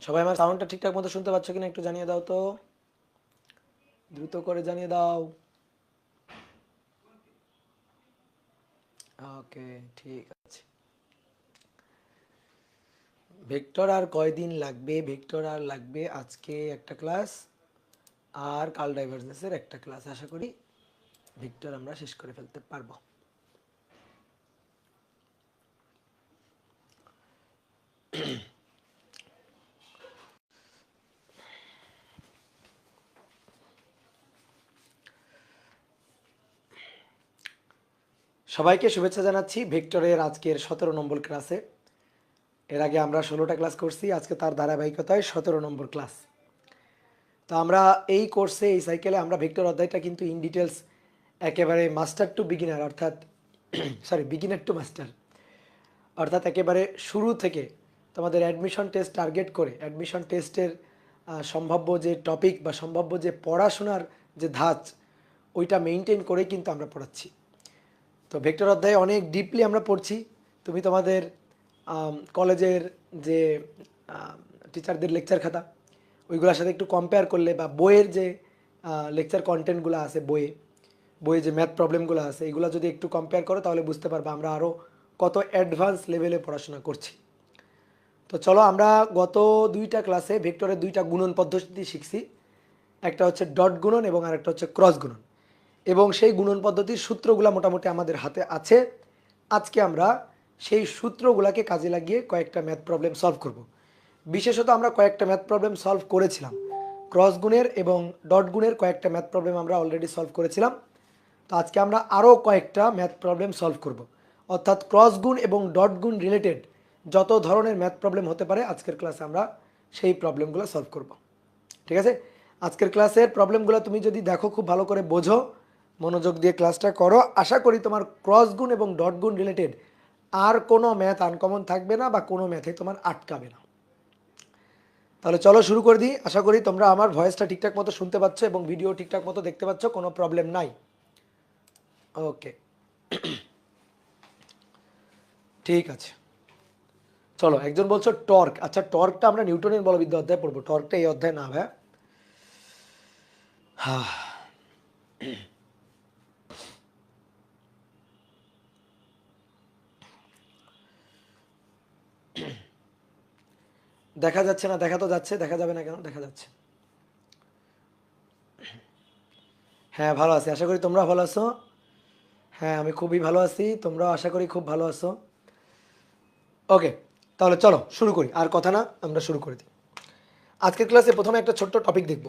সবাই আমার সাউন্ডটা ঠিকঠাক মতো শুনতে পাচ্ছ কিনা একটু জানিয়ে দাও তো, দ্রুত করে জানিয়ে দাও। ওকে, ঠিক আছে। ভেক্টর আর কয়দিন লাগবে? ভেক্টর আর লাগবে আজকে একটা ক্লাস আর কাল ডাইভারজেন্সের একটা ক্লাস। আশা করি ভেক্টর আমরা শেষ করে ফেলতে পারবো। সবাইকে শুভেচ্ছা জানাচ্ছি ভেক্টরের আজকের 17 নম্বর ক্লাসে। এর আগে আমরা 16টা ক্লাস করছি, আজকে তার ধারাবাহিকতায় 17 নম্বর ক্লাস। তো আমরা এই কোর্সে, এই সাইকেলে আমরা ভেক্টর অধ্যায়টা কিন্তু ইন ডিটেলস একেবারে মাস্টার টু বিগিনার, অর্থাৎ বিগিনার টু মাস্টার, অর্থাৎ একেবারে শুরু থেকে তোমাদের অ্যাডমিশন টেস্ট টার্গেট করে অ্যাডমিশন টেস্টের সম্ভাব্য যে টপিক বা সম্ভাব্য যে পড়াশোনার যে ধাঁচ, ওইটা মেনটেন করেই কিন্তু আমরা পড়াচ্ছি। তো ভেক্টর অধ্যায়ে অনেক ডিপলি আমরা পড়ছি। তুমি তোমাদের কলেজের যে টিচারদের লেকচার খাতা, ওইগুলোর সাথে একটু কম্পেয়ার করলে, বা বইয়ের যে লেকচার কন্টেন্টগুলো আছে, বইয়ে যে ম্যাথ প্রবলেমগুলো আছে, এগুলো যদি একটু কম্পেয়ার করো তাহলে বুঝতে পারবে আমরা আরও কত অ্যাডভান্স লেভেলে পড়াশোনা করছি। তো চলো, আমরা গত 2টা ক্লাসে ভেক্টরের 2টা গুণন পদ্ধতি শিখছি। একটা হচ্ছে ডট গুণন এবং আরেকটা হচ্ছে ক্রস গুণন, এবং সেই গুণন পদ্ধতির সূত্রগুলো মোটামুটি আমাদের হাতে আছে। আজকে আমরা সেই সূত্রগুলোকে কাজে লাগিয়ে কয়েকটা ম্যাথ প্রবলেম সলভ করব। বিশেষত আমরা কয়েকটা ম্যাথ প্রবলেম সলভ করেছিলাম, ক্রস গুণের এবং ডট গুণের কয়েকটা ম্যাথ প্রবলেম আমরা অলরেডি সলভ করেছিলাম। তো আজকে আমরা আরও কয়েকটা ম্যাথ প্রবলেম সলভ করব, অর্থাৎ ক্রস গুণ এবং ডট গুণ রিলেটেড যত ধরনের ম্যাথ প্রবলেম হতে পারে আজকের ক্লাসে আমরা সেই প্রবলেমগুলো সলভ করব। ঠিক আছে? আজকের ক্লাসের প্রবলেমগুলো তুমি যদি দেখো, খুব ভালো করে বোঝো, মনোযোগ দিয়ে ক্লাসটা করো, আশা করি তোমার ক্রস গুণ এবং ডট গুণ রিলেটেড আর কোনো ম্যাথ আনকমন থাকবে না, বা কোনো ম্যাথে তোমার আটকাবে না। তাহলে চলো শুরু করে দিই। আশা করি তোমরা আমার ভয়েসটা ঠিকঠাক মতো শুনতে পাচ্ছ এবং ভিডিও ঠিকঠাক মতো দেখতে পাচ্ছ, কোনো প্রবলেম নাই। ওকে, ঠিক আছে। চলো, একজন বলছো টর্ক। আচ্ছা, টর্কটা আমরা নিউটনের বলবিদ্যা অধ্যায় পড়বো, টর্কটা এই অধ্যায় না ভাই। হ্যাঁ, দেখা যাচ্ছে না? দেখা তো যাচ্ছে, দেখা যাবে না কেন? দেখা যাচ্ছে। হ্যাঁ, ভালো আছি, আশা করি তোমরা ভালো আছো। হ্যাঁ, আমি খুবই ভালো আছি, তোমরাও আশা করি খুব ভালো আছো। ওকে, তাহলে চলো শুরু করি, আর কথা না, আমরা শুরু করে দিই। আজকের ক্লাসে প্রথমে একটা ছোট্ট টপিক দেখব,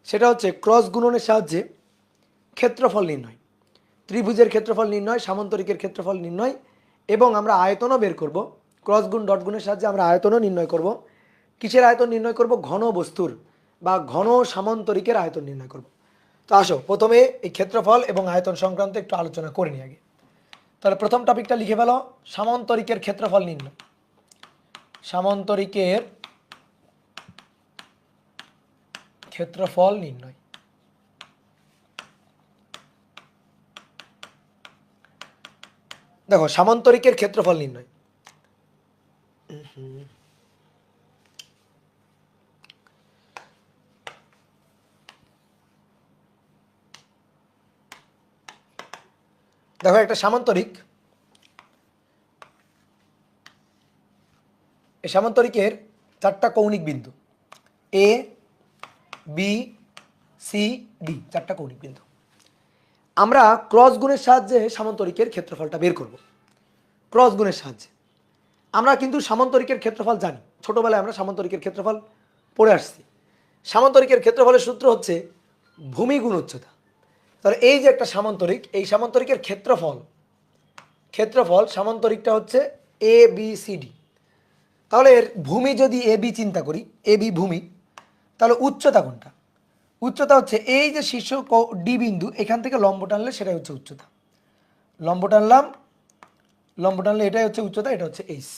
সেটা হচ্ছে ক্রস গুণনের সাহায্যে ক্ষেত্রফল নির্ণয়। ত্রিভুজের ক্ষেত্রফল নির্ণয়, সামান্তরিকের ক্ষেত্রফল নির্ণয়, এবং আমরা আয়তনও বের করব। ক্রস গুণ ডট গুণের সাহায্যে আমরা আয়তনও নির্ণয় করব। কিসের আয়তন নির্ণয় করব? ঘন বস্তুর বা ঘন সামান্তরিকের আয়তন নির্ণয় করব। তো আসো, প্রথমে এই ক্ষেত্রফল এবং আয়তন সংক্রান্ত একটু আলোচনা করে নিই আগে। তাহলে প্রথম টপিকটা লিখে ফেলো, সামান্তরিকের ক্ষেত্রফল নির্ণয়। সামান্তরিকের ক্ষেত্রফল নির্ণয়। দেখো, সামান্তরিকের ক্ষেত্রফল নির্ণয়, দেখো একটা সামান্তরিক, এই সামান্তরিকের 4টা কৌণিক বিন্দু, এ বি সি ডি, 4টা কৌণিক বিন্দু। আমরা ক্রস গুণের সাহায্যে সামান্তরিকের ক্ষেত্রফলটা বের করব। ক্রস গুণের সাহায্যে আমরা কিন্তু সামান্তরিকের ক্ষেত্রফল জানি, ছোটবেলায় আমরা সামান্তরিকের ক্ষেত্রফল পড়ে আসছি। সামান্তরিকের ক্ষেত্রফলের সূত্র হচ্ছে ভূমি গুণ উচ্চতা। তাহলে এই যে একটা সামান্তরিক, এই সামান্তরিকের ক্ষেত্রফল সামান্তরিকটা হচ্ছে এ বি সি ডি। তাহলে এর ভূমি যদি এ বি চিন্তা করি, এ বি ভূমি, তাহলে উচ্চতা কোনটা? উচ্চতা হচ্ছে এই যে শীর্ষ ডি বিন্দু, এখান থেকে লম্ব টানলে সেটাই হচ্ছে উচ্চতা। লম্ব টানলাম, লম্ব টানলে এটাই হচ্ছে উচ্চতা, এটা হচ্ছে এইচ।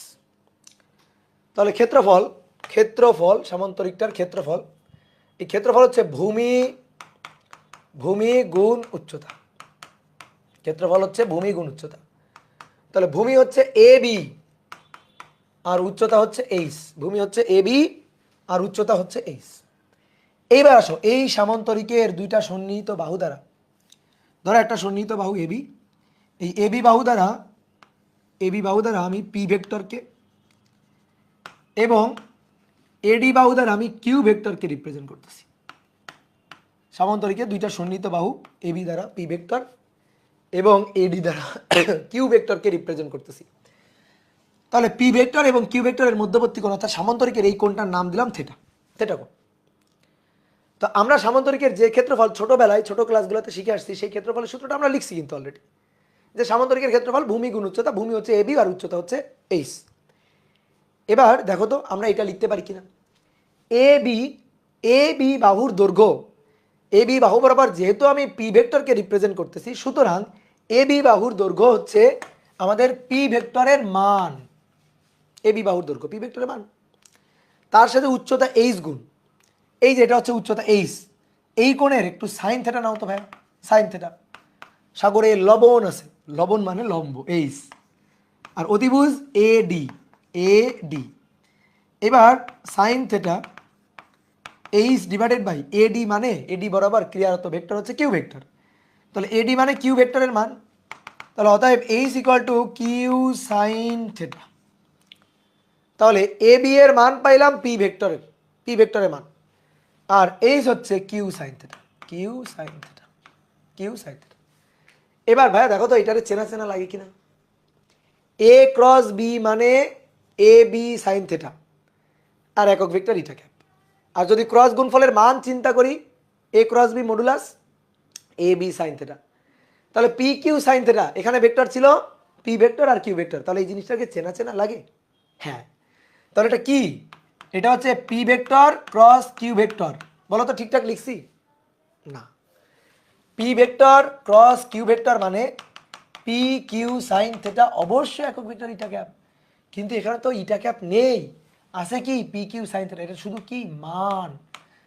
তাহলে ক্ষেত্রফল সামান্তরিকটার ক্ষেত্রফল, এই ক্ষেত্রফল হচ্ছে ভূমি গুণ উচ্চতা। ক্ষেত্রফল হচ্ছে ভূমি গুণ উচ্চতা। তাহলে ভূমি হচ্ছে এ বি আর উচ্চতা হচ্ছে এইচ। ভূমি হচ্ছে এ বি আর উচ্চতা হচ্ছে এইচ। এইবার আসো, এই সামান্তরিকের দুইটা সন্নিহিত বাহু দ্বারা, ধরো একটা সন্নিহিত বাহু এবি, এই এবি বাহু দ্বারা আমি পি ভেক্টরকে এবং এডি বাহু দ্বারা আমি কিউ ভেক্টরকে রিপ্রেজেন্ট করতেছি। সামান্তরিকে দুইটা সন্নিহিত বাহু এবি দ্বারা পি ভেক্টর এবং এডি দ্বারা কিউ ভেক্টরকে রিপ্রেজেন্ট করতেছি। তাহলে পি ভেক্টর এবং কিউ ভেক্টরের মধ্যবর্তী কোণ অর্থাৎ সামান্তরিকের এই কোণটার নাম দিলাম থেটা, থেটা কোণ। তো আমরা সামান্তরিকের যে ক্ষেত্রফল ছোটবেলায় ছোট ক্লাসগুলোতে শিখে আসছি, সেই ক্ষেত্রফলের সূত্রটা আমরা লিখছি কিন্তু অলরেডি, যে সামান্তরিকের ক্ষেত্রফল ভূমি গুণ উচ্চতা, ভূমি হচ্ছে এবি আর উচ্চতা হচ্ছে এইচ। এবার দেখো তো আমরা এটা লিখতে পারি কিনা। এবি বাহুর দৈর্ঘ্য, এবি বাহু বরাবর যেহেতু আমি পি ভেক্টরকে রিপ্রেজেন্ট করতেছি, সুতরাং এবি বাহুর দৈর্ঘ্য হচ্ছে আমাদের পি ভেক্টরের মান, এবি বাহুর দৈর্ঘ্য পি ভেক্টরের মান, তার সাথে উচ্চতা এইচ গুণ, এই যে এটা হচ্ছে উচ্চতা এইচ, এই কোণের একটু সাইন থেটা নাও তো ভাই, সাইন থেটা। সাগরে লবণ আছে, লবণ মানে লম্ব এইচ, আর অতিভুজ এডি, এডি। এবার sine theta H divided by AD, মানে এডি বরাবর ক্রিয়ারত ভেক্টর হচ্ছে কিউ ভেক্টর, তাহলে এডি মানে কিউ ভেক্টরের মান, তাহলে অতএব H equal to Q sine theta. তাহলে এ বি এর মান পাইলাম পি ভেক্টরের মান, আর এইচ হচ্ছে Q sine theta, Q sine theta, Q sine theta. এবার ভাইয়া দেখো তো এটারে চেনা চেনা লাগে কিনা। এ ক্রস বি মানে এ বি সাইন থেটা, আর একক ভেক্টর ইটা ক্যাপ। আর যদি ক্রস গুণফলের মান চিন্তা করি, A cross B modulus A B sine theta, তাহলে পি কিউ সাইন থেটা, এখানে ভেক্টর ছিল পি ভেক্টর আর কিউ ভেক্টর, তাহলে এই জিনিসটাকে চেনা চেনা লাগে। হ্যাঁ, তাহলে এটা কি, এটা হচ্ছে P vector cross Q vector, বলো তো ঠিকঠাক লিখছি না। P vector cross Q vector মানে পি কিউ সাইন থেটা, অবশ্যই একক ভেক্টর ইটা ক্যাপ, কিন্তু এখানে তো ইটা ক্যাপ নেই, আছে কি পি কিউ সাইন থেটা, এটা শুধু কি মান।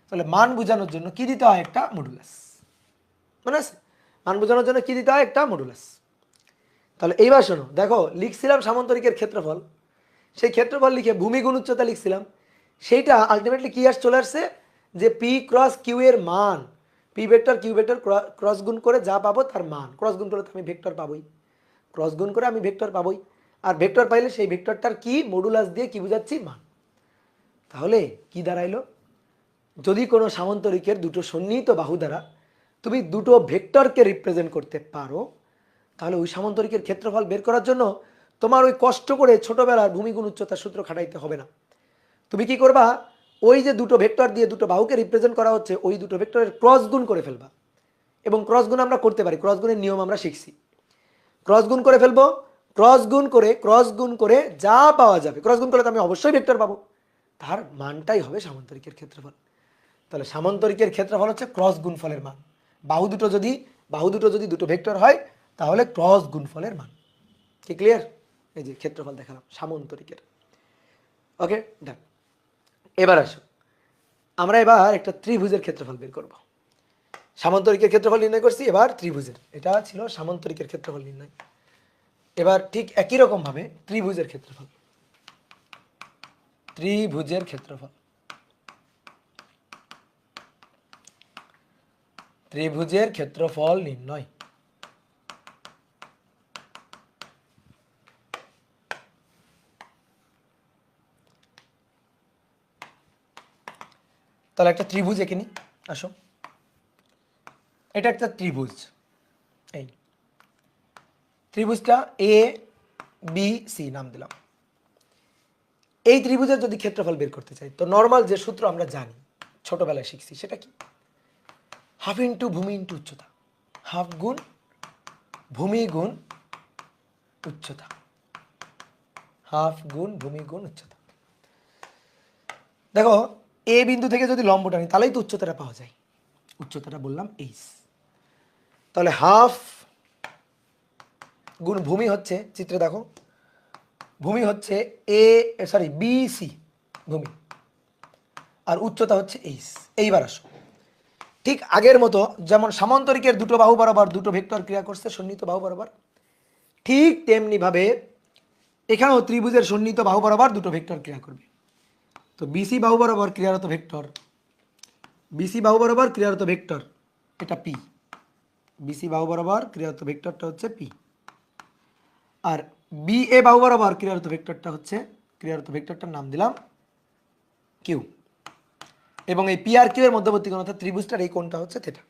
তাহলে মান বোঝানোর জন্য কি দিতে হয়, একটা মডুলাস, মানে মান বোঝানোর জন্য কি দিতে হয়, একটা মডুলাস। তাহলে এইবার শোনো, দেখো লিখছিলাম সামান্তরিকের ক্ষেত্রফল, সেই ক্ষেত্রফল লিখে ভূমি গুণ উচ্চতা লিখছিলাম, সেইটা আলটিমেটলি কি চলে আসছে, যে পি ক্রস কিউ এর মান, P vector Q vector cross গুণ করে যা পাবো তার মান, ক্রস গুণ করে তো আমি ভেক্টর পাবোই, ক্রস গুণ করে আমি ভেক্টর পাবোই, আর ভেক্টর পাইলে সেই ভেক্টরটার কি মডুলাস দিয়ে কি বুঝাচ্ছি, মান। তাহলে কি দাঁড়াইলো, যদি কোনো সামান্তরিকের দুটো সন্নিহিত বাহু দ্বারা তুমি দুটো ভেক্টরকে রিপ্রেজেন্ট করতে পারো, তাহলে ওই সামান্তরিকের ক্ষেত্রফল বের করার জন্য তোমার ওই কষ্ট করে ছোটবেলার ভূমি গুণ উচ্চতার সূত্র খাটাইতে হবে না। তুমি কি করবা, ওই যে দুটো ভেক্টর দিয়ে দুটো বাহুকে রিপ্রেজেন্ট করা হচ্ছে, ওই দুটো ভেক্টরের ক্রস গুণ করে ফেলবা। এবং ক্রস গুণ আমরা করতে পারি, ক্রস গুণের নিয়ম আমরা শিখছি, ক্রস গুণ করে ফেলবো, ক্রস গুণ করে যা পাওয়া যাবে, ক্রস গুণ করলে তো আমি অবশ্যই ভেক্টর পাবো, তার মানটাই হবে সামান্তরিকের ক্ষেত্রফল। তাহলে সামান্তরিকের ক্ষেত্রফল হচ্ছে ক্রস গুণফলের মান, বাহু দুটো যদি দুটো ভেক্টর হয় তাহলে ক্রস গুণফলের মান। কি ক্লিয়ার? এই যে ক্ষেত্রফল দেখালাম সামান্তরিকের। ওকে ডান। এবার আসো, আমরা এবার একটা ত্রিভুজের ক্ষেত্রফল বের করব। সামান্তরিকের ক্ষেত্রফল নির্ণয় করছি, এবার ত্রিভুজের, এটা ছিল সামান্তরিকের ক্ষেত্রফল নির্ণয়। এবার ঠিক একই রকম ভাবে ত্রিভুজের ক্ষেত্রফল, ত্রিভুজের ক্ষেত্রফল, ত্রিভুজের ক্ষেত্রফল নির্ণয়। তাহলে একটা ত্রিভুজ এঁকে নি, আসো, এটা একটা ত্রিভুজ, এই ত্রিভুজটা এ বি সি নাম দিলাম। এই ত্রিভুজের যদি ক্ষেত্রফল বের করতে চাই, তো নর্মাল যে সূত্র আমরা জানি, ছোটবেলায় শিখছি, সেটা কি, হাফ ইন্টু ভূমি ইন্টু উচ্চতা, হাফ গুণ ভূমি গুণ উচ্চতা, হাফ গুণ ভূমি গুণ উচ্চতা। দেখো এ বিন্দু থেকে যদি লম্বটা নিই তাহলেই তো উচ্চতাটা পাওয়া যায়, উচ্চতাটা বললাম এইচ। তাহলে হাফ গুণ ভূমি হচ্ছে, চিত্রে দেখো ভূমি হচ্ছে বি সি ভূমি, আর উচ্চতা হচ্ছে এইচ। এইবার আসো, ঠিক আগের মতো যেমন সামান্তরিকের দুটো বাহু বরাবর দুটো ভেক্টর ক্রিয়া করছে সন্নিহিত বাহু বরাবর, ঠিক তেমনি ভাবে এখানেও ত্রিভুজের সন্নিহিত বাহু বরাবর দুটো ভেক্টর ক্রিয়া করবে। তো বিসি বাহু বরাবর ক্রিয়ারত ভেক্টর, বিসি বাহু বরাবর ক্রিয়ারত ভেক্টর এটা পি, বিসি বাহু বরাবর ক্রিয়ারত ভেক্টরটা হচ্ছে পি। আর বি এ বাহু বরাবর ক্রিয়ারত ভেক্টরটা হচ্ছে, ক্রিয়ারত ভেক্টরটার নাম দিলাম কিউ। এবং এই পি আর কিউ এর মধ্যবর্তী কোণ অর্থাৎ ত্রিভুজটার এই কোণটা হচ্ছে থিটা।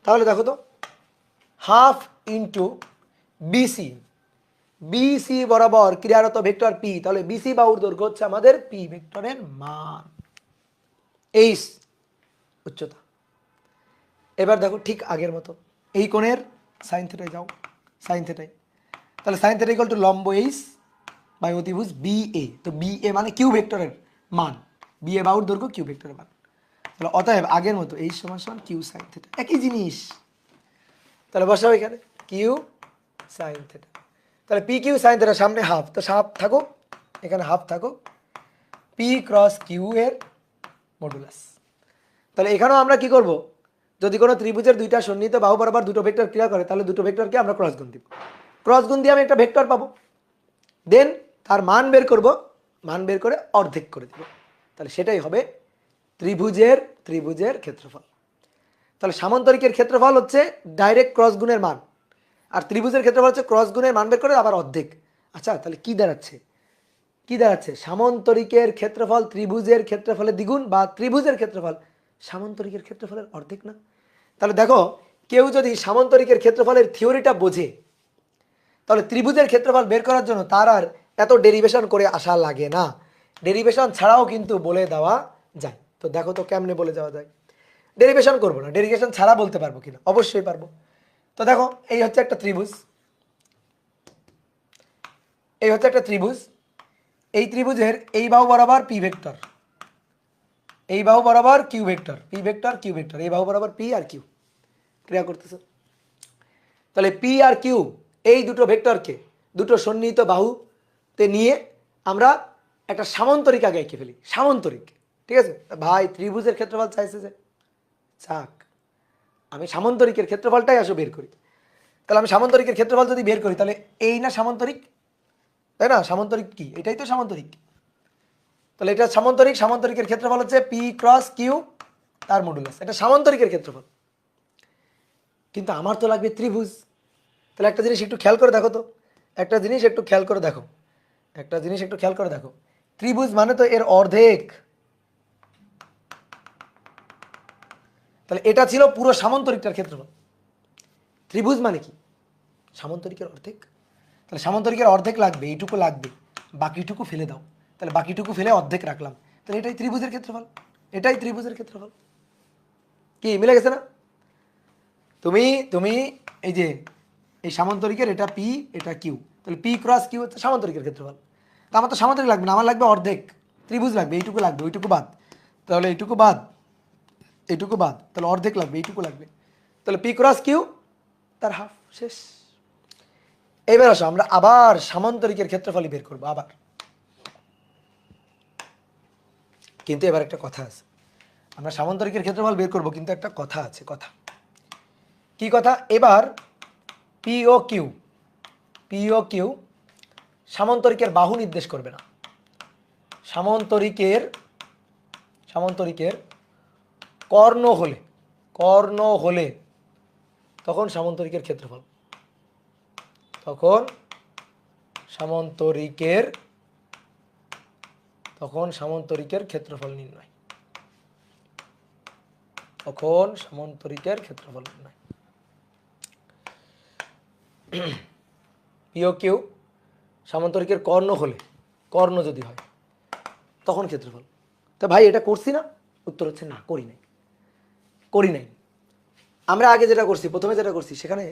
তাহলে দেখো তো, হাফ ইন্টু বিসি, বিসি বরাবর ক্রিয়ারত ভেক্টর পি, তাহলে বিসি বাহুর দৈর্ঘ্য হচ্ছে আমাদের পি ভেক্টরের মান, এই উচ্চতা। এবার দেখো ঠিক আগের মতো এই কোণের সাইন থিটায় যাও, সাইন থিটায়, তাহলে সাইন থিটা ইকুয়াল টু লম্ব এইচ বাই অতিভুজ বি এ। তো বি এ মানে কিউ ভেক্টরের মান, বি এ বাহুর দৈর্ঘ্য কিউ ভেক্টরের মান। তাহলে অতএব আগের মতো এইচ সমান সমান কিউ সাইন থিটা, একই জিনিস। তাহলে বসাও এখানে কিউ সাইন থিটা। তাহলে পি কিউ সাইন থিটা, সামনে হাফ, তো হাফ থাকো এখানে, হাফ থাকো, পি ক্রস কিউ এর মডুলাস। তাহলে এখানেও আমরা কি করব, যদি কোনো ত্রিভুজের দুইটা সন্নিহিত বাহু বরাবর দুটো ভেক্টর ক্রিয়া করে তাহলে দুটো ভেক্টরকে আমরা ক্রস গুণ দিব, ক্রস গুণ দিয়ে আমি একটা ভেক্টর পাবো, দেন তার মান বের করব, মান বের করে অর্ধেক করে দেব, তাহলে সেটাই হবে ত্রিভুজের ত্রিভুজের ক্ষেত্রফল। তাহলে সামান্তরিকের ক্ষেত্রফল হচ্ছে ডাইরেক্ট ক্রস গুণের মান, আর ত্রিভুজের ক্ষেত্রফল হচ্ছে ক্রস গুণের মান বের করে আবার অর্ধেক। আচ্ছা তাহলে কি দাঁড়াচ্ছে, কি দাঁড়াচ্ছে, সামান্তরিকের ক্ষেত্রফল ত্রিভুজের ক্ষেত্রফলের দ্বিগুণ, বা ত্রিভুজের ক্ষেত্রফল সামান্তরিকের ক্ষেত্রফলের অর্ধেক না? তাহলে দেখো, কেউ যদি সামান্তরিকের ক্ষেত্রফলের থিওরিটা বোঝে তাহলে ত্রিভুজের ক্ষেত্রফল বের করার জন্য তার আর এত ডেরিভেশন করে আসা লাগে না, ডেরিভেশন ছাড়াও কিন্তু বলে দেওয়া যায়। তো দেখো তো কেমনে বলে দেওয়া যায়, ডেরিভেশন করবো না, ডেরিভেশন ছাড়া বলতে পারবো কিনা, অবশ্যই পারবো। তো দেখো এই হচ্ছে একটা ত্রিভুজ, এই হচ্ছে একটা ত্রিভুজ, এই ত্রিভুজের এই বাহু বরাবর পি ভেক্টর, এই বাহু বরাবর Q vector, P vector Q vector, এই বাহু বরাবর পি আর কিউ ক্রিয়া করতেছে। তাহলে পি আর কিউ এই দুটো ভেক্টরকে দুটো সন্নিহিত বাহুতে নিয়ে আমরা একটা সামান্তরিক আগে এঁকে ফেলি, সামান্তরিক। ঠিক আছে ভাই, ত্রিভুজের ক্ষেত্রফল চাইছে যে, চাক আমি সামান্তরিকের ক্ষেত্রফলটাই আসো বের করি। তাহলে আমি সামান্তরিকের ক্ষেত্রফল যদি বের করি তাহলে এই না সামান্তরিক, তাই না? সামান্তরিক কি, এটাই তো সামান্তরিক। তাহলে এটা সামান্তরিক, সামান্তরিকের ক্ষেত্রফল হচ্ছে পি ক্রস কিউ তার মডুলাস, এটা সামান্তরিকের ক্ষেত্রফল। কিন্তু আমার তো লাগবে ত্রিভুজ। তাহলে একটা জিনিস একটু খেয়াল করে দেখো তো, একটা জিনিস একটু খেয়াল করে দেখো, একটা জিনিস একটু খেয়াল করে দেখো, ত্রিভুজ মানে তো এর অর্ধেক। তাহলে এটা ছিল পুরো সামান্তরিকটার ক্ষেত্রফল, ত্রিভুজ মানে কি, সামান্তরিকের অর্ধেক। তাহলে সামান্তরিকের অর্ধেক লাগবে, এইটুকু লাগবে, বাকিটুকু ফেলে দাও, তাহলে বাকিটুকু ফেলে অর্ধেক রাখলাম, তাহলে এটাই ত্রিভুজের ক্ষেত্রফল, এটাই ত্রিভুজের ক্ষেত্রফল। কি মিলে গেছে না? তুমি তুমি এই যে এই সামান্তরিকের এটা পি এটা কিউ, তাহলে পি ক্রস কিউ হচ্ছে সামান্তরিকের ক্ষেত্রফল। তা আমার তো সামান্তরিক লাগবে না, আমার লাগবে অর্ধেক, ত্রিভুজ লাগবে, এইটুকু লাগবে, ওইটুকু বাদ, তাহলে এইটুকু বাদ, এইটুকু বাদ, তাহলে অর্ধেক লাগবে, এইটুকু লাগবে, তাহলে পি ক্রস কিউ তার হাফ, শেষ। এবার আসো আমরা আবার সামান্তরিকের ক্ষেত্রফলই বের করবো আবার, কিন্তু এবার একটা কথা আছে, আমরা সামান্তরিকের ক্ষেত্রফল বের করবো কিন্তু একটা কথা আছে, কথা কি কথা, এবার P O Q, P O Q সামান্তরিকের বাহু নির্দেশ করবে না, সামান্তরিকের সামান্তরিকের কর্ণ হলে, কর্ণ হলে তখন সামান্তরিকের ক্ষেত্রফল, তখন সামান্তরিকের, তখন সামান্তরিকের ক্ষেত্রফল নির্ণয়, তখন সামান্তরিকের ক্ষেত্রফল নির্ণয়। পিও কিউ সামান্তরিকের কর্ণ হলে, কর্ণ যদি হয় তখন ক্ষেত্রফল। তা ভাই এটা করছি না? উত্তর হচ্ছে না, করি নাই, করি নাই। আমরা আগে যেটা করছি, প্রথমে যেটা করছি, সেখানে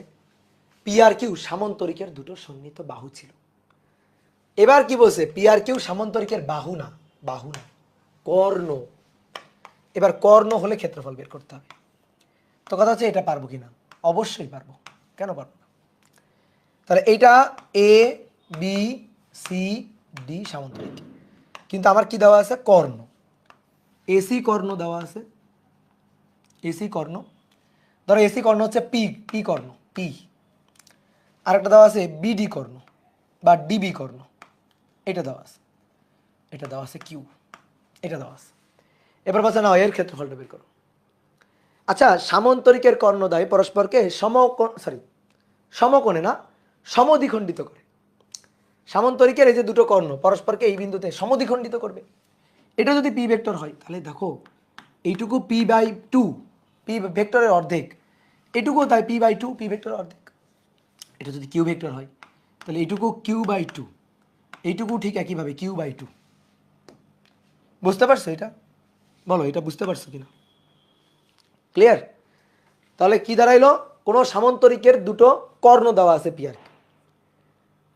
পি আর কিউ সামান্তরিকের দুটো সন্নিহিত বাহু ছিল। এবার কি বলছে, পি আর কিউ সামান্তরিকের বাহু না, বাহু না, কর্ণ। এবার কর্ণ হলে ক্ষেত্রফল বের করতে হবে। তো কথা হচ্ছে এটা পারবো কিনা, অবশ্যই পারবো, কেন পারবো না। তাহলে এইটা এ বি সি ডি সামান্তরিক, কিন্তু আমার কি দেওয়া আছে, কর্ণ, এসি কর্ণ দেওয়া আছে, এসি কর্ণ, ধরো এসি কর্ণ হচ্ছে পি, পি কর্ণ পি, আরেকটা দেওয়া আছে বিডি কর্ণ বা ডিবি কর্ণ, এটা দেওয়া আছে, এটা দেওয়া আছে কিউ। এটা দেওয়া আছে। এবার বলছে না এর ক্ষেত্রফলটা বের করো। আচ্ছা, সামান্তরিকের কর্ণদ্বয় পরস্পরকে সমকোণে না সমদ্বিখণ্ডিত করে। সামান্তরিকের এই যে দুটো কর্ণ পরস্পরকে এই বিন্দুতে সমদ্বিখণ্ডিত করবে। এটা যদি পি ভেক্টর হয় তাহলে দেখো এইটুকু p/2, পি ভেক্টরের অর্ধেক, এটুকু তাই p/2, পি ভেক্টরের অর্ধেক। এটা যদি কিউ ভেক্টর হয় তাহলে এইটুকু q/2, এইটুকু ঠিক একইভাবে q/2। বুঝতে পারছো এটা? বলো এটা বুঝতে পারছো কিনা? ক্লিয়ার? তাহলে কি দাঁড়াইলো, কোনো সামান্তরিকের দুটো কর্ণ দেওয়া আছে পি আর।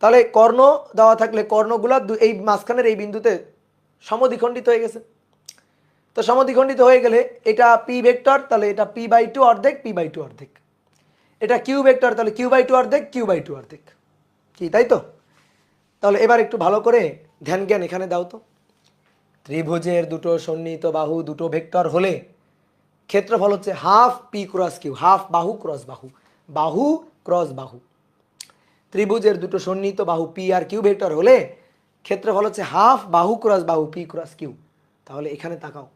তাহলে কর্ণ দেওয়া থাকলে কর্ণগুলা এই মাঝখানের এই বিন্দুতে সমদ্বিখণ্ডিত হয়ে গেছে। তো সমদ্বিখণ্ডিত হয়ে গেলে এটা পি ভেক্টর, তাহলে এটা p/2 অর্ধেক, p/2 অর্ধেক। এটা কিউ ভেক্টর, তাহলে q/2 অর্ধেক, q/2 অর্ধেক। কি তাই তো? তাহলে এবার একটু ভালো করে ধ্যান জ্ঞান এখানে দাও তো। ত্রিভুজের দুটো সন্নিহিত বাহু দুটো ভেক্টর হলে ক্ষেত্রফল হচ্ছে half P cross Q, half বাহু ক্রস বাহু, বাহু ক্রস বাহু। ত্রিভুজের দুটো সন্নিহিত বাহু পি আর কিউ ভেক্টর হলে ক্ষেত্রফল হচ্ছে হাফ বাহু ক্রস বাহু, পি ক্রস কিউ। তাহলে এখানে তাকাও,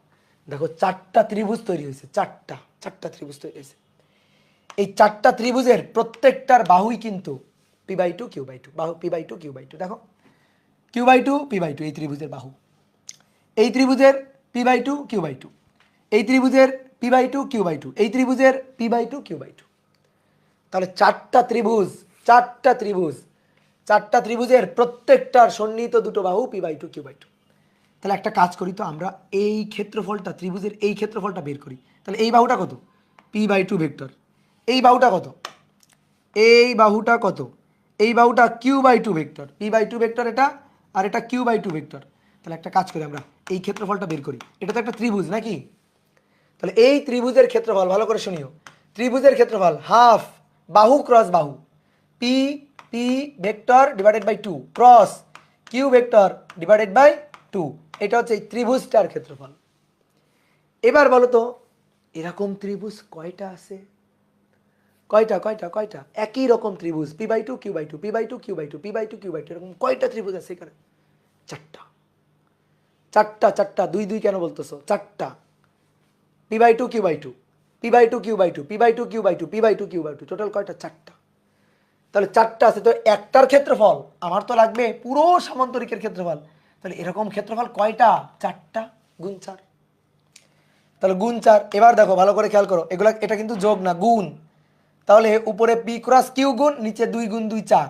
দেখো চারটা ত্রিভুজ তৈরি হয়েছে, চারটা ত্রিভুজ তৈরি হয়েছে। এই চারটা ত্রিভুজের প্রত্যেকটার বাহুই কিন্তু p/2 q/2, বাহু p/2 q/2। দেখো q/2 p/2 এই ত্রিভুজের বাহু, এই ত্রিভুজের p/2 q/2, এই ত্রিভুজের p/2 q/2, এই ত্রিভুজের p/2 q/2। তাহলে চারটা ত্রিভুজের প্রত্যেকটার সন্নিহিত দুটো বাহু p/2 q/2। তাহলে একটা কাজ করি তো, আমরা এই ক্ষেত্রফলটা ত্রিভুজের এই ক্ষেত্রফলটা বের করি। তাহলে এই বাহুটা কত? p/2 vector. এই বাহুটা কত? এই বাহুটা কত? এই বাহুটা q/2 ভেক্টর। p/2 ভেক্টর এটা, আর এটা q/2 ভেক্টর। তাহলে একটা কাজ করি, আমরা এই ক্ষেত্রফলটা বের করি। এটা তো একটা ত্রিভুজ নাকি? তাহলে এই ত্রিভুজের ক্ষেত্রফল ভালো করে শুনিও। ত্রিভুজের ক্ষেত্রফল হাফ বাহু ক্রস বাহু, P P vector divided by 2 cross Q vector divided by 2। এটা হচ্ছে এই ত্রিভুজটার ক্ষেত্রফল। এবার বলো তো এরকম ত্রিভুজ কয়টা আছে? কয়টা? একই রকম ত্রিভুজ p/2 q/2, p/2 q/2, p/2 q/2, এরকম কয়টা ত্রিভুজ আছে এখানে? চারটা। দুই দুই কেন বলতেছো? চারটা। p/2 q/2, p/2 q/2, p/2 q/2, p/2 q/2, total কয়টা? চারটা। তাহলে চারটা আছে, তো একটার ক্ষেত্রফল আমার তো লাগবে পুরো সামান্তরিকের ক্ষেত্রফল। তাহলে এরকম ক্ষেত্রফল কয়টা? চারটা, গুণ 4। তাহলে গুণ 4। এবার দেখো ভালো করে খেয়াল করো, এটা কিন্তু যোগ না, গুণ। তাহলে উপরে p ক্রস কিউ গুণ, নিচে 2 গুণ 2 4,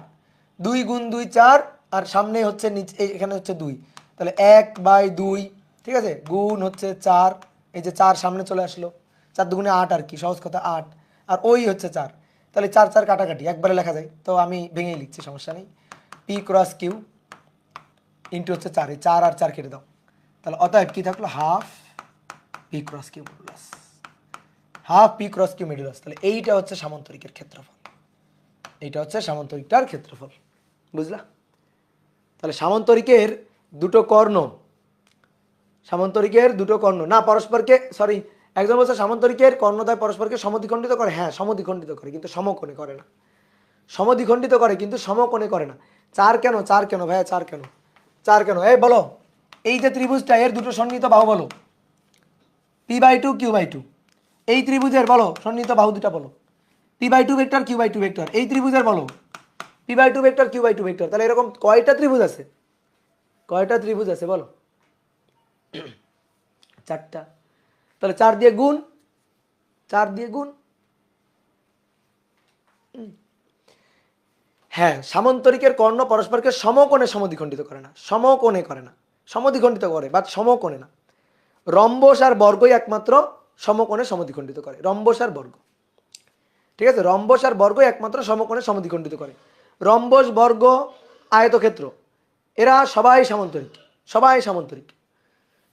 2 গুণ 2 4, আর সামনে হচ্ছে নিচে এখানে হচ্ছে 2। তাহলে 1/2, ঠিক আছে, গুণ হচ্ছে 4। এই যে 4 সামনে চলে আসলো, 4 দুগুণে 8, আর কি সহজ কথা 8, আর ওই হচ্ছে 4। তাহলে 4 4 কাটাকাটি একবারে লেখা যায়, তো আমি ভেঙেই লিখছি, সমস্যা নেই। p ক্রস কিউ ইন্টু হচ্ছে 4, এই 4 আর 4 কেটে দাও। তাহলে অতএব কি থাকলো? Half p cross Q modulus, half p cross Q modulus. তাহলে এইটা হচ্ছে সামান্তরিকের ক্ষেত্রফল, এইটা হচ্ছে সামান্তরিকটার ক্ষেত্রফল। বুঝলা? তাহলে সামান্তরিকের দুটো কর্ণ না পরস্পরকে, একজন বলছে সামান্তরিকের কর্ণদ্বয় পরস্পরকে সমদ্বিখণ্ডিত করে। হ্যাঁ সমদ্বিখণ্ডিত করে, কিন্তু সমকোণে করে না। সমদ্বিখণ্ডিত করে কিন্তু সমকোণে করে না। 4 কেন ভাইয়া? 4 কেন? এই বলো, এই যে ত্রিভুজটা এর দুটো সন্নিহিত বাহু বলো, p/2 q/2। এই ত্রিভুজের বলো সন্নিহিত বাহু দুটা বলো, p/2 ভেক্টর q/2 ভেক্টর। এই ত্রিভুজের বলো p/2 ভেক্টর q/2 ভেক্টর। তাহলে এরকম কয়টা ত্রিভুজ আছে? বলো। চারটা। তাহলে 4 দিয়ে গুণ, হ্যাঁ সামান্তরিকের কর্ণ পরস্পরকে সমকোণে সমদ্বিখণ্ডিত করে না, সমদ্বিখণ্ডিত করে বাট সমকোণে না। রম্বস আর বর্গই একমাত্র সমকোণে সমদ্বিখণ্ডিত করে, রম্বস আর বর্গ। ঠিক আছে, রম্বস আর বর্গ একমাত্র সমকোণে সমদ্বিখণ্ডিত করে। রম্বস, বর্গ, আয়তক্ষেত্র এরা সবাই সামান্তরিক।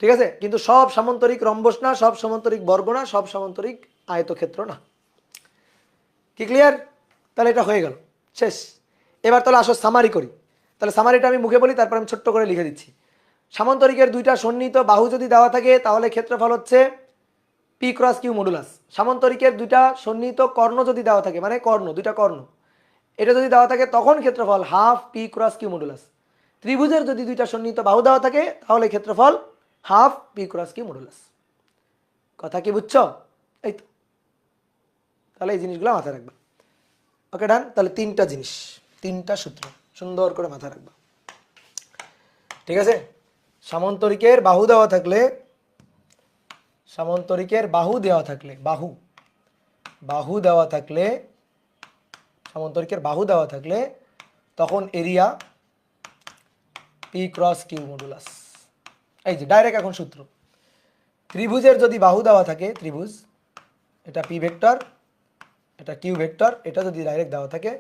ঠিক আছে, কিন্তু সব সামান্তরিক রম্বস না, সব সামান্তরিক বর্গ না, সব সামান্তরিক আয়তক্ষেত্র না। কি ক্লিয়ার? তাহলে এটা হয়ে গেল, শেষ। এবার তাহলে আসো সামারি করি। তাহলে সামারিটা আমি মুখে বলি, তারপর আমি ছোট্ট করে লিখে দিচ্ছি। সামান্তরিকের দুইটা সন্নিহিত বাহু যদি দেওয়া থাকে তাহলে ক্ষেত্রফল হচ্ছে p ক্রস কিউ মডুলাস। সামান্তরিকের দুইটা সন্নিহিত কর্ণ যদি দেওয়া থাকে, মানে দুইটা কর্ণ এটা যদি দেওয়া থাকে তখন ক্ষেত্রফল half p cross Q modulus. ত্রিভুজের যদি দুইটা সন্নিহিত বাহু দেওয়া থাকে তাহলে ক্ষেত্রফল half P cross Q modulus. কথা কি বুঝছো? এই তো, তাহলে এই জিনিসগুলো মাথায় রাখবা। ওকে ডান। তাহলে তিনটা জিনিস, তিনটা সূত্র সুন্দর করে মাথায় রাখবা, ঠিক আছে? সামান্তরিকের বাহু দেওয়া থাকলে, সামান্তরিকের বাহু দেওয়া থাকলে, বাহু বাহু দেওয়া থাকলে, সামান্তরিকের বাহু দেওয়া থাকলে তখন area P cross Q modulus. এই যে ডাইরেক্ট এখন সূত্র, ত্রিভুজের যদি বাহু দেওয়া থাকে, ত্রিভুজ, এটা পি ভেক্টর, এটা কিউ ভেক্টর, এটা যদি ডাইরেক্ট দেওয়া থাকে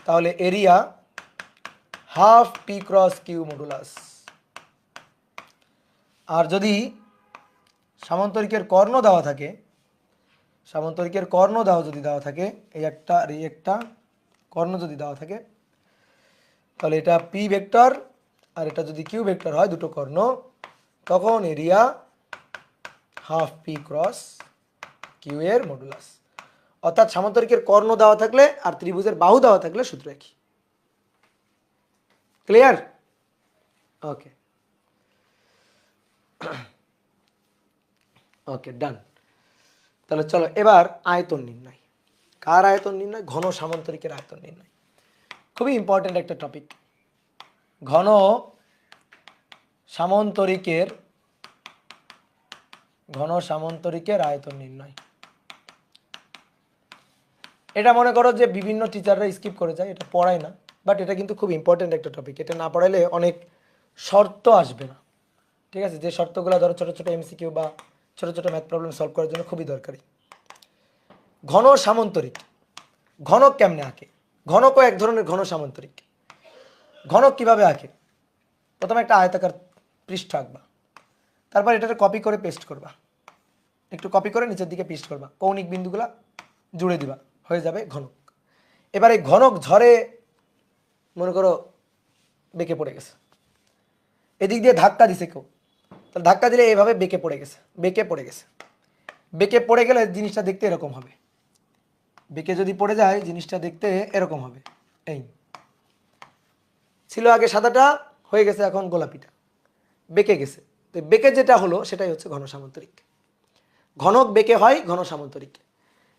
তাহলে area half P cross Q modulus. আর যদি সামান্তরিকের কর্ণ দেওয়া থাকে, সামান্তরিকের কর্ণ যদি দেওয়া থাকে, এই একটা আর এই একটা কর্ণ যদি দেওয়া থাকে তাহলে এটা পি ভেক্টর আর এটা যদি কিউ ভেক্টর হয়, দুটো কর্ণ, তখন area half P cross Q এর মডুলাস। অর্থাৎ সামান্তরিকের কর্ণ দেওয়া থাকলে আর ত্রিভুজের বাহু দেওয়া থাকলে সূত্র একই। ক্লিয়ার? ওকে ওকে ডান। তাহলে চলো এবার আয়তন নির্ণয়। কার আয়তন নির্ণয়? ঘন সামান্তরিকের আয়তন নির্ণয়। খুবই ইম্পর্টেন্ট একটা টপিক। ঘন সামান্তরিকের, ঘন সামান্তরিকের আয়তন নির্ণয়। এটা মনে করো যে বিভিন্ন টিচাররা স্কিপ করে যায়, এটা পড়ায় না, বাট এটা কিন্তু খুব ইম্পর্টেন্ট একটা টপিক। এটা না পড়াইলে অনেক শর্ত আসবে না, ঠিক আছে? যে শর্তগুলো ধরো ছোটো ছোটো এমসিকিউ বা ছোটো ছোটো ম্যাথ প্রবলেম সলভ করার জন্য খুবই দরকারি। ঘন সামান্তরিক, ঘনক কেমনে আঁকে? ঘনকও এক ধরনের ঘন সামান্তরিক। ঘনক কিভাবে আঁকে? প্রথমে একটা আয়তাকার পৃষ্ঠ আঁকবা, তারপর এটাকে কপি করে পেস্ট করবা, একটু কপি করে নিচের দিকে পেস্ট করবা, কৌণিক বিন্দুগুলা জুড়ে দিবা, হয়ে যাবে ঘনক। এবার এই ঘনক ঝড়ে মনে করো বেঁকে পড়ে গেছে, এদিক দিয়ে ধাক্কা দিছে কেউ, তাহলে ধাক্কা দিলে এইভাবে বেঁকে পড়ে গেছে, বেঁকে পড়ে গেছে। বেঁকে পড়ে গেলে জিনিসটা দেখতে এরকম হবে। বেঁকে যদি পড়ে যায় জিনিসটা দেখতে এরকম হবে। এই ছিল আগে সাদাটা, হয়ে গেছে এখন গোলাপিটা, বেঁকে গেছে। তো বেঁকে যেটা হলো সেটাই হচ্ছে ঘন সামান্তরিক। ঘনক বেঁকে হয় ঘন সামান্তরিক।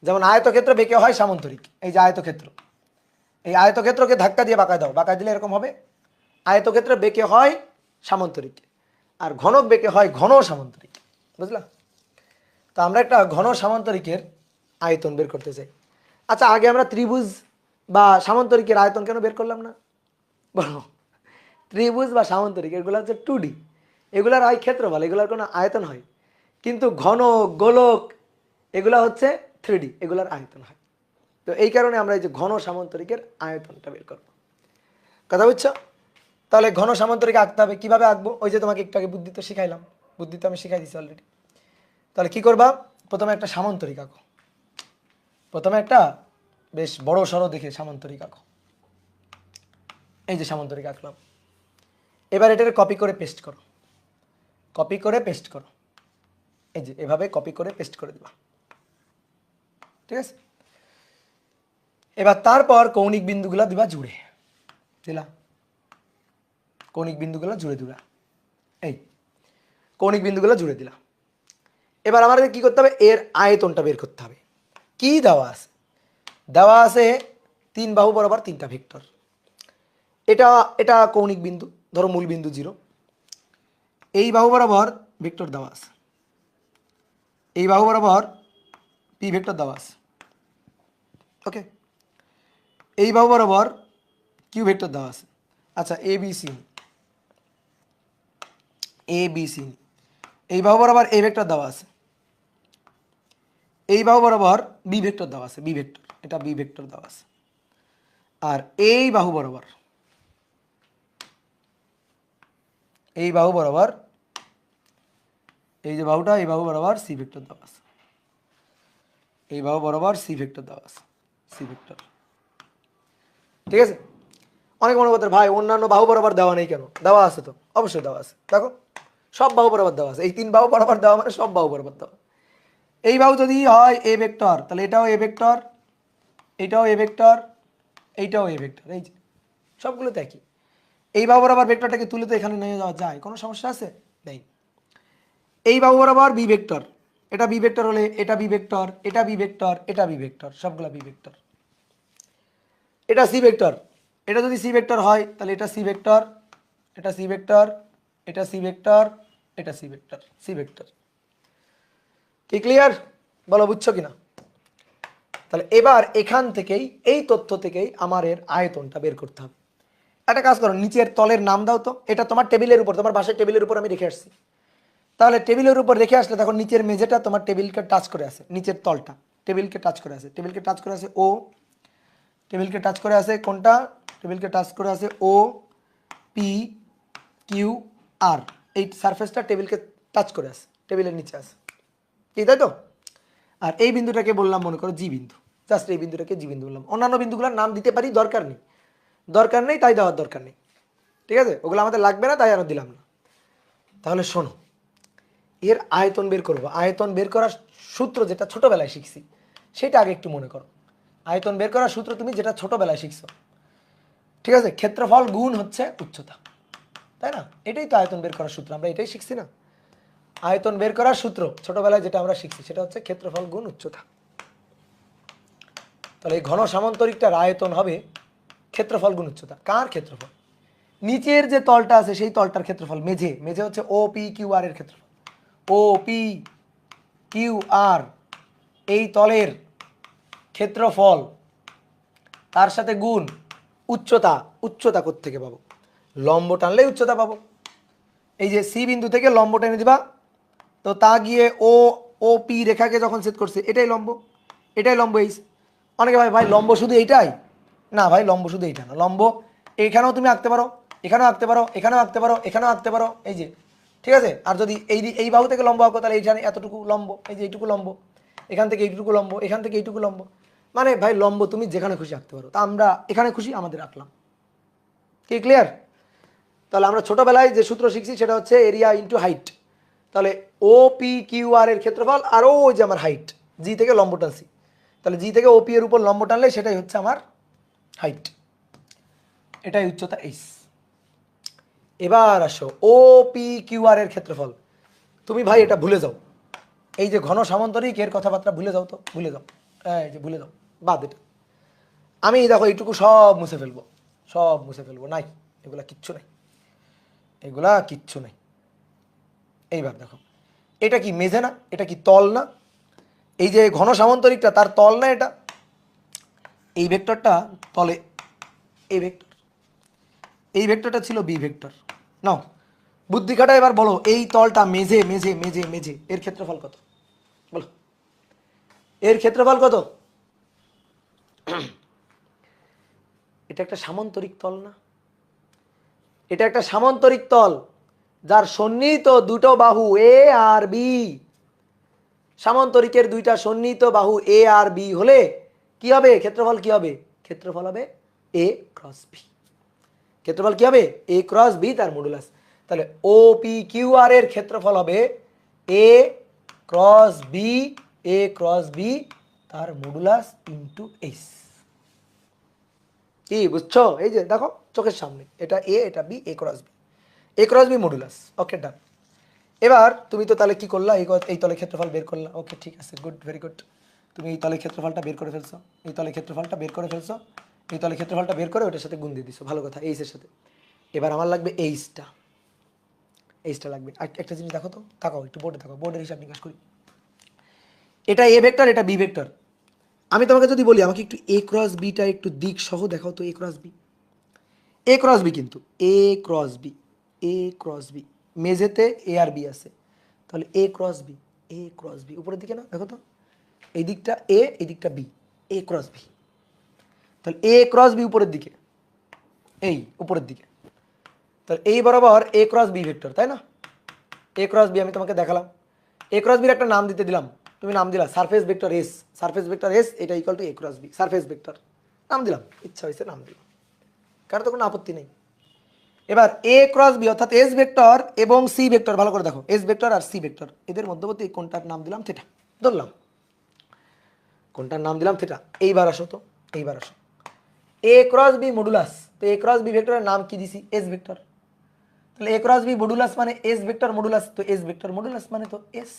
যেমন আয়তক্ষেত্র বেঁকে হয় সামান্তরিক। এই যে আয়তক্ষেত্র, এই আয়তক্ষেত্রকে ধাক্কা দিয়ে বাঁকায় দাও, বাঁকায় দিলে এরকম হবে। আয়তক্ষেত্র বেঁকে হয় সামান্তরিক, আর ঘনক বেঁকে হয় ঘন সামান্তরিক। বুঝলা? তো আমরা একটা ঘন সামান্তরিকের আয়তন বের করতে চাই। আচ্ছা, আগে আমরা ত্রিভুজ বা সামান্তরিকের আয়তন কেন বের করলাম না বলো? ত্রিভুজ বা সামান্তরিক এগুলো হচ্ছে 2D, এগুলার হয় ক্ষেত্রফল, এগুলার কোনো আয়তন হয়। কিন্তু ঘন, গোলক এগুলা হচ্ছে 3D, এগুলার আয়তন হয়। তো এই কারণে আমরা এই যে ঘন সামান্তরিকের আয়তনটা বের করবো। কথা বুঝছো? তাহলে ঘন সামান্তরিক আঁকতে হবে। কীভাবে আঁকবো? ওই যে তোমাকে একটু আগে বুদ্ধি তো শিখাইলাম, বুদ্ধি তো আমি শিখাই দিচ্ছি অলরেডি। তাহলে কি করবা? প্রথমে একটা সামান্তরিক আঁকো, প্রথমে একটা বেশ বড় সড়ো দেখে সামান্তরিক আঁকো। এই যে সামান্তরিক আঁকলাম, এবার এটাকে কপি করে পেস্ট করো, কপি করে পেস্ট করো। এই যে এভাবে কপি করে পেস্ট করে দিবা, ঠিক আছে? এবার তারপর কৌণিক বিন্দুগুলা দিবা জুড়ে, দিলা কৌণিক বিন্দুগুলো জুড়ে দিলা, এই কৌণিক বিন্দুগুলো জুড়ে দিলা। এবার আমাদের কি করতে হবে? এর আয়তনটা বের করতে হবে। কি দেওয়া আছে? দেওয়া আছে 3 বাহু বরাবর 3টা ভেক্টর। এটা এটা কৌণিক বিন্দু, ধরো মূল বিন্দু 0। এই বাহু বরাবর ভেক্টর দেওয়া আছে, এই বাহু বরাবর পি ভেক্টর দেওয়া আছে। ওকে, এই বাহু বরাবর কিউ ভেক্টর দেওয়া আছে। আচ্ছা, A B C, A B C, এই বাহু বরাবর এ ভেক্টর দেওয়া আছে, এই বাহু বরাবর বি ভেক্টর দেওয়া আছে, বি ভেক্টর, এটা বি ভেক্টর দেওয়া আছে। আর এই বাহু বরাবর, এই বাহু বরাবর, এই যে বাহুটা, এই বাহু বরাবর সি ভেক্টর দেওয়া আছে, এই বাহু বরাবর সি ভেক্টর দেওয়া আছে, সি ভেক্টর। ঠিক আছে? অনেক মনে করতে ভাই অন্যান্য বাহু বরাবর দেওয়া নেই কেন? দেওয়া আছে তো, অবশ্যই দেওয়া আছে। দেখো সব বাহু বরাবর দেওয়া আছে, এই 3 বাহু বরাবর দেওয়া মানে সব বাহু বরাবর দেওয়া। এই বাহু যদি হয় এ ভেক্টর, তাহলে এটাও এ ভেক্টর, এইটাও এ ভেক্টর, এইটাও এ ভেক্টর। এই যে সবগুলো তো একই। এই বাহু বরাবর ভেক্টরটাকে তুলে তো এখানে নিয়ে যাওয়া যায়, কোনো সমস্যা আছে? নেই। এই বাহু বরাবর বি ভেক্টর, এটা বি ভেক্টর হলে এটা বি ভেক্টর, এটা বি ভেক্টর, এটা বি ভেক্টর, সবগুলা বি ভেক্টর। এটা সি ভেক্টর, এটা যদি সি ভেক্টর হয় তাহলে এটা সি ভেক্টর, এটা সি ভেক্টর, এটা সি ভেক্টর, এটা সি ভেক্টর, সি ভেক্টর। কি ক্লিয়ার? বলো বুঝছো কিনা? তাহলে এবার এখান থেকেই এই তথ্য থেকেই আমার এর আয়তনটা বের করতে হবে। একটা কাজ করো, নিচের তলের নাম দাও তো। এটা তোমার টেবিলের উপর, তোমার বাসায় টেবিলের উপর আমি রেখে আসছি। তাহলে টেবিলের উপর রেখে আসলে তখন নিচের মেঝেটা তোমার টেবিলকে টাচ করে আছে, নিচের তলটা টেবিলকে টাচ করে আছে, টেবিলকে টাচ করে আছে ও, টেবিলকে টাচ করে আছে কোনটা, টেবিলকে টাচ করে আছে ও পি কিউ আর, এই সারফেসটা টেবিলকে টাচ করে আছে, টেবিলের নিচে আছে, কি তাই তো? আর এই বিন্দুটাকে বললাম মনে করো জি বিন্দু, জাস্ট এই বিন্দুটাকে জি বিন্দু বললাম। অন্যান্য বিন্দুগুলোর নাম দিতে পারি, দরকার নেই, দরকার নেই তাই দেওয়ার দরকার নেই, ঠিক আছে? ওগুলো আমাদের লাগবে না তাই আর দিলাম না। তাহলে শোনো, এর আয়তন বের করবো। আয়তন বের করার সূত্র যেটা ছোটবেলায় শিখছি সেটা আগে একটু মনে করো। আয়তন বের করার সূত্র তুমি যেটা ছোটবেলায় শিখছো, ঠিক আছে? ক্ষেত্রফল গুণ হচ্ছে উচ্চতা, তাই না? এটাই তো আয়তন বের করার সূত্র, আমরা এটাই শিখছি না? আয়তন বের করার সূত্র ছোটবেলায় যেটা আমরা শিখছি সেটা হচ্ছে ক্ষেত্রফল গুণ উচ্চতা। তাহলে এই ঘন সামান্তরিকটার আয়তন হবে ক্ষেত্রফল গুণ উচ্চতা। কার ক্ষেত্রফল? নিচের যে তলটা আছে সেই তলটার ক্ষেত্রফল, মেঝে, মেঝে হচ্ছে ও পি কিউ আর এর ক্ষেত্রফল। ও পি কিউ আর এই তলের ক্ষেত্রফল, তার সাথে গুণ উচ্চতা। উচ্চতা কোত্থেকে পাবো? লম্ব টানলেই উচ্চতা পাবো। এই যে সি বিন্দু থেকে লম্ব টেনে দিবা, তো তা গিয়ে ও ও পি রেখাকে যখন ছেদ করছে এটাই লম্ব, এটাই লম্ব। এই অনেকে ভাই ভাই লম্ব শুধু এইটাই? না ভাই, লম্ব শুধু এইটা না, লম্ব এইখানেও তুমি আঁকতে পারো, এখানেও আঁকতে পারো, এখানেও আঁকতে পারো, এখানেও আঁকতে পারো, এই যে, ঠিক আছে? আর যদি এই বাহু থেকে লম্ব আঁকো তাহলে এইখানে এতটুকু লম্ব, এই যে এইটুকু লম্ব, এখান থেকে এইটুকু লম্ব, এখান থেকে এইটুকু লম্ব, মানে ভাই লম্ব তুমি যেখানে খুশি আঁকতে পারো। তা আমরা এখানে খুশি আমাদের আঁকলাম। কি ক্লিয়ার? তাহলে আমরা ছোটবেলায় যে সূত্র শিখছি সেটা হচ্ছে এরিয়া ইন্টু হাইট। তাহলে ও পি কিউ আর এর ক্ষেত্রফল আর ওই যে আমার হাইট, জি থেকে লম্ব টানছি, তাহলে জি থেকে ওপি এর উপর লম্ব টানলে সেটাই হচ্ছে আমার হাইট, এটাই উচ্চতা এইচ। এবার আসো ও পি কিউ আর এর ক্ষেত্রফল। তুমি ভাই এটা ভুলে যাও, এই যে ঘন সামান্তরিক এর কথাবার্তা ভুলে যাও, তো ভুলে যাও, এই যে ভুলে যাও, বাদ এটা। আমি দেখো এইটুকু সব মুছে ফেলবো, সব মুছে ফেলবো, নাই এগুলা কিচ্ছু নাই, এগুলা কিচ্ছু নাই। এইবার দেখো, এটা কি মেঝে না? এটা কি তল না? এই যে ঘন সামান্তরিকটা তার তল না এটা? এই ভেক্টরটা তলে, এই ভেক্টর, এই ভেক্টরটা ছিল বি ভেক্টর। নাও বুদ্ধি খাটা, এবার বলো এই তলটা মেঝে, মেঝে মেঝে মেঝে, এর ক্ষেত্রফল কত? বলো এর ক্ষেত্রফল কত? এটা একটা সামান্তরিক তল না? এটা একটা সামান্তরিক তল যার সন্নিহিত দুটো বাহু এ আর বি। সামান্তরিকের দুইটা সন্নিহিত বাহু এ আর বি হলে কি হবে? ক্ষেত্রফল কি হবে? ক্ষেত্রফল হবে এ ক্রস বি। ক্ষেত্রফল কি হবে? এ ক্রস বি তার মডুলাস। তাহলে ও পি কিউ আর এর ক্ষেত্রফল হবে এ ক্রস বি, এ ক্রস বি তার মডুলাস ইন্টু এইচ। কি বুঝছো? এই যে দেখো চোখের সামনে, এটা এ, এটা বি, এ ক্রস বি, এ ক্রস বি মডুলাস। ওকে ডান। এবার তুমি তো তাহলে কি করলা? এই তলে ক্ষেত্রফল বের করলা। ওকে ঠিক আছে, গুড, ভেরি গুড। তুমি এই তলে ক্ষেত্রফলটা বের করে ফেলছো, এই তলে ক্ষেত্রফলটা বের করে ফেলছো, এই তলে ক্ষেত্রফলটা বের করে ওটার সাথে গুণ দিয়ে দিছো, ভালো কথা, এইচের সাথে। এবার আমার লাগবে এইচটা, এইচটা লাগবে। আর একটা জিনিস দেখো তো, তাকাও একটু বোর্ডে, তাকাও, বোর্ডের হিসাব নিকাশ করি। এটা এ ভেক্টর, এটা বি ভেক্টর। আমি তোমাকে যদি বলি আমাকে একটু এ ক্রস বিটা একটু দিক সহ দেখাও তো, এ ক্রস বি, এ ক্রস বি, কিন্তু এ ক্রস বি, এ ক্রস বি, মেঝেতে এ আর বি আছে, তাহলে A cross B, A cross B উপরের দিকে না? দেখো তো, এই দিকটা এ, এই দিকটা বি, এ ক্রস বি, তাহলে এ ক্রস বি উপরের দিকে, এই উপরের দিকে, তাহলে এই বরাবর এ ক্রস বি ভেক্টর, তাই না? এ ক্রস বি আমি তোমাকে দেখালাম, এ ক্রস বির একটা নাম দিতে দিলাম, তুমি নাম দিলা surface vector S, surface vector S এটা equal to A cross B, surface vector নাম দিলাম, ইচ্ছা হয়েছে নাম দিলাম, কারণ তো কোনো আপত্তি নেই। এবার এ ক্রস বি অর্থাৎ এস ভেক্টর এবং সি ভেক্টর, ভালো করে দেখো, এস ভেক্টর আর সি ভেক্টর এদের মধ্যবর্তী কোনটার নাম দিলাম থিটা, ধরলাম কোনটার নাম দিলাম থিটা। এইবার আসো তো, এইবার আসো এ ক্রস বি মডুলাস, তো এ ক্রস বি ভেক্টরের নাম কি দিছি? S vector. তাহলে এ ক্রস বি মডুলাস মানে এস ভেক্টর মডুলাস, তো এস ভেক্টর মডুলাস মানে তো এস,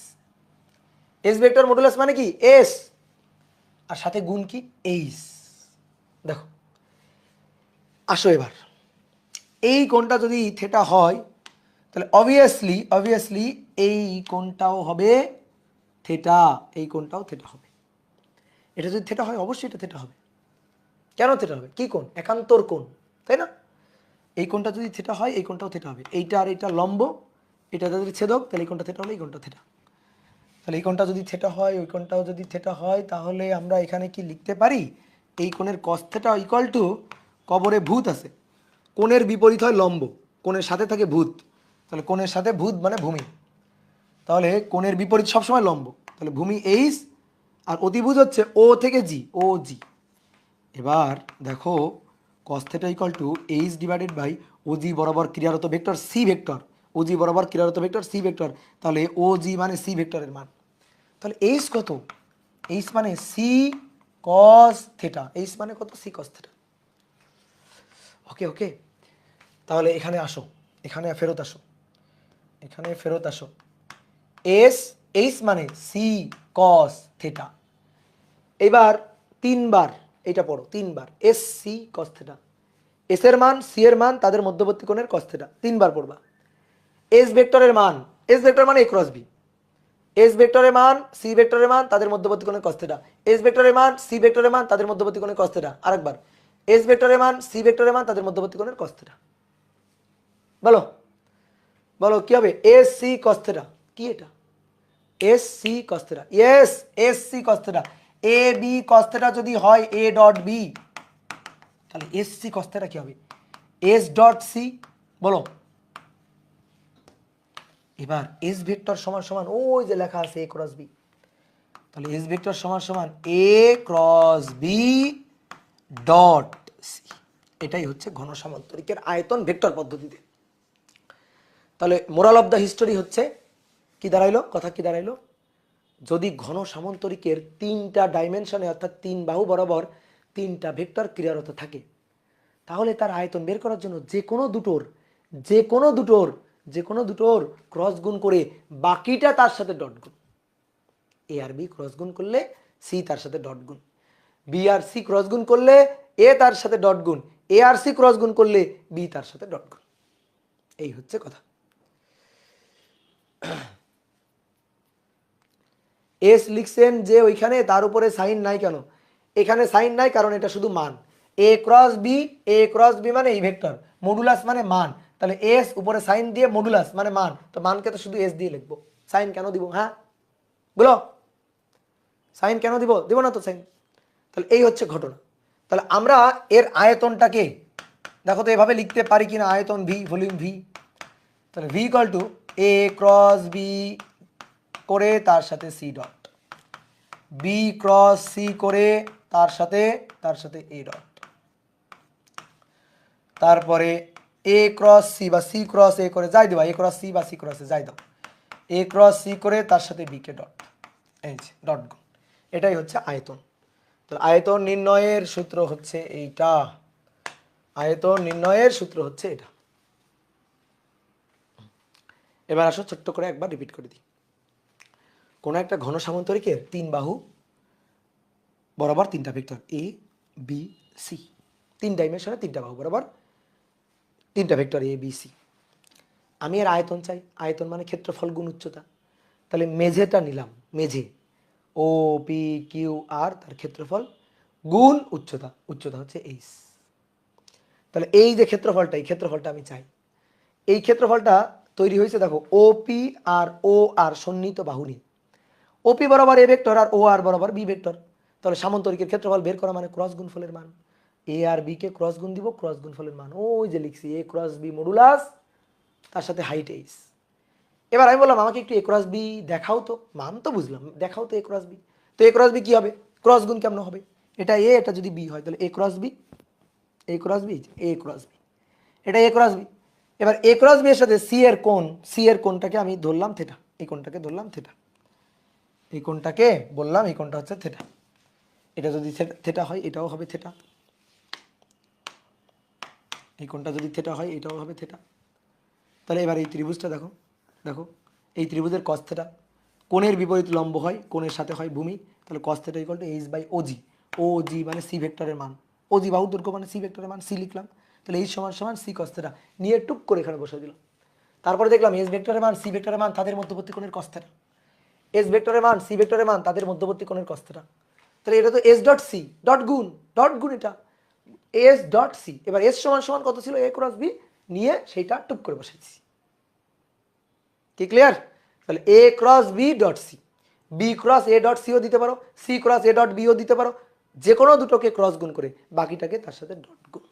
এস ভেক্টর মডুলাস মানে কি এস, আর সাথে গুণ কি এইস। দেখো আসো এবার এই কোণটা যদি থেটা হয় তাহলে অবভিয়াসলি এই কোণটাও হবে থেটা, এই কোণটাও থেটা হবে। এটা যদি থেটা হয় অবশ্যই এটা থেটা হবে। কেন থেটা হবে? কি কোণ? একান্তর কোণ, তাই না? এই কোণটা যদি থেটা হয় এই কোণটাও থেটা হবে। এইটা আর এইটা লম্ব, এটা যদি ছেদক তাহলে এই কোণটা থেটা হলে এই কোণটা থেটা। তাহলে এই কোণটা যদি থেটা হয় ওই কোণটাও যদি থেটা হয় তাহলে আমরা এখানে কি লিখতে পারি? এই কোণের কস থেটা ইকুয়াল টু কবরে ভূত আছে, কোণের বিপরীত হয় লম্ব, কোণের সাথে থাকে ভূত, তাহলে কোণের সাথে ভূত মানে ভূমি, তাহলে কোণের বিপরীত সবসময় লম্ব, তাহলে ভূমি এইচ আর অতিভুজ হচ্ছে ও থেকে জি, ও জি। এবার দেখো cos θ equal to H divided by O G বরাবর ক্রিয়ারত vector C vector, O G বরাবর ক্রিয়ারত ভেক্টর সি ভেক্টর, তাহলে ও জি মানে সি ভেক্টরের মান। তাহলে এইচ কত? এইচ মানে সি কস থেটা, এইচ মানে কত? C cos theta. ওকে ওকে, তাহলে এখানে আসো, এখানে ফেরত আসো, এখানে ফেরত আসো। এস এইচ মানে সি কস থেটা। এবার তিনবার এটা পড়ো, তিনবার S C cos theta, S এর মান সি এর মান তাদের মধ্যবর্তী কোণের কস থেটা, তিনবার পড়বা। এস ভেক্টরের মান, এস ভেক্টর মানে এ ক্রস বি, এস ভেক্টরের মান সি ভেক্টরের মান তাদের মধ্যবর্তী কোণের কস থেটা, এস ভেক্টরের মান সি ভেক্টরের মান তাদের মধ্যবর্তী কোণের কস থেটা। আরেকবার এস ভেক্টরের মান সি ভেক্টরের মান তাদের মধ্যবর্তী কোণের কস থেটা। বলো বলো কি হবে? এস সি কস থেটা, কি এটা? S C cos theta, yes S C cos theta. A B cos theta যদি হয় এ ডট বি, তাহলে এস সি কস থেটা কি হবে? S dot C. বলো এবার এস ভেক্টর সমান সমান ওই যে লেখা আছে এ ক্রস বি, তাহলে এস ভেক্টর সমান সমান A cross B dot C. এটাই হচ্ছে ঘন সামান্তরিকের আয়তন ভেক্টর পদ্ধতিতে। তাহলে মোরাল অফ দ্য হিস্টোরি হচ্ছে কি দাঁড়াইলো, কথা কি দাঁড়াইলো? যদি ঘন সামান্তরিকের তিনটা ডাইমেনশনে অর্থাৎ তিন বাহু বরাবর তিনটা ভেক্টর ক্রিয়ারত থাকে তাহলে তার আয়তন বের করার জন্য যে কোনো দুটোর ক্রস গুণ করে বাকিটা তার সাথে ডট গুণ। এ আর বি ক্রস গুণ করলে সি তার সাথে ডট গুণ, বি আর সি ক্রস গুণ করলে এ তার সাথে ডট গুণ, এ আর সি ক্রস গুণ করলে বি তার সাথে ডট গুণ। এই হচ্ছে কথা। এস লিখছেন যে ওইখানে, তার উপরে সাইন নাই কেন? এখানে সাইন নাই কারণ এটা শুধু মান। এ ক্রস বি, এ ক্রস বি মানে এই ভেক্টর, মডুলাস মানে মান, তাহলে এস উপরে সাইন দিয়ে মডুলাস মানে মান, তো মানকে তো শুধু এস দিয়ে লিখবো, সাইন কেন দিব? হ্যাঁ বলো, সাইন কেন দিব? দিব না তো সাইন। তাহলে এই হচ্ছে ঘটনা। তাহলে আমরা এর আয়তনটাকে দেখো তো এভাবে লিখতে পারি কিনা, আয়তন ভি, ভলিউম ভি। তাহলে V equal to A cross B করে তার সাথে C dot, B cross C করে তার সাথে এ ডট, তারপরে এ ক্রস সি বা সি ক্রস এ করে যাই দেবা, এ ক্রস সি বা সি ক্রস এ যাই দাও, এ ক্রস সি করে তার সাথে বি কে ডট, এই যে ডট গুণ। এটাই হচ্ছে আয়তন। তাহলে আয়তন নির্ণয়ের সূত্র হচ্ছে এইটা, আয়তন নির্ণয়ের সূত্র হচ্ছে এটা। এবার আসো ছোট্ট করে একবার রিপিট করে দিই। কোনো একটা ঘন সামান্তরিকের তিন বাহু বরাবর তিনটা ভেক্টর এ বি সি, তিন ডাইমেনশনে তিনটা বাহু বরাবর তিনটা ভেক্টর এ বি সি। আমি এর আয়তন চাই, আয়তন মানে ক্ষেত্রফল গুণ উচ্চতা। তাহলে মেঝেটা নিলাম, মেঝে ও পি কিউ আর তার ক্ষেত্রফল গুণ উচ্চতা, উচ্চতা হচ্ছে এইচ। তাহলে এই যে ক্ষেত্রফলটা, এই ক্ষেত্রফলটা আমি চাই। এই ক্ষেত্রফলটা তৈরি হয়েছে দেখো ওপি আর ও আর সন্নিহিত বাহু নিয়ে, ওপি বরাবর এ ভেক্টর আর ও আর বরাবর বি ভেক্টর। তাহলে সামান্তরিকের ক্ষেত্রফল বের করা মানে ক্রস গুণফলের মান, এ আর বি কে ক্রস গুণ দিব, ক্রস গুণফলের মান ওই যে লিখছি এ ক্রস বি মডুলাস তার সাথে হাইট এইচ। এবার আমি বললাম আমাকে একটু এ ক্রস বি দেখাও তো, মান তো বুঝলাম, দেখাও তো এ ক্রস বি। তো এ ক্রস বি কি হবে? ক্রস গুণ কেমন হবে? এটা এ, এটা যদি বি হয় তাহলে A cross B, A cross B, A cross B, এটা এ ক্রস বি। এবার এ ক্রস বি এর সাথে সি এর কোণ, সি এর কোণটাকে আমি ধরলাম থেটা, এই কোণটাকে ধরলাম থেটা, এই কোণটাকে বললাম এই কোণটা হচ্ছে থেটা। এটা যদি থেটা হয় এটাও হবে থেটা, এই কোণটা যদি থেটা হয় এটাও হবে থেটা। তাহলে এবার এই ত্রিভুজটা দেখো, দেখো এই ত্রিভুজের cos θ কোণের বিপরীত লম্ব হয়, কোণের সাথে হয় ভূমি, তাহলে cos θ equal to H by O G. O G মানে সি ভেক্টরের মান, ওজি বাহু দৈর্ঘ্য মানে সি ভেক্টরের মান, সি লিখলাম। তাহলে এইচ সমান সমান সি cos θ নিয়ে টুক করে এখানে বসে দিলাম। তারপরে দেখলাম এস ভেক্টরের মান সি ভেক্টরের মান তাদের মধ্যবর্তী কোণের cos θ, এস ভেক্টরের মান সি ভেক্টরের মান তাদের মধ্যবর্তী কোণের cos θ। তাহলে এটা তো এস ডট সি ডট গুণ এটা এস ডট সি। এবার এস সমান সমান কত ছিল, এ ক্রস বি, নিয়ে সেইটা টুক করে বসেছি। কি ক্লিয়ার? তাহলে A cross B dot C, B cross A dot সিও দিতে পারো, সি ক্রস এ ডট বিও দিতে পারো, যে কোনো দুটোকে ক্রস গুণ করে বাকিটাকে তার সাথে ডট গুণ।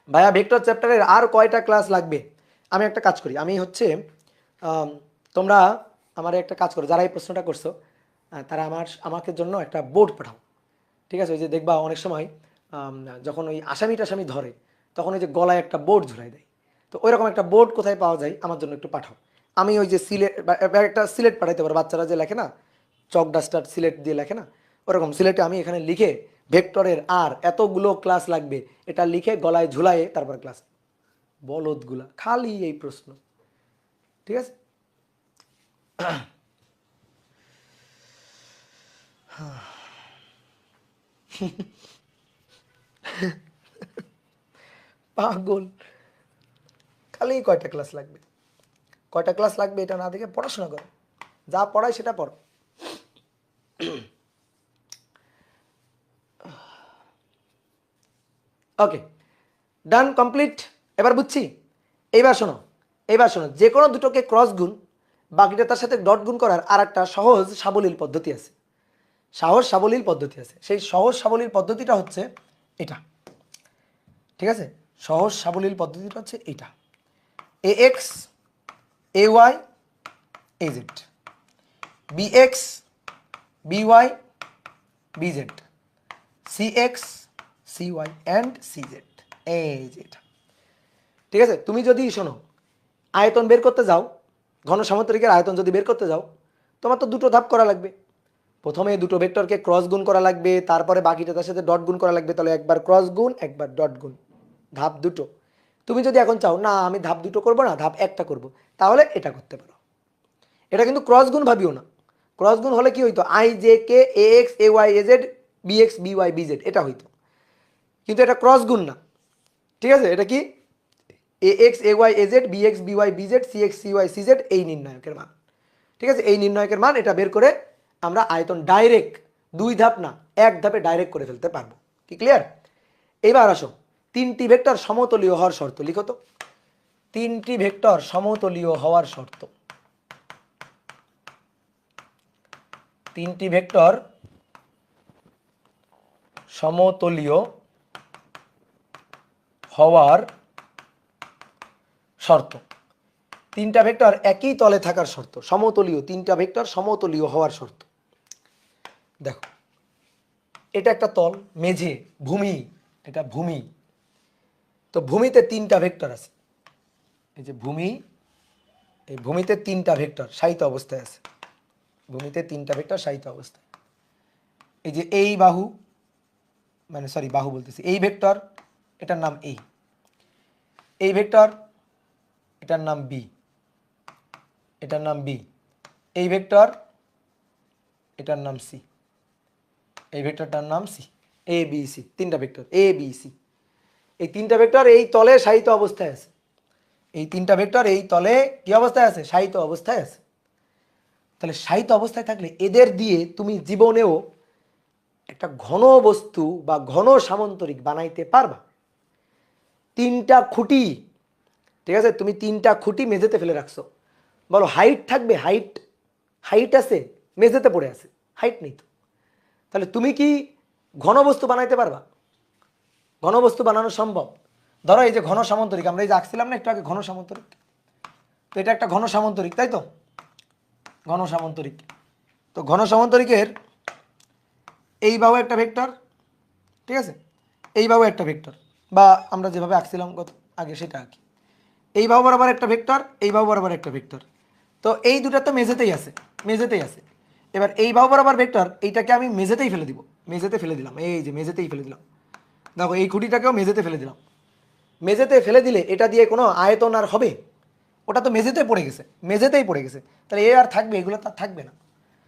ভাইয়া ভেক্টর চ্যাপ্টারের আর কয়টা ক্লাস লাগবে? আমি একটা কাজ করি, আমি হচ্ছে তোমরা আমার একটা কাজ করো, যারা এই প্রশ্নটা করছো তারা আমাকে জন্য একটা বোর্ড পাঠাও, ঠিক আছে? ওই যে দেখবা অনেক সময় যখন ওই আসামি টাসামি ধরে তখন ওই যে গলায় একটা বোর্ড ঝুলাই দেয়, তো ওইরকম একটা বোর্ড কোথায় পাওয়া যায় আমার জন্য একটু পাঠাও। আমি ওই যে সিলেট একটা সিলেট পাঠাইতে পারো, বাচ্চারা যে লেখে না চক ডাস্টার সিলেট দিয়ে লেখে না, ওরকম সিলেটে আমি এখানে লিখে ভেক্টরের আর এতগুলো ক্লাস লাগবে এটা লিখে গলায় ঝুলায়ে তারপর ক্লাস। বলদগুলা খালি এই প্রশ্ন, ঠিক আছে? পাগল, খালি কয়টা ক্লাস লাগবে, কয়টা ক্লাস লাগবে এটা না দেখে পড়াশোনা করো, যা পড়ায় সেটা পড়ো। ওকে, ডান, কমপ্লিট। এবার বুঝছি। এইবার শোনো, এইবার শোনো, যে কোনো দুটোকে ক্রস গুণ বাকিটা তার সাথে ডট গুণ করার আর একটা সহজ সাবলীল পদ্ধতি আছে, সহজ সাবলীল পদ্ধতি আছে। সেই সহজ সাবলীল পদ্ধতিটা হচ্ছে এটা, ঠিক আছে? সহজ সাবলীল পদ্ধতিটা হচ্ছে এটা, A X A Y A Z, B X B Y B Z, C X C Y and C Z, এই যেটা, ঠিক আছে? তুমি যদি শোনো আয়তন বের করতে যাও, ঘন সামুদ্রিকের আয়তন যদি বের করতে যাও, তোমার তো দুটো ধাপ করা লাগবে। প্রথমে দুটো ভেক্টরকে ক্রস গুণ করা লাগবে, তারপরে বাকিটা তার সাথে ডট গুণ করা লাগবে। তাহলে একবার ক্রস গুণ একবার ডট গুণ, ধাপ দুটো। তুমি যদি এখন চাও না আমি ধাপ দুটো করবো না, ধাপ একটা করব, তাহলে এটা করতে পারো। এটা কিন্তু ক্রস গুণ ভাবিও না। ক্রস গুণ হলে কি হইতো, I J K A X A Y A Z B X B Y B Z, এটা হইতো। কিন্তু এটা ক্রস গুণ না, ঠিক আছে? এটা কি, A X A Y A Z B X B Y B Z C X C Y C Z, এই নির্ণায়কের মান, ঠিক আছে? এই নির্ণায়কের মান এটা বের করে আমরা আয়তন ডাইরেক্ট, দুই ধাপ না এক ধাপে ডাইরেক্ট করে ফেলতে পারবো। কি ক্লিয়ার? এবার আসো, তিনটি ভেক্টর সমতলীয় হওয়ার শর্ত লিখো তো। তিনটি ভেক্টর সমতলীয় হওয়ার শর্ত, তিনটি ভেক্টর সমতলীয় হওয়ার শর্ত, তিনটা ভেক্টর একই তলে থাকার শর্ত, সমতলীয়, তিনটা ভেক্টর সমতলীয় হওয়ার শর্ত। দেখো এটা একটা তল, মেঝে, ভূমি, এটা ভূমি। তো ভূমিতে তিনটা ভেক্টর আছে, এই যে ভূমি, এই ভূমিতে তিনটা ভেক্টর শায়িত অবস্থায় আছে, ভূমিতে তিনটা ভেক্টর শায়িত অবস্থায়। এই যে এই বাহু, মানে সরি বাহু বলতেছি, এই ভেক্টর এটার নাম এই, এই ভেক্টর এটার নাম বি, এটার নাম বি, এই ভেক্টর এটার নাম সি, এই ভেক্টরটার নাম সি, এ বি সি, তিনটা ভেক্টর এ বি সি। এই তিনটা ভেক্টর এই তলে শায়িত অবস্থায় আছে, এই তিনটা ভেক্টর এই তলে কি অবস্থায় আছে, শায়িত অবস্থায় আছে। তাহলে শায়িত অবস্থায় থাকলে এদের দিয়ে তুমি জীবনেও একটা ঘন বস্তু বা ঘন সামন্তরিক বানাইতে পারবা। তিনটা খুঁটি, ঠিক আছে? তুমি তিনটা খুঁটি মেঝেতে ফেলে রাখছো, বলো হাইট থাকবে, হাইট, হাইট আছে, মেঝেতে পড়ে আছে, হাইট নেই তো। তাহলে তুমি কি ঘনবস্তু বানাইতে পারবা? ঘনবস্তু বানানো সম্ভব। ধরো এই যে ঘন সামন্তরিক, আমরা এই যে আঁকছিলাম না একটু আগে ঘন সামন্তরিক, তো এটা একটা ঘন সামন্তরিক, তাই তো? ঘন সামন্তরিক, তো ঘন সামন্তরিকের এই বাহু একটা ভেক্টর, ঠিক আছে? এই বাহু একটা ভেক্টর, বা আমরা যেভাবে আঁকছিলাম গত আগে সেটা আঁকি। এই বাহু বরাবর একটা ভেক্টর, এই বাহু বরাবর একটা ভেক্টর, তো এই দুটা তো মেঝেতেই আছে, মেঝেতেই আছে। এবার এই বাহু বরাবর ভেক্টর এইটাকে আমি মেঝেতেই ফেলে দিব, মেঝেতে ফেলে দিলাম, এই যে মেঝেতেই ফেলে দিলাম। দেখো এই খুঁটিটাকেও মেঝেতে ফেলে দিলাম, মেঝেতে ফেলে দিলে এটা দিয়ে কোনো আয়তন আর হবে? ওটা তো মেঝেতে পড়ে গেছে, মেঝেতেই পড়ে গেছে, তাহলে এ আর থাকবে? এগুলো তার থাকবে না।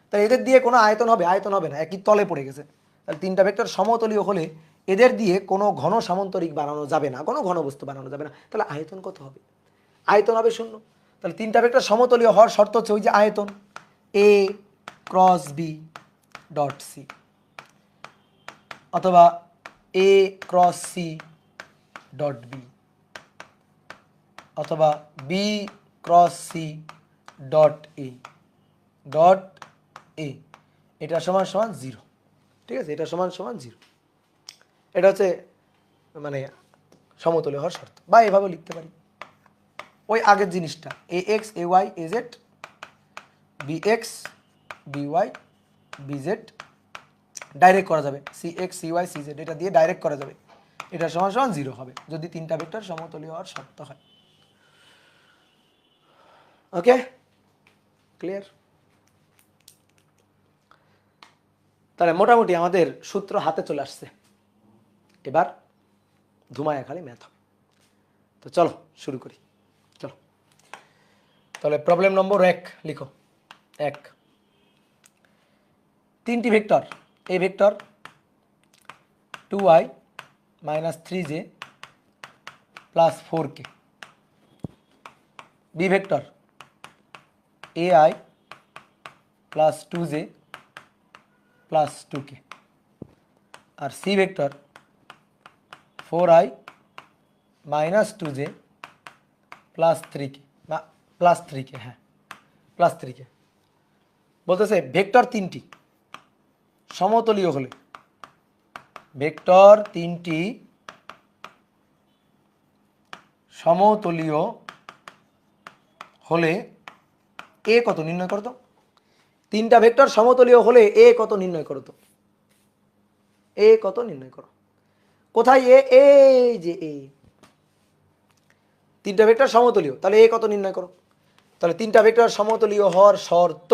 তাহলে এদের দিয়ে কোনো আয়তন হবে? আয়তন হবে না, একই তলে পড়ে গেছে। তাহলে তিনটা ভেক্টর সমতলীয় হলে এদের দিয়ে কোনো ঘন সামান্তরিক বানানো যাবে না, কোনো ঘন বস্তু বানানো যাবে না। তাহলে আয়তন কত হবে? আয়তন হবে 0। তাহলে তিনটা ভেক্টর সমতলীয় হওয়ার শর্ত হচ্ছে ওই যে আয়তন, A cross B dot C, অথবা A cross C dot B, অথবা B cross C dot A dot A. এটা সমান সমান 0। ঠিক আছে, এটা সমান সমান 0। এটা হচ্ছে মানে সমতলীয় হওয়ার শর্ত। বা এভাবে লিখতে পারি ওই আগের জিনিসটা, A X A Y A Z, B X B Y B Z, direct করা যাবে, C X C Y C Z, এটা দিয়ে ডাইরেক্ট করা যাবে। এটা সমান সমান 0 হবে যদি তিনটা ভেক্টর সমতলীয় হওয়ার শর্ত হয়। ওকে, ক্লিয়ার? তাহলে মোটামুটি আমাদের সূত্র হাতে চলে আসছে, এবার ধুমায়া খালি ম্যাথ হবে। তো চলো শুরু করি, চলো। তাহলে প্রবলেম নম্বর 1 লিখো। 1, তিনটি vector, A vector 2i minus 3j plus 4k, B vector ai plus 2j plus 2k, আর C vector 4i minus 2j plus 3k, plus 3k, হ্যাঁ প্লাস 3k। বলতেছে ভেক্টর তিনটি সমতলীয় হলে, ভেক্টর তিনটি সমতলীয় হলে এ কত নির্ণয় করো তো। তিনটা ভেক্টর সমতলীয় হলে এ কত নির্ণয় করো তো, এ কত নির্ণয় করো। কোথায় এ? এই যে এ। তিনটা ভেক্টর সমতলীয়, তাহলে এ কত নির্ণয় করো। তাহলে তিনটা ভেক্টর সমতলীয় হওয়ার শর্ত,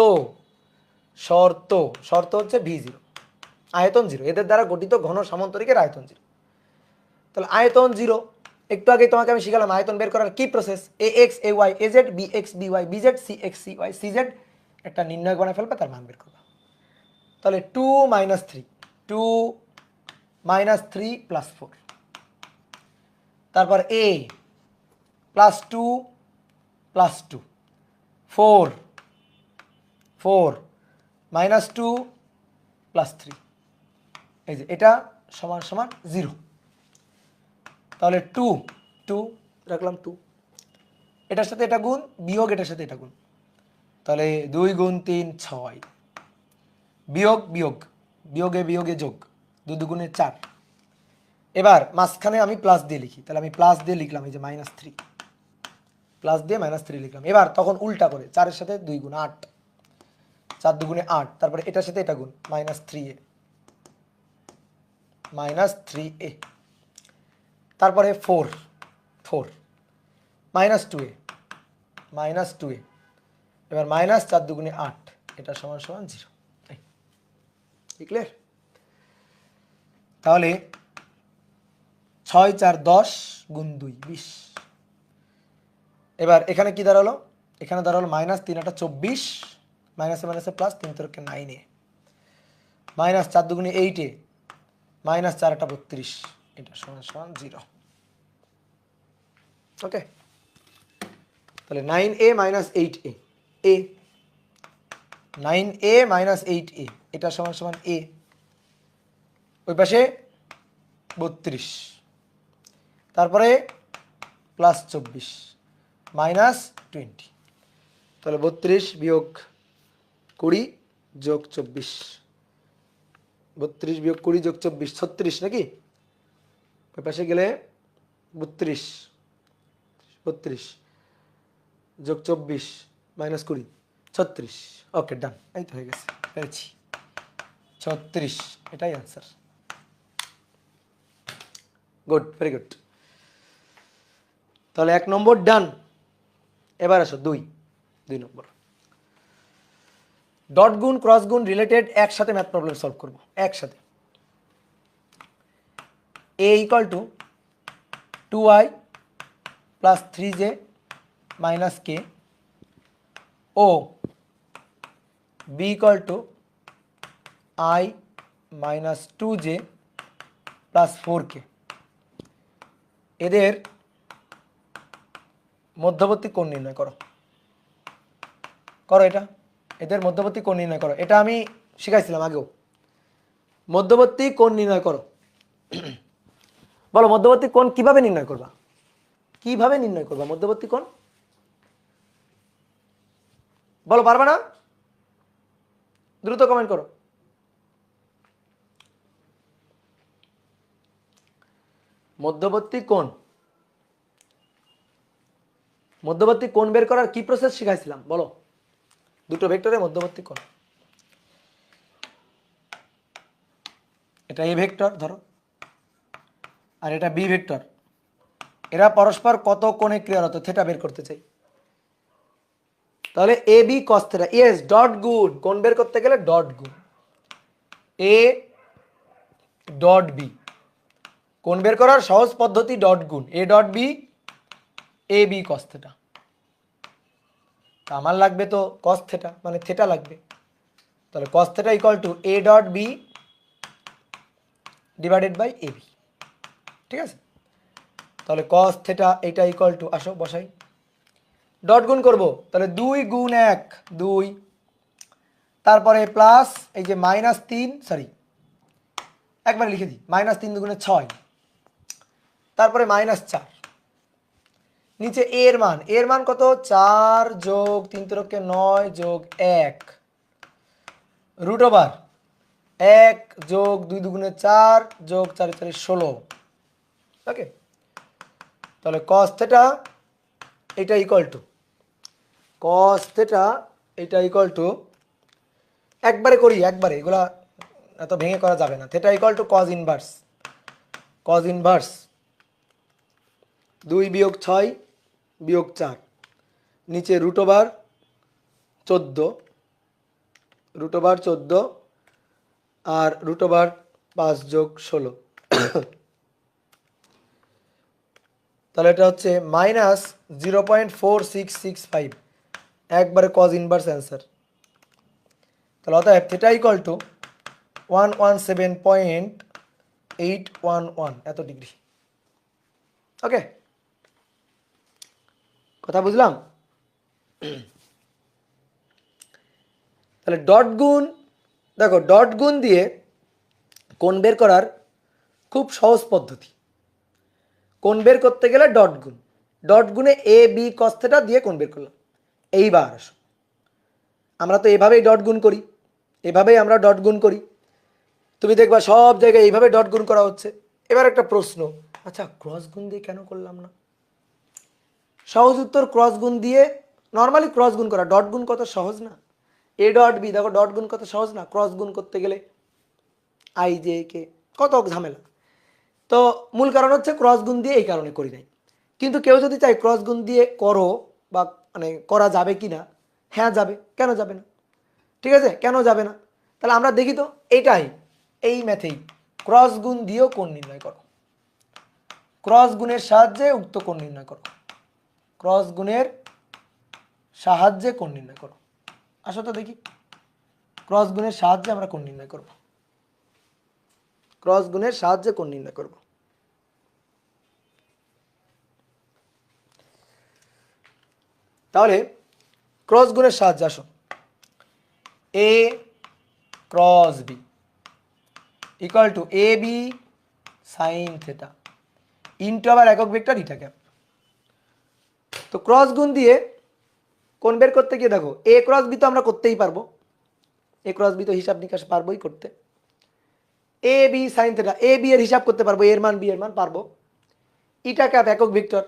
শর্ত শর্ত হচ্ছে v0, আয়তন 0, এদের দ্বারা গঠিত ঘন সামান্তরিকের আয়তন 0। তাহলে আয়তন 0, একটু আগে তোমাকে আমি শিখালাম আয়তন বের করার কি process. A X A Y A Z, B X B Y B Z, C X C Y C Z, একটা নির্ণয় বানায় ফেলবে, তার মান বের করবা। তাহলে 2 মাইনাস 3, 2 মাইনাস 3 প্লাস 4, তারপর এ প্লাস 2 প্লাস 2, 4 4 মাইনাস 2 প্লাস 3, এই যে এটা সমান সমান 0। তাহলে 2 2 রাখলাম 2, এটার সাথে এটা গুণ, বিয়োগ এটার সাথে এটা গুণ, তাহলে 2 গুণ 3 6, বিয়োগ বিয়োগ, বিয়োগে বিয়োগে যোগ, 2 দুগুণে 4। এবার মাঝখানে আমি প্লাস দিয়ে লিখি, তাহলে আমি প্লাস দিয়ে লিখলাম এই যে মাইনাস 3, প্লাস দিয়ে মাইনাস 3 লিখলাম। এবার তখন উল্টা করে 4 এর সাথে 2 গুণ 8, 4 দুগুণে 8, তারপরে এটার সাথে এটা গুণ, মাইনাস 3a, মাইনাস 3a, তারপরে 4 4 মাইনাস 2a, মাইনাস 2a, এবার মাইনাস 4 দুগুণে 8, এটা সমান সমান 0। ক্লিয়ার? তাহলে 6 4 10 গুণ 2 20। এবার এখানে কি দাঁড়ালো? এখানে দাঁড়ালো মাইনাস 3 8 24, মাইনাসে মাইনাসে প্লাস, 3 3 9, মাইনাস 4 দুগুণে 8, মাইনাস 4 8 32, এটা সমান সমান 0। ওকে, তাহলে 9a মাইনাস 8a, এ 9a মাইনাস 8a, এটা সমান সমান a, ওই পাশে 32, তারপরে প্লাস 24 মাইনাস 20, তাহলে 32 বিয়োগ 20 যোগ 24, 32 বিয়োগ 20 যোগ 24 36 নাকি? ওই পাশে গেলে 32 32 যোগ 24 মাইনাস 20 36। ওকে ডান, এই তো হয়ে গেছে, পেরেছি 36, এটাই আনসার। Good, very good. তাহলে 1 নম্বর ডান। এবার আসো 2 নম্বর। ডট গুণ ক্রস গুণ রিলেটেড একসাথে ম্যাথ প্রবলেম সলভ করব একসাথে। a equal to 2i plus 3j minus K ও b equal to i minus 2j plus 4k এদের মধ্যবর্তী কোণ নির্ণয় করো। করো এটা, এদের মধ্যবর্তী কোণ নির্ণয় করো। এটা আমি শিখাইছিলাম আগেও। মধ্যবর্তী কোণ নির্ণয় করো। বলো মধ্যবর্তী কোণ কিভাবে নির্ণয় করবা? কিভাবে নির্ণয় করবা মধ্যবর্তী কোণ? বলো, পারবা না? দ্রুত কমেন্ট করো। মধ্যবর্তী কোণ, মধ্যবর্তী কোণ বের করার কি প্রসেস শিখাইছিলাম বলো? দুটো ভেক্টরের মধ্যবর্তী কোণ। এটা এ ভেক্টর ধরো আর এটা বি ভেক্টর, এরা পরস্পর কত কোণে ক্রিয়ারত থিটা বের করতে চাই। তাহলে A B cos theta, yes, dot গুণ। কোণ বের করতে গেলে ডট গুণ এ ডট বি। কোণ বের করার সহজ পদ্ধতি ডট গুণ A dot B, A B cos theta. আমার লাগবে তো কস থিটা, মানে থিটা লাগবে। তাহলে cos theta equal to A dot B divided by A B. ঠিক আছে, তাহলে কস থিটা এটা ইকুয়াল টু, আসো বসাই, ডট গুণ করব, তাহলে 2 গুণ 1 2, তারপরে প্লাস এই যে মাইনাস 3, সরি একবার লিখে দিই, মাইনাস 3 দুগুণে 6, তারপরে মাইনাস 4, নিচে এর মান, এর মান কত 4 যোগ 3 × 9 যোগ 1 রুট ওভার 1 যোগ 2 দুগুণে 4 যোগ 4 4 16। ওকে, তাহলে cos থিটা এটা ইকুয়াল টু, cos থিটা এটা ইকুয়াল টু, একবারে করি, একবারে এগুলা এত ভেঙে করা যাবে না। Theta equal two cos inverse, cos inverse 2 বিয়োগ 6 বিয়োগ 4, নিচে রুট ওভার 14, রুট ওভার 14 আর রুট ওভার 5 যোগ 16। তাহলে এটা হচ্ছে মাইনাস 0.4665, একবারে কজ ইনভার্স অ্যান্সার। তাহলে অতএব থিটা ইকুয়াল টু 117.811 এত ডিগ্রি। ওকে, কথা বুঝলাম? তাহলে ডট গুণ, দেখো ডট গুণ দিয়ে কোণ বের করার খুব সহজ পদ্ধতি। কোণ বের করতে গেলে ডট গুণ, ডট গুণে এ বি কস থিটা দিয়ে কোণ বের করলাম। এইবার আসো, আমরা তো এভাবেই ডট গুণ করি, এভাবেই আমরা ডট গুণ করি। তুমি দেখবা সব জায়গায় এইভাবে ডট গুণ করা হচ্ছে। এবার একটা প্রশ্ন, আচ্ছা ক্রস গুণ দিয়ে কেন করলাম না? সহজ উত্তর, ক্রস গুণ দিয়ে নর্মালি ক্রস গুণ করা, ডট গুণ কত সহজ না? এ ডট বি, দেখো ডট গুণ কত সহজ না? ক্রস গুণ করতে গেলে আই জে কে কত ঝামেলা। তো মূল কারণ হচ্ছে ক্রস গুণ দিয়ে এই কারণে করি নাই। কিন্তু কেউ যদি চাই ক্রস গুণ দিয়ে করো বা মানে করা যাবে কি না, হ্যাঁ যাবে, কেন যাবে না? ঠিক আছে, কেন যাবে না? তাহলে আমরা দেখি তো, এইটাই এই ম্যাথেই ক্রস গুণ দিয়েও কোণ নির্ণয় করো। ক্রস গুণের সাহায্যে উক্ত কোণ নির্ণয় করো, ক্রস গুণের সাহায্যে কোণ নির্ণয় করো। আসো তো দেখি, ক্রস গুণের সাহায্যে আমরা কোণ নির্ণয় করব, ক্রস গুণের সাহায্যে কোণ নির্ণয় করব। তাহলে ক্রস গুণের সাহায্যে আসো, A cross B equal to A B sine theta into আবার একক ভেক্টর ইটা ক্যাপ। তো ক্রস গুণ দিয়ে কোণ বের করতে গিয়ে দেখো এ ক্রস বি তো আমরা করতেই পারবো, এ ক্রস বি তো হিসাব নিকাশ পারবোই করতে। এ বি সাইন থিটা, এ বি এর হিসাব করতে পারবো, এর মান বি এর মান পারবো। ইটা ক্যাপ একক ভেক্টর,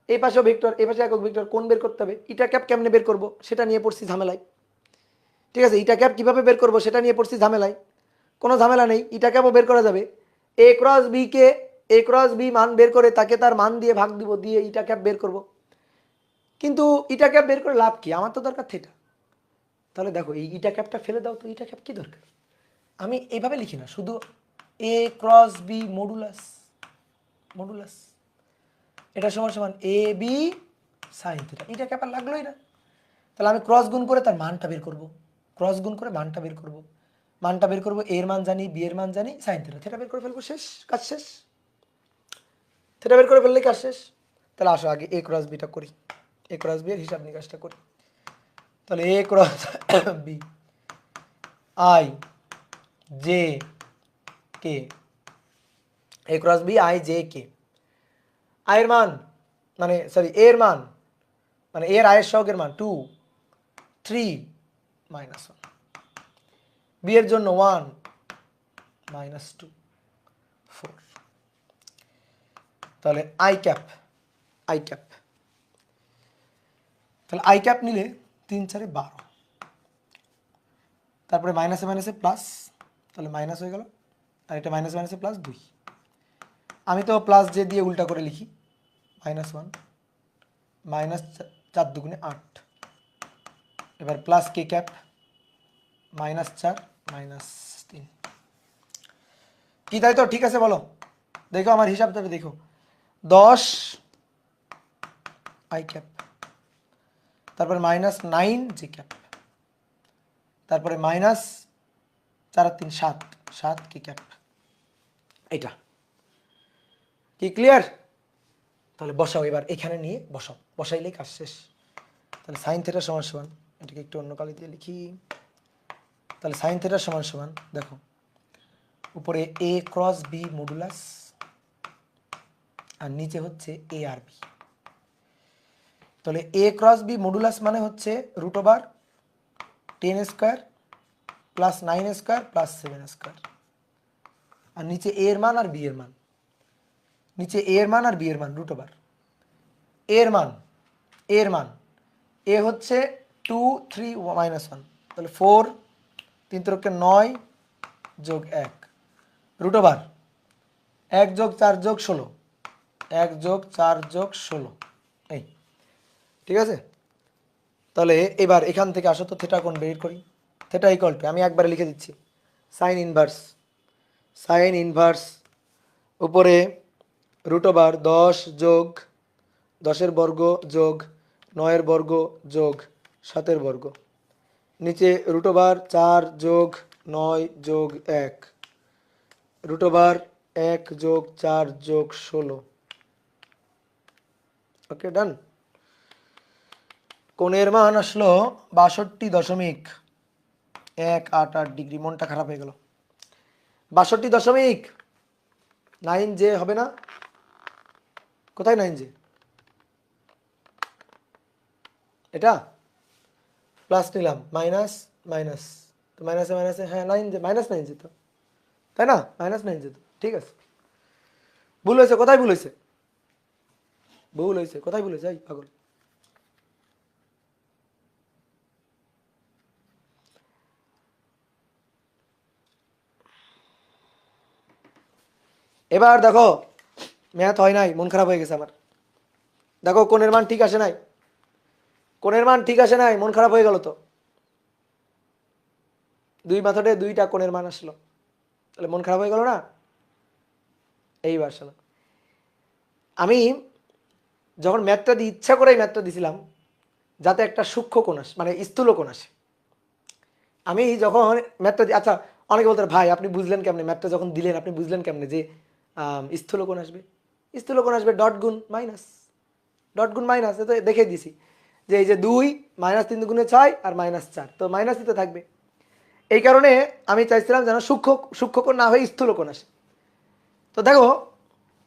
এই পাশেও ভেক্টর, এই পাশে একক ভেক্টর, কোণ বের করতে হবে। ইটা ক্যাপ কেমনে বের করব সেটা নিয়ে পড়ছি ঝামেলায়। ঠিক আছে, ইটা ক্যাপ কিভাবে বের করব সেটা নিয়ে পড়ছি ঝামেলায়। কোনো ঝামেলা নেই, ইটা ক্যাপও বের করা যাবে। এ cross B K, A cross B মান বের করে তাকে তার মান দিয়ে ভাগ দিব, দিয়ে ইটা ক্যাপ বের করব। কিন্তু ইটা ক্যাপ বের করে লাভ কি? আমার তো দরকার থিটা। তাহলে দেখো এই ইটা ক্যাপটা ফেলে দাও তো, ইটা ক্যাপ কি দরকার? আমি এইভাবে লিখি না, শুধু এ ক্রস বি মডুলাস, মডুলাস এটা সমান সমান এ বি সাইন থিটা। এটা ক্যাপার লাগলোই না। তাহলে আমি ক্রস গুণ করে তার মানটা বের করব, ক্রস গুণ করে মানটা বের করব, মানটা বের করব, এর মান জানি, বি এর মান জানি, সাইন থিটা, থিটা বের করে ফেলবো, শেষ, কাজ শেষ। থিটা বের করে ফেললেই কাজ শেষ। তাহলে আসো আগে এ ক্রস বিটা করি, এ ক্রস বি এর হিসাব নিকাশটা করি। তাহলে A cross B I J K, A cross B I J K, আয়ের মান মানে সরি এর মান মানে এর আয়ের সহগের মান 2 3 -1, বি এর জন্য 1 -2 4। তাহলে আই ক্যাপ, আই ক্যাপ, তাহলে আই ক্যাপ নিলে 3 4 12, তারপরে মাইনাসে মাইনাসে প্লাস, তাহলে মাইনাস হয়ে গেল, আর এটা মাইনাস মাইনাসে প্লাস 2। আমি তো প্লাস যে দিয়ে উল্টা করে লিখি, -1 মাইনাস 4 দুগুণে 8, এবার প্লাস কে ক্যাপ -4 -3। কি তাই তো? ঠিক আছে বলো, দেখো আমার হিসাবটা দেখো, 10 আই ক্যাপ, তারপরে -9 জি ক্যাপ, তারপরে -4 আর 3 7 7 কি ক্যাপ। এটা কি ক্লিয়ার? তাহলে বসাও, এবার এখানে নিয়ে বসাও, বসাইলেই কাজ শেষ। তাহলে সাইন থিটা সমান সমান, এটাকে একটু অন্য কালি দিয়ে লিখি। তাহলে সাইন থিটা সমান সমান দেখো, উপরে এ ক্রস বি মডুলাস আর নিচে হচ্ছে এ আর বি। তাহলে এ ক্রস বি মডুলাস মানে হচ্ছে √10² প্লাস 9² প্লাস 7², আর নিচে এ এর মান আর বি এর মান, নিচে এ এর মান আর বি এর মান √, এর মান, এর মান এ হচ্ছে 2 3 -1, তাহলে 4 3 3 9 যোগ 1 √, 1 যোগ 4 যোগ 16, 1 যোগ 4 যোগ 16, এই ঠিক আছে। তাহলে এবার এখান থেকে আসো তো থিটা কোণ বের করি। থিটা ইকুয়াল টু, আমি একবারে লিখে দিচ্ছি, সাইন ইনভার্স, সাইন ইনভার্স উপরে √10 যোগ 10 বর্গ যোগ 9 বর্গ যোগ 7 বর্গ, নিচে √4 যোগ 9 যোগ 1 √1 যোগ 4 যোগ 16। ওকে ডান। কোণের মান আসলো 62.188 ডিগ্রি। মনটা খারাপ হয়ে গেল, 62.9 যে হবে না, কোথায় 9 যে, এটা প্লাস নিলাম, মাইনাস মাইনাস, তো মাইনাসে মাইনাসে হ্যাঁ 9 যে, -9 যেত, তাই না, -9 যেত, ঠিক আছে। ভুল হয়েছে, কোথায় ভুল হয়েছে, ভুল হয়েছে, কোথায় ভুল হয়েছে, এই পাগল। এবার দেখো ম্যাথ হয় নাই, মন খারাপ হয়ে গেছে আমার। দেখো কোণের মান ঠিক আসে নাই, কোণের মান ঠিক আসে নাই, মন খারাপ হয়ে গেল তো। দুই মেথডে দুইটা কোণের মান আসলো, তাহলে মন খারাপ হয়ে গেল না। এইবার শোনো, আমি যখন ম্যাথটা দিয়ে ইচ্ছা করে ম্যাথটা দিছিলাম যাতে একটা সূক্ষ্ম কোণ আসে, মানে স্থূল কোণ আসে। আমি যখন ম্যাথটা আচ্ছা, অনেকে বলতে ভাই আপনি বুঝলেন কেমনে, ম্যাথটা যখন দিলেন আপনি বুঝলেন কেমনে যে স্থূল কোণ আসবে? স্থূল কোণ আসবে ডট গুণ মাইনাস, ডট গুণ মাইনাস, তো দেখে দিছি যে এই যে 2 -3 গুণে 6 আর -4, তো মাইনাসই তো থাকবে। এই কারণে আমি চাইছিলাম যেন সূক্ষ্ম কোণ না হয়ে স্থূল কোণ আসে। তো দেখো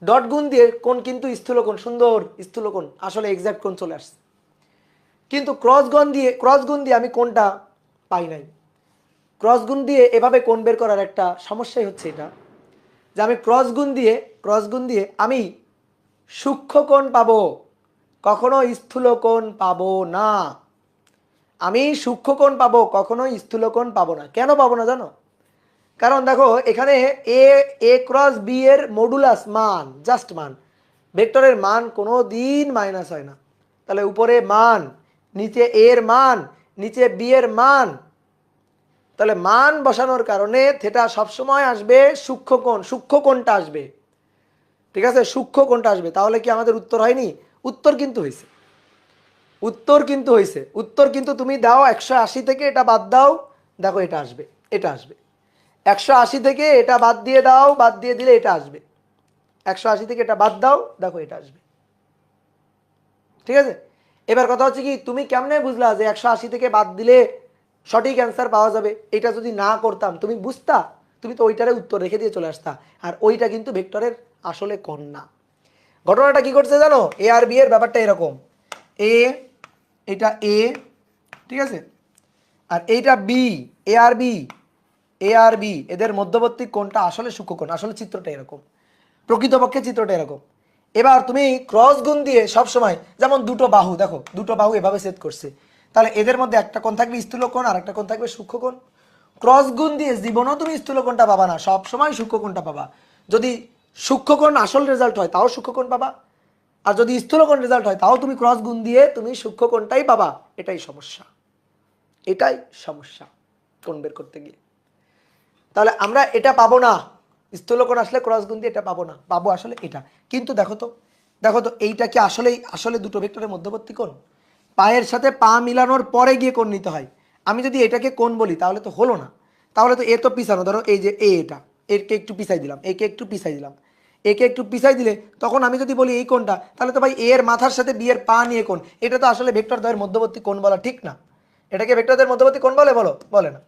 ডট গুণ দিয়ে কোণ কিন্তু স্থূল কোণ, সুন্দর স্থূল কোণ, আসলে এক্সাক্ট কোণ চলে আসছে। কিন্তু ক্রস গুণ দিয়ে আমি কোণটা পাই নাই। ক্রস গুণ দিয়ে এভাবে কোণ বের করার একটা সমস্যাই হচ্ছে এটা, যে আমি ক্রস গুণ দিয়ে আমি সূক্ষ্ম কোণ পাবো, কখনো স্থূল কোণ পাবো না। আমি সূক্ষ্ম কোণ পাবো, কখনো স্থূল কোণ পাবো না। কেন পাবো না জানো? কারণ দেখো এখানে এ ক্রস বি এর মডুলাস মান, জাস্ট মান, ভেক্টরের মান কোনো দিন মাইনাস হয় না। তাহলে উপরে মান, নিচে এর মান, নিচে বি এর মান, তাহলে মান বসানোর কারণে থিটা সবসময় আসবে সূক্ষ্ম কোণ, সূক্ষ্ম কোণটা আসবে। ঠিক আছে, সূক্ষ্ম কোণটা আসবে। তাহলে কি আমাদের উত্তর হয়নি? উত্তর কিন্তু হয়েছে, উত্তর কিন্তু হয়েছে, উত্তর কিন্তু তুমি দাও 180 থেকে এটা বাদ দাও, দেখো এটা আসবে, এটা আসবে। 180 থেকে এটা বাদ দিয়ে দাও, বাদ দিয়ে দিলে এটা আসবে। 180 থেকে এটা বাদ দাও, দেখো এটা আসবে। ঠিক আছে, এবার কথা হচ্ছে কি, তুমি কেমনে বুঝলা যে 180 থেকে বাদ দিলে সঠিক অ্যান্সার পাওয়া যাবে? এটা যদি না করতাম তুমি বুঝতা? তুমি তো ওইটারে উত্তর রেখে দিয়ে চলে আসতা। আর ওইটা কিন্তু ভেক্টরের আসলে কোণ না। ঘটনাটা কি করছে জানো? এ আর বি এর ব্যাপারটা এরকম, এ, এটা এ, ঠিক আছে, আর এইটা বি, এ আর বি, এ আর বি, এদের মধ্যবর্তী কোণটা আসলে সূক্ষ্মকোণ। আসলে চিত্রটা এরকম, প্রকৃতপক্ষে চিত্রটা এরকম। এবার তুমি ক্রস গুণ দিয়ে সব সময়, যেমন দুটো বাহু, দেখো দুটো বাহু এভাবে সেট করছে, তাহলে এদের মধ্যে একটা কোণ থাকবে স্থূলকোণ আর একটা কোণ থাকবে সূক্ষ্মকোণ। ক্রস গুণ দিয়ে জীবনেও তুমি স্থূলকোণটা পাবা না, সব সময় সূক্ষ্মকোণটা পাবা। যদি সূক্ষ্মকোণ আসল রেজাল্ট হয় তাও সূক্ষ্মকোণ পাবা, আর যদি স্থূলকোণ রেজাল্ট হয় তাও তুমি ক্রস গুণ দিয়ে তুমি সূক্ষ্মকোণটাই পাবা। এটাই সমস্যা, এটাই সমস্যা কোণ বের করতে গিয়ে। তাহলে আমরা এটা পাবো না, স্থূলকোণ আসলে ক্রস গুণ দিয়ে এটা পাবো না, পাবো আসলে এটা। কিন্তু দেখো তো, দেখো তো এইটা কি আসলেই আসলে দুটো ভেক্টরের মধ্যবর্তী কোণ? পায়ের সাথে পা মিলানোর পরে গিয়ে কোণ নিতে হয়। আমি যদি এটাকে কোণ বলি তাহলে তো হলো না, তাহলে তো এ তো পিছানো, ধরো এই যে এ, এটা এরকে একটু পিছাই দিলাম, একে একটু পিছাই দিলাম, একে একটু পিছাই দিলে তখন আমি যদি বলি এই কোণটা, তাহলে তো ভাই এ এর মাথার সাথে বি এর পা নিয়ে কোণ, এটা তো আসলে ভেক্টর দ্বয়ের মধ্যবর্তী কোণ বলা ঠিক না। এটাকে ভেক্টর দ্বয়ের মধ্যবর্তী কোণ বলে? বলো, বলে না।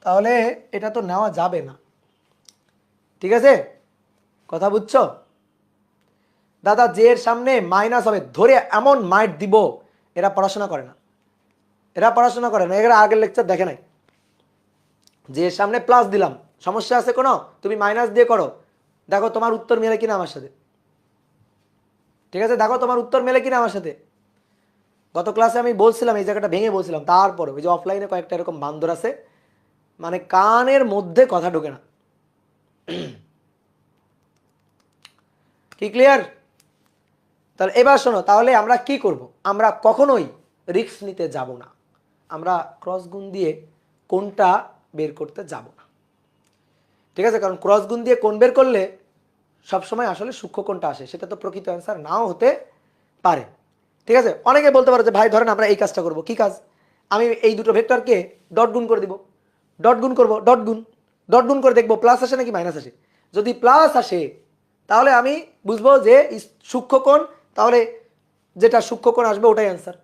তাহলে এটা তো নেওয়া যাবে না। ঠিক আছে, কথা বুঝছো? দাদা যে এর সামনে মাইনাস হবে ধরে এমন মাইট দিব, এরা পড়াশোনা করে না, এরা পড়াশোনা করে না, এরা আগের লেকচার দেখে নাই। যে এর সামনে প্লাস দিলাম, সমস্যা আছে কোনো? তুমি মাইনাস দিয়ে করো, দেখো তোমার উত্তর মেলে কিনা আমার সাথে। ঠিক আছে, দেখো তোমার উত্তর মেলে কিনা আমার সাথে। গত ক্লাসে আমি বলছিলাম, এই জায়গাটা ভেঙে বলছিলাম, তারপরে ওই যে অফলাইনে কয়েকটা এরকম বান্দর আছে, মানে কানের মধ্যে কথা ঢোকে না। কি ক্লিয়ার? তাহলে এবার শোনো, তাহলে আমরা কি করব? আমরা কখনোই রিস্ক নিতে যাব না, আমরা ক্রস গুণ দিয়ে কোনটা বের করতে যাব না। ঠিক আছে, কারণ ক্রস গুণ দিয়ে কোণ বের করলে সবসময় আসলে সূক্ষ্ম কোণটা আসে, সেটা তো প্রকৃত অ্যান্সার নাও হতে পারে। ঠিক আছে, অনেকে বলতে পারো যে ভাই ধরেন আমরা এই কাজটা করব, কি কাজ? আমি এই দুটো ভেক্টরকে ডট গুণ করে দিব, ডট গুণ করব, ডট গুণ, ডট গুণ করে দেখবো প্লাস আসে নাকি মাইনাস আসে। যদি প্লাস আসে তাহলে আমি বুঝবো যে সূক্ষ্মকোণ, তাহলে যেটা সূক্ষ্মকোণ আসবে ওটাই অ্যান্সার।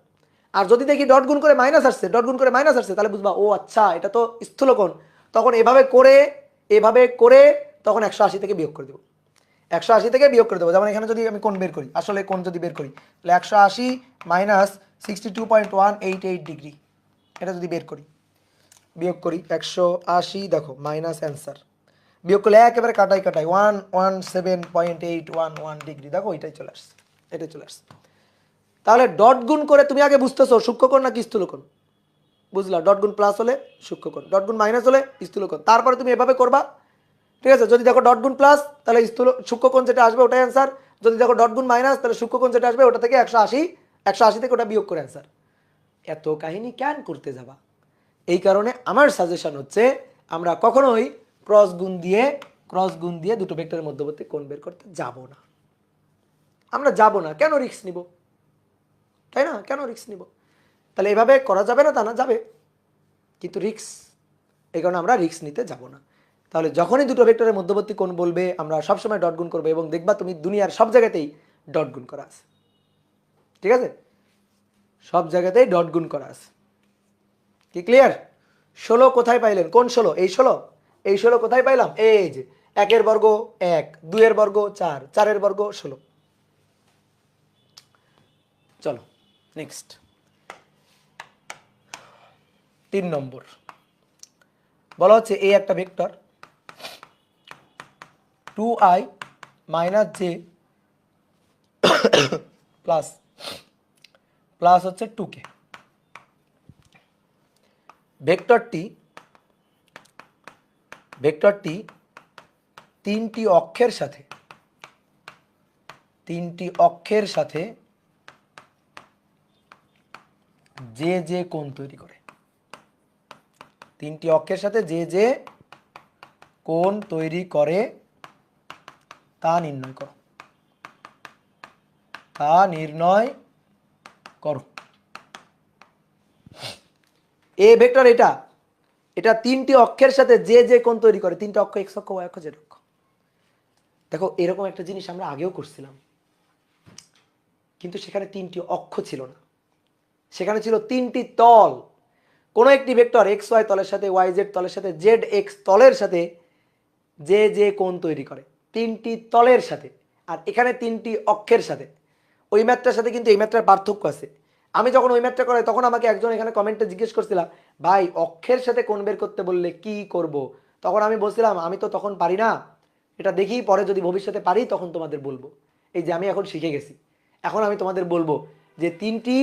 আর যদি দেখি ডট গুণ করে মাইনাস আসছে, ডট গুণ করে মাইনাস আসছে, তাহলে বুঝবা ও আচ্ছা এটা তো স্থূলকোণ। তখন এভাবে করে, এভাবে করে তখন 180 থেকে বিয়োগ করে দেবো, 180 থেকে বিয়োগ করে দেবো। যেমন এখানে যদি আমি কোণ বের করি, আসলে কোণ যদি বের করি, তাহলে 180 মাইনাস 62.188 ডিগ্রি, এটা যদি বের করি, বিয়োগ করি 180, দেখো মাইনাস অ্যান্সার, বিয়োগ করলে একেবারে কাটাই কাটাই 117.811 ডিগ্রি, দেখো এটাই চলে আসছে, এটাই চলে আসছে। তাহলে ডট গুণ করে তুমি আগে বুঝতেছো সূক্ষ্মকোণ নাকি স্থূলকোণ, বুঝলা? ডট গুণ প্লাস হলে সূক্ষ্মকোণ, ডট গুণ মাইনাস হলে স্থূলকোণ, তারপরে তুমি এভাবে করবা। ঠিক আছে, যদি দেখো ডট গুণ প্লাস তাহলে সূক্ষ্মকোণ যেটা আসবে ওটাই অ্যান্সার, যদি দেখো ডট গুণ মাইনাস তাহলে সূক্ষ্মকোণ যেটা আসবে ওটা থেকে 180 থেকে ওটা বিয়োগ করে অ্যান্সার। এত কাহিনী কেন করতে যাবা? এই কারণে আমার সাজেশন হচ্ছে আমরা কখনোই ক্রস গুণ দিয়ে দুটো ভেক্টরের মধ্যবর্তী কোণ বের করতে যাব না, আমরা যাব না। কেন রিস্ক নিব? তাই না, কেন রিস্ক নিব? তাহলে এভাবে করা যাবে না তা না, যাবে, কিন্তু রিস্ক, এই কারণে আমরা রিস্ক নিতে যাব না। তাহলে যখনই দুটো ভেক্টরের মধ্যবর্তী কোণ বলবে আমরা সবসময় ডট গুণ করবো, এবং দেখবা তুমি দুনিয়ার সব জায়গাতেই ডট গুণ করা আছে। ঠিক আছে, সব জায়গাতেই ডট গুণ করা আছে। কি ক্লিয়ার? 16 কোথায় পাইলেন? কোন 16? এই 16, এই 16 কোথায় পাইলাম? এই যে 1 এর বর্গ 1, 2 এর বর্গ 4, 4 এর বর্গ 16। চলো নেক্সট, 3 নম্বর বলা হচ্ছে এই একটা vector 2i minus J plus plus হচ্ছে 2k, ভেক্টরটি তিনটি অক্ষের সাথে যে যে কোণ তৈরি করে, তিনটি অক্ষের সাথে যে যে কোণ তৈরি করে তা নির্ণয় করো। তা নির্ণয় করো। এ ভেক্টর এটা এটা তিনটি অক্ষের সাথে যে যে কোণ তৈরি করে, তিনটা অক্ষ এক্স অক্ষ ওয়াই অক্ষ জেড অক্ষ। দেখো এরকম একটা জিনিস আমরা আগেও করছিলাম, কিন্তু সেখানে তিনটি অক্ষ ছিল না, সেখানে ছিল তিনটি তল। কোনো একটি ভেক্টর এক্স ওয়াই তলের সাথে ওয়াই জেড তলের সাথে জেড এক্স তলের সাথে যে যে কোণ তৈরি করে, তিনটি তলের সাথে। আর এখানে তিনটি অক্ষের সাথে। ওই ম্যাথটার সাথে কিন্তু এই ম্যাথটার পার্থক্য আছে। আমি যখন ওই ম্যাথটা করাই তখন আমাকে একজন এখানে কমেন্টে জিজ্ঞেস করছিলাম, ভাই অক্ষের সাথে কোণ বের করতে বললে কি করব? তখন আমি বলছিলাম আমি তো তখন পারি না, এটা দেখি পরে যদি ভবিষ্যতে পারি তখন তোমাদের বলবো। এই যে আমি এখন শিখে গেছি, এখন আমি তোমাদের বলবো যে তিনটি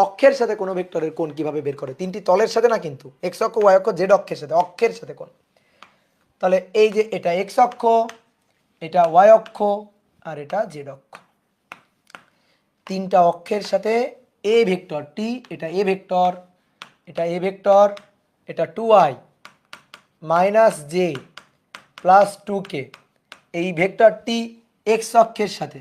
অক্ষের সাথে কোনো ভেক্টরের কোণ কিভাবে বের করে, তিনটি তলের সাথে না, কিন্তু এক্স অক্ষ ওয়াই অক্ষ জেড অক্ষের সাথে, অক্ষের সাথে কোণ। তাহলে এই যে এটা এক্স অক্ষ, এটা ওয়াই অক্ষ, আর এটা জেড অক্ষ, তিনটা অক্ষের সাথে এ ভেক্টরটি, এটা এ ভেক্টর, এটা এ ভেক্টর, এটা 2i minus J plus 2k, এই ভেক্টরটি এক্স অক্ষের সাথে,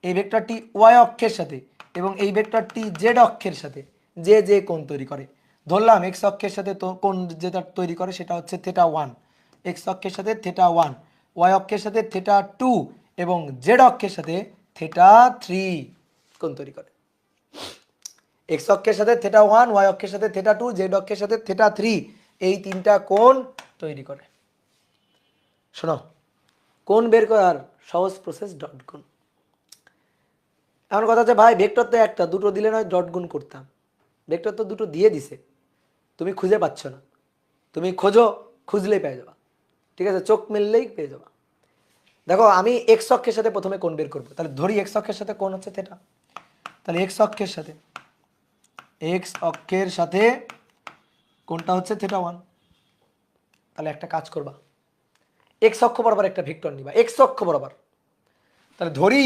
এই ভেক্টরটি ওয়াই অক্ষের সাথে এবং এই ভেক্টরটি জেড অক্ষের সাথে যে যে কোণ তৈরি করে। ধরলাম এক্স অক্ষের সাথে তো কোণ যেটা তৈরি করে সেটা হচ্ছে থেটা 1, এক্স অক্ষের সাথে থেটা 1, ওয়াই অক্ষের সাথে থেটা 2 এবং জেড অক্ষের সাথে থেটা 3 কোণ তৈরি করে। এক্স অক্ষের সাথে থেটা 1, ওয়াই অক্ষের সাথে থেটা 2, জেড অক্ষের সাথে থেটা 3, এই তিনটা কোণ তৈরি করে। শোনো, কোণ বের করার সহজ প্রসেস ডট গুণ। এমন কথা হচ্ছে ভাই ভেক্টর তো একটা, দুটো দিলে নয় ডট গুণ করতাম। ভেক্টর তো দুটো দিয়ে দিছে, তুমি খুঁজে পাচ্ছ না, তুমি খোঁজো, খুঁজলেই পেয়ে যাবা। ঠিক আছে, চোখ মেললেই পেয়ে যাবা। দেখো আমি এক্স অক্ষের সাথে প্রথমে কোণ বের করবো, তাহলে ধরি এক্স অক্ষের সাথে কোণ হচ্ছে থেটা, তাহলে এক্স অক্ষের সাথে কোণটা হচ্ছে থেটা 1। তাহলে একটা কাজ করবা, এক্স অক্ষ বরাবর একটা ভেক্টর নিবা, এক্স অক্ষ বরাবর। তাহলে ধরি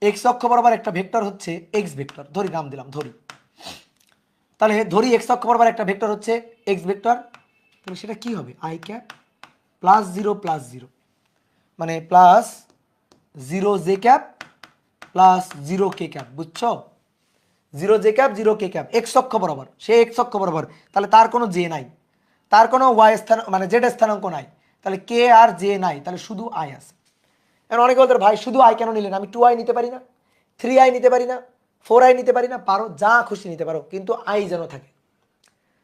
এক্স অক্ষ বরাবর একটা ভেক্টর হচ্ছে এক্স ভেক্টর, ধরি নাম দিলাম ধরি। তাহলে ধরি এক্স অক্ষ বরাবর একটা ভেক্টর হচ্ছে এক্স ভেক্টর, তাহলে সেটা কি হবে, আই ক্যাপ প্লাস 0 মানে প্লাস 0 জে ক্যাপ প্লাস 0 কে ক্যাপ, বুঝছো? 0 জে ক্যাপ 0 কে ক্যাপ, এক্স অক্ষ বরাবর, সে এক্স অক্ষ বরাবর, তাহলে তার কোনো জে নাই, তার কোনো ওয়াই স্থান মানে জেড স্থানাঙ্ক নাই, তাহলে কে আর জে নাই, তাহলে শুধু আই আছে। এখন অনেকে বলতে ভাই শুধু আই কেন নিলেন, আমি 2i নিতে পারি না, 3i নিতে পারি না, 4i নিতে পারি না? পারো, যা খুশি নিতে পারো, কিন্তু আই যেন থাকে।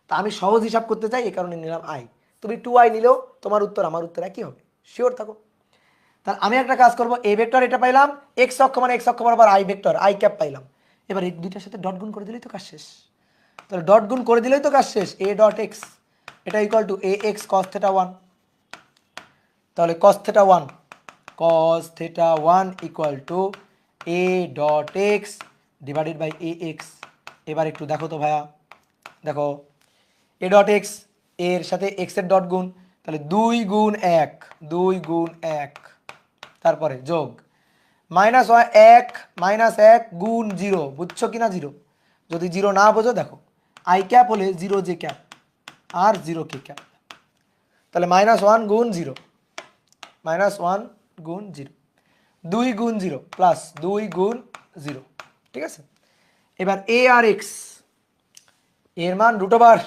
তা আমি সহজ হিসাব করতে চাই, এই কারণে নিলাম আই। তুমি 2i নিলেও তোমার উত্তর আমার উত্তর একই হবে, শিওর থাকো। তাহলে আমি একটা কাজ করবো, এ ভেক্টর এটা পাইলাম, এক্স অক্ষ মানে এক্স অক্ষ বরাবর আই ভেক্টর, আই ক্যাপ পাইলাম। এবার এই দুইটার সাথে ডট গুণ করে দিলেই তো কাজ শেষ। তাহলে ডট গুণ করে দিলেই তো কাজ শেষ, এ ডট এক্স এটা equal to A X cos theta 1, তাহলে cos theta 1 equal to A dot X divided by A X. এবার একটু দেখো তো ভাইয়া, দেখো এ ডট এক্স এর সাথে এক্স এর ডট গুণ, তাহলে 2 গুণ 1, 2 গুণ 1, তারপরে যোগ মাইনাস 1 গুণ 0, বুঝছো কিনা 0? যদি 0 না বোঝো দেখো, আই ক্যাপ হলে 0 জে ক্যাপ আর 0 কে ক্যাপ, তাহলে -1 গুণ 0, -1 গুণ 0, 2 গুণ 0 প্লাস 2 গুণ 0, ঠিক আছে? এবার এ আর এক্স এর মান রুট ওভার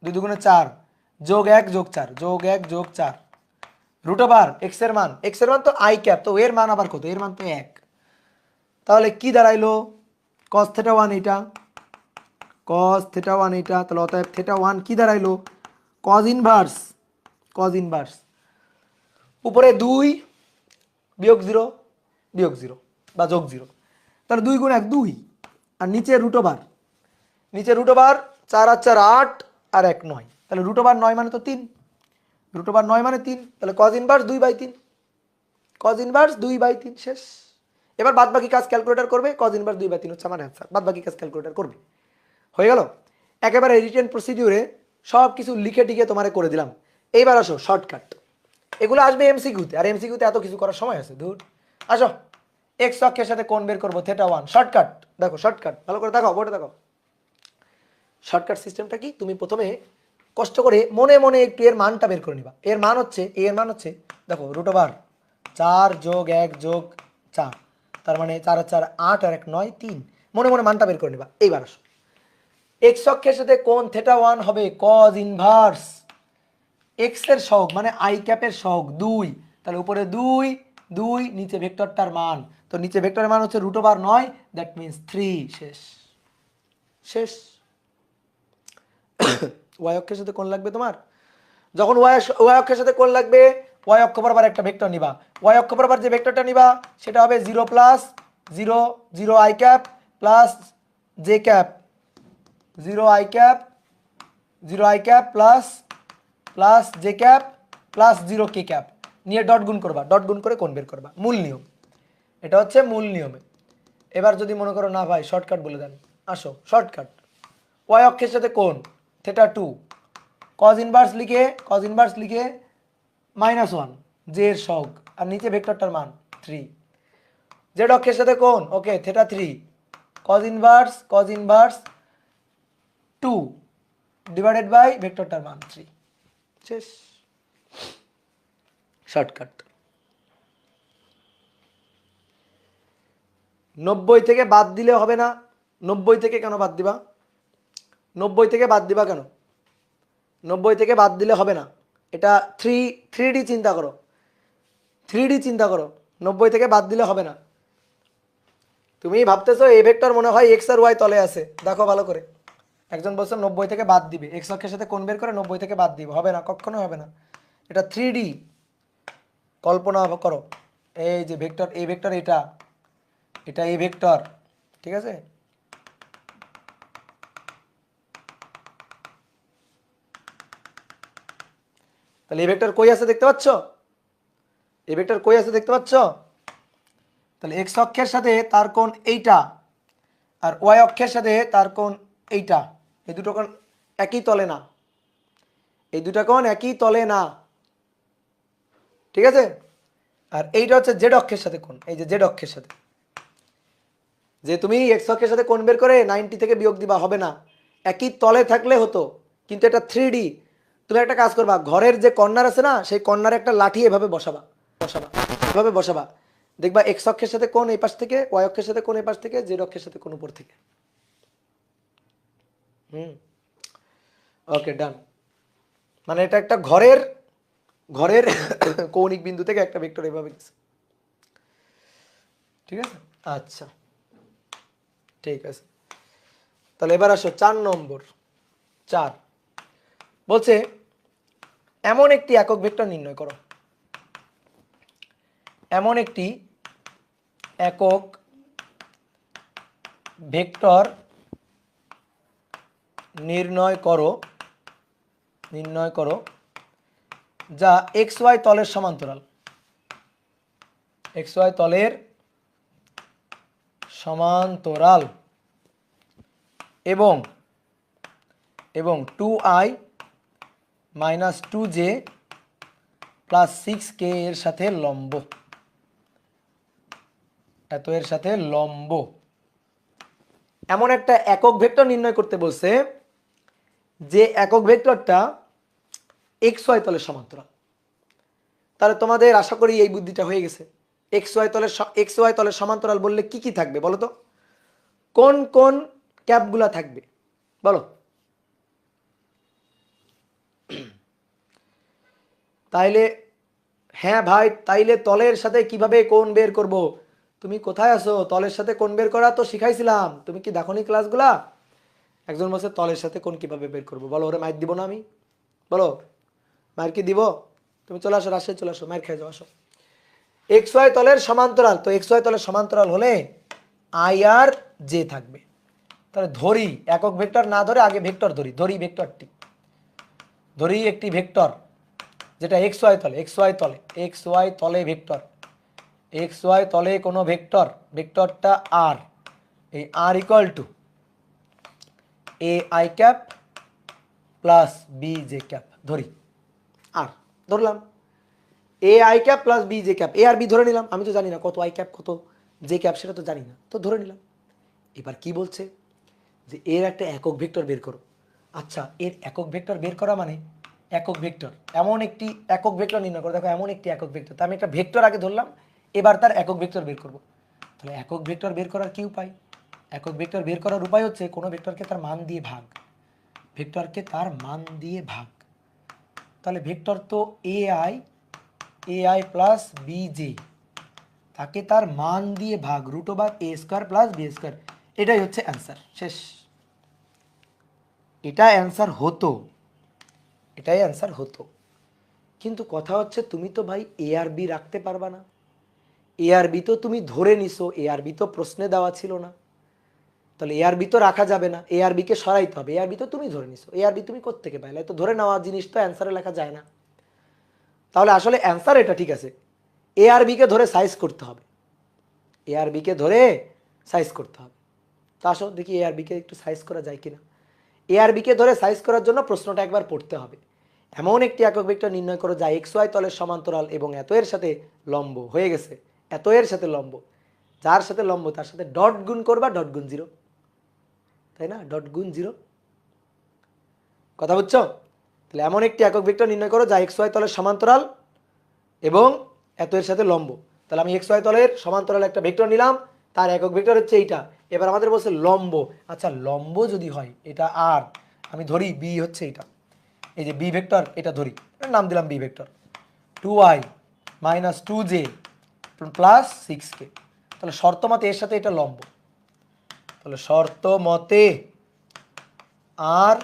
2 দুগুণে 4 যোগ 1 যোগ 4 যোগ 1 যোগ 4 রুট ওভার এক্স এর মান তো আই ক্যাপ, তো এর মান আবার কত, এর মান তো 1। তাহলে কি দাঁড়াইলো, cos থেটা 1 এটা, cos থেটা 1 এটা, তাহলে অতএব থেটা 1 কি দাঁড়াইলো, cos ইনভার্স উপরে 2 বিয়োগ 0 বিয়োগ 0 বা যোগ 0, তাহলে 2 গুণ 1 2, আর নিচে রুট ওভার 4 আর 4 8 আর 1 9, তাহলে রুট ওভার 9 মানে তো 3, রুট ওভার 9 মানে 3, তাহলে cos ইনভার্স 2/3, cos ইনভার্স 2/3 শেষ। এবার বাদ বাকি কাজ ক্যালকুলেটর করবে, cos ইনভার্স 2/3 হচ্ছে আমার অ্যান্সার, বাদ বাকি কাজ ক্যালকুলেটর করবে, হয়ে গেল। একেবারে রিটেন প্রসিডিউরে সব কিছু লিখে টিকে তোমারে করে দিলাম। এইবার আসো শর্টকাট, এগুলো আসবে এমসিকিউতে, আর এমসিকিউতে এত কিছু করার সময় আছে দূর। আসো এক্স অক্ষের সাথে কোণ বের করবো থেটা 1, শর্টকাট দেখো, শর্টকাট ভালো করে দেখো, বোর্ডে দেখো। শর্টকাট সিস্টেমটা কি, তুমি প্রথমে কষ্ট করে মনে মনে একটু এর মানটা বের করে নিবা। এর মান হচ্ছে দেখো রুট ওভার 4 যোগ 1 যোগ 4, তার মানে 4 আর 4 8 আর 1 9 3, মনে মনে মানটা বের করে নিবা। এইবার আসো, এক্স অক্ষের সাথে কোণ θ1 হবে cos ইনভার্স এক্স এর সহগ মানে আই ক্যাপের সহগ 2, তাহলে উপরে 2 2, নিচে ভেক্টরটার মান, তো নিচে ভেক্টরের মান হচ্ছে √9, দ্যাট মিন্স 3। শেষ শেষ। ওয়াই অক্ষের সাথে কোণ লাগবে তোমার, যখন ওয়াই অক্ষের সাথে কোণ লাগবে ওয়াই অক্ষ বরাবর একটা ভেক্টর নিবা, ওয়াই অক্ষ বরাবর যে ভেক্টরটা নিবা সেটা হবে 0 plus 0 0 I cap plus J cap, 0 I cap 0 I cap plus plus J cap plus 0 K cap নিয়ে ডট গুণ করবা, ডট গুণ করে কোণ বের করবা, মূল নিয়ম। এটা হচ্ছে মূল নিয়মে। এবার যদি মনে করো না ভাই শর্টকাট বলে দেন, আসো শর্টকাট। ওয়াই অক্ষের সাথে কোণ θ2, কজ ইনভার্স লিখে -1 জে এর সহগ আর নিচে ভেক্টরটার মান 3। জেড অক্ষের সাথে কোণ ওকে θ3, কজ ইনভার্স 2 ডিভাইডেড বাই ভেক্টরটার মান 3। শেষ, শর্টকাট। 90 থেকে বাদ দিলে হবে না। 90 থেকে কেন বাদ দিবা? 90 থেকে বাদ দিবা কেন? 90 থেকে বাদ দিলে হবে না। এটা 3D চিন্তা করো, 3D চিন্তা করো, 90 থেকে বাদ দিলে হবে না। তুমি ভাবতেছো এ ভেক্টর মনে হয় এক্স আর ওয়াই তলে আছে, দেখো ভালো করে। একজন বলছে 90 থেকে বাদ দিবে, এক্স অক্ষের সাথে কোণ বের করে 90 থেকে বাদ দিবে, হবে না, কখনো হবে না। এটা 3D কল্পনা করো। এই যে ভেক্টর, এই ভেক্টর, এটা এটা এই ভেক্টর, ঠিক আছে? তাহলে এই ভেক্টর কই আছে দেখতে পাচ্ছ? এই ভেক্টর কই আছে দেখতে পাচ্ছ? তাহলে এক্স অক্ষের সাথে তার কোণ এইটা আর ওয়াই অক্ষের সাথে তার কোণ এইটা, এই দুটো কোণ একই তলে না, এই দুটো কোণ একই তলে না, ঠিক আছে? আর এইটা হচ্ছে জেড অক্ষের সাথে কোণ, এই যে জেড অক্ষের সাথে, যে তুমি এক্স অক্ষের সাথে কোণ বের করে 90 থেকে বিয়োগ দিবা, হবে না। একই তলে থাকলে হতো, কিন্তু এটা 3D। তুমি একটা কাজ করবা, ঘরের যে কর্নার আছে না, সেই কর্নারে একটা লাঠি এভাবে বসাবা, এভাবে বসাবা, দেখবা এক্স অক্ষের সাথে কোণ এই পাশ থেকে, ওয়াই অক্ষের সাথে কোণ এই পাশ থেকে, জেড অক্ষের সাথে কোণ উপর থেকে। ওকে ডান। মানে এটা একটা ঘরের ঘরের কৌণিক বিন্দু থেকে একটা ভেক্টর এভাবে গেছে, ঠিক আছে? আচ্ছা ঠিক আছে। তাহলে এবার আসো 4 নম্বর। 4 বলছে এমন একটি একক ভেক্টর নির্ণয় করো, এমন একটি একক ভেক্টর নির্ণয় করো যা এক্স ওয়াই তলের সমান্তরাল, এক্স ওয়াই তলের সমান্তরাল এবং 2i - 2j প্লাস 6k এর সাথে লম্ব, এত এর সাথে লম্ব। এমন একটা একক ভেক্টর নির্ণয় করতে বলছে যে একক ভেক্টরটা এক্স ওয়াই তলের সমান্তরাল। তাহলে তোমাদের আশা করি এই বুদ্ধিটা হয়ে গেছে। এক্স ওয়াই তলের সমান্তরাল বললে কি কি থাকবে বলো তো? কোন কোন ক্যাপগুলা থাকবে বলো? তাইলে হ্যাঁ ভাই, তাইলে তলের সাথে কিভাবে কোণ বের করব? তুমি কোথায় আছো? তলের সাথে কোণ বের করা তো শিখাইছিলাম, তুমি কি দেখোনি ক্লাসগুলা? একজন বলছে তলের সাথে কোণ কিভাবে বের করবো, বলো ওরে মাইর দিব না আমি? বলো মাইর কি দিব? তুমি চলে আসো, রাজশাহী চলে আসো, মাইর খেয়ে যাও, আসো। এক্স ওয়াই তলের সমান্তরাল, তো এক্স ওয়াই তলের সমান্তরাল হলে আই আর জে থাকবে। তাহলে ধরি, একক ভেক্টর না ধরে আগে ভেক্টর ধরি ভেক্টরটি ধরি, একটি ভেক্টর যেটা এক্স ওয়াই তলে ভেক্টর, এক্স ওয়াই তলে কোনো ভেক্টরটা আর, এই R equal to A I cap plus B J cap, ধরি আর ধরলাম A I cap plus B J cap, A আর বি ধরে নিলাম, আমি তো জানি না কত আই ক্যাপ কত জে ক্যাপ, সেটা তো জানি না, তো ধরে নিলাম। এবার কি বলছে যে এর একটা একক ভেক্টর বের করো। আচ্ছা, এর একক ভেক্টর বের করা মানে একক ভেক্টর, এমন একটি একক ভেক্টর নির্ণয় করো। দেখো এমন একটি একক ভেক্টর, তা আমি একটা ভেক্টর আগে ধরলাম, এবার তার একক ভেক্টর বের করব। তাহলে একক ভেক্টর বের করার কি উপায়? একক ভেক্টর বের করার উপায় হচ্ছে কোনো ভেক্টরকে তার মান দিয়ে ভাগ, ভেক্টরকে তার মান দিয়ে ভাগ। তাহলে ভেক্টর তো ai প্লাস bj, তাকে তার মান দিয়ে ভাগ, √a² প্লাস b², এটাই হচ্ছে অ্যান্সার। শেষ। এটা অ্যান্সার হতো, এটাই অ্যান্সার হতো। কিন্তু কথা হচ্ছে তুমি তো ভাই এ আর বি রাখতে পারবা না। এ আর বি তো তুমি ধরে নিছো, এ আর বি তো প্রশ্নে দেওয়া ছিল না। তাহলে এ আর বি তো রাখা যাবে না, এ আর বিকে সরাইতে হবে। এ আর বি তো তুমি ধরে নিছো, এ আর বি তুমি কোত্থেকে পাইলে? তো ধরে নেওয়া জিনিস তো অ্যান্সারে লেখা যায় না। তাহলে আসলে অ্যান্সার এটা ঠিক আছে, এ আর বিকে ধরে সাইজ করতে হবে, এ আর বিকে ধরে সাইজ করতে হবে। তা আসো দেখি এ আর বিকে একটু সাইজ করা যায় কিনা। এ আর বিকে ধরে সাইজ করার জন্য প্রশ্নটা একবার পড়তে হবে। এমন একটি একক ভেক্টর নির্ণয় করো যা এক্স ওয়াই তলের সমান্তরাল এবং এত এর সাথে লম্ব। হয়ে গেছে, এত এর সাথে লম্ব, যার সাথে লম্ব তার সাথে ডট গুণ করবা, ডট গুণ 0, তাই না? ডট গুণ 0, কথা বুঝছো? তাহলে এমন একটি একক ভেক্টর নির্ণয় করো যা এক্স ওয়াই তলের সমান্তরাল এবং এত এর সাথে লম্ব। তাহলে আমি এক্স ওয়াই তলের সমান্তরাল একটা ভেক্টর নিলাম, তার একক ভেক্টর হচ্ছে এইটা। এবার আমাদের বলছে লম্ব। আচ্ছা লম্ব যদি হয় এটা আর, আমি ধরি বি হচ্ছে এইটা, এই যে বি ভেক্টর, এটা ধরি, নাম দিলাম B vector, 2i minus 2j plus 6k। তাহলে শর্ত মতে এর সাথে এটা লম্ব। তাহলে শর্ত মতে আর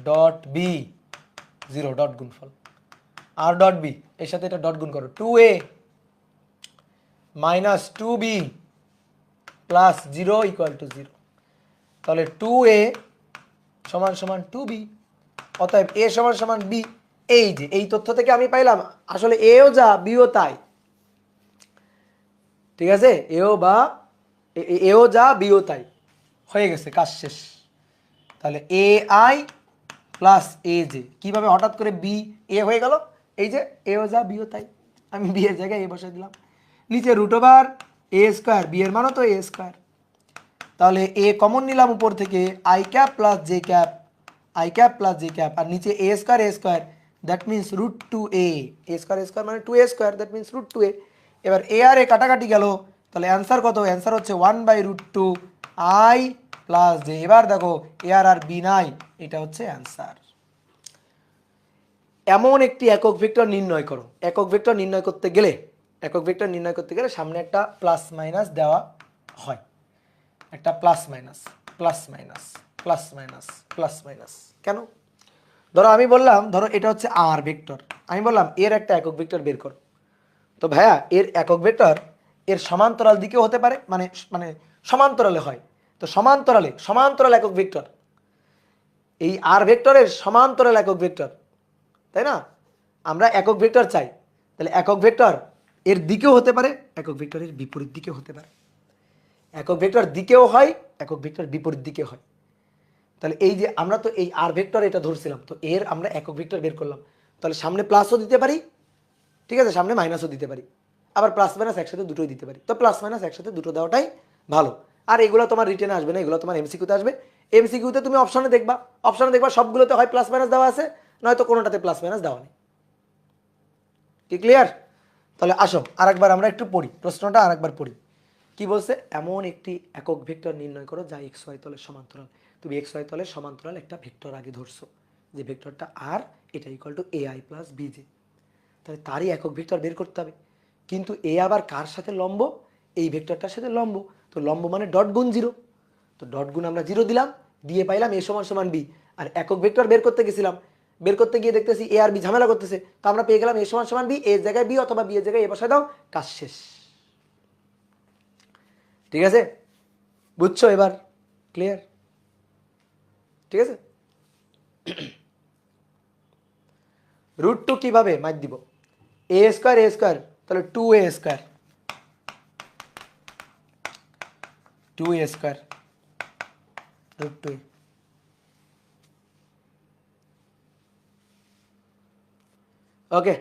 ডট বি 0, ডট গুণফল আর ডট বি, এর সাথে এটা ডট গুণ করো, 2a minus 2b plus 0 equal to 0। তাহলে 2a সমান সমান 2b, অতএব a সমান সমান b। এই যে এই তথ্য থেকে আমি পাইলাম আসলে এও যা বিও তাই, ঠিক আছে? এও যা বিও তাই, হয়ে গেছে, কাজ শেষ। তাহলে A I plus A J, কীভাবে হঠাৎ করে বি এ হয়ে গেল? এই যে এও যা বিও তাই, আমি বি এর জায়গায় এ বসাই দিলাম। নিচে √a², বি এর মানও তো a²। তাহলে এ কমন নিলাম উপর থেকে, i³ plus j², i³ plus j², আর নিচে a² that means √2a, a² মানে 2a², দ্যাট মিনস √2a। এবার এ আর এ কাটাকাটি গেল, তাহলে অ্যান্সার কত? অ্যান্সার হচ্ছে 1/√2 i প্লাস জে। এবার দেখো এ আর বি নাই, এটা হচ্ছে অ্যান্সার। এমন একটি একক ভেক্টর নির্ণয় করো, একক ভেক্টর নির্ণয় করতে গেলে, একক ভেক্টর নির্ণয় করতে গেলে সামনে একটা প্লাস মাইনাস দেওয়া হয়, একটা plus minus, plus minus, plus minus, plus minus. কেন? ধরো আমি বললাম, ধরো এটা হচ্ছে আর ভেক্টর, আমি বললাম এর একটা একক ভেক্টর বের করো। তো ভাইয়া এর একক ভেক্টর এর সমান্তরাল দিকেও হতে পারে, মানে মানে সমান্তরালে হয়। তো সমান্তরাল একক ভেক্টর, এই আর ভেক্টরের সমান্তরাল একক ভেক্টর, তাই না? আমরা একক ভেক্টর চাই। তাহলে একক ভেক্টর এর দিকেও হতে পারে, একক ভেক্টরের বিপরীত দিকেও হতে পারে। একক ভেক্টর দিকেও হয়, একক ভেক্টর বিপরীত দিকে হয়। তাহলে এই যে আমরা তো এই আর ভেক্টর এটা ধরছিলাম, তো এর আমরা একক ভেক্টর বের করলাম। তাহলে সামনে প্লাসও দিতে পারি, ঠিক আছে, সামনে মাইনাসও দিতে পারি, আবার প্লাস মাইনাস একসাথে দুটোই দিতে পারি। তো প্লাস মাইনাস একসাথে দুটো দেওয়াটাই ভালো। আর এগুলো তোমার রিটেনে আসবে না, এগুলো তোমার এমসিকিউতে আসবে। এমসিকিউতে তুমি অপশনে দেখবা, সবগুলোতে হয় প্লাস মাইনাস দেওয়া আছে, নয়তো কোনোটাতে প্লাস মাইনাস দেওয়া নেই। কি ক্লিয়ার? তাহলে আসো আরেকবার আমরা একটু পড়ি, প্রশ্নটা আরেকবার পড়ি। কি বলছে? এমন একটি একক ভেক্টর নির্ণয় করো যা এক্স ওয়াই তলের সমান্তরাল। তুমি এক্স ওয়াই তলের সমান্তরাল একটা ভেক্টর আগে ধরছো, যে ভেক্টরটা আর, এটা ইকুয়াল টু এআই প্লাস বিজে। তাহলে তারই একক ভেক্টর বের করতে হবে। কিন্তু এ আবার কার সাথে লম্ব? এই ভেক্টরটার সাথে লম্ব। তো লম্ব মানে ডট গুণ 0, তো ডট গুণ আমরা 0 দিলাম, দিয়ে পাইলাম এ সমান সমান বি। আর একক ভেক্টর বের করতে গেছিলাম, বের করতে গিয়ে দেখতেছি এ আর বি ঝামেলা করতেছে, তো আমরা পেয়ে গেলাম এ সমান সমান বি, এর জায়গায় বি অথবা বি এর জায়গায় এ বসায় দাও, কাজ শেষ। ঠিক আছে? বুঝছো এবার? ক্লিয়ার? ঠিক আছে। √2 কিভাবে মাইক দিব? a², তাহলে 2a², 2a² √2। ওকে,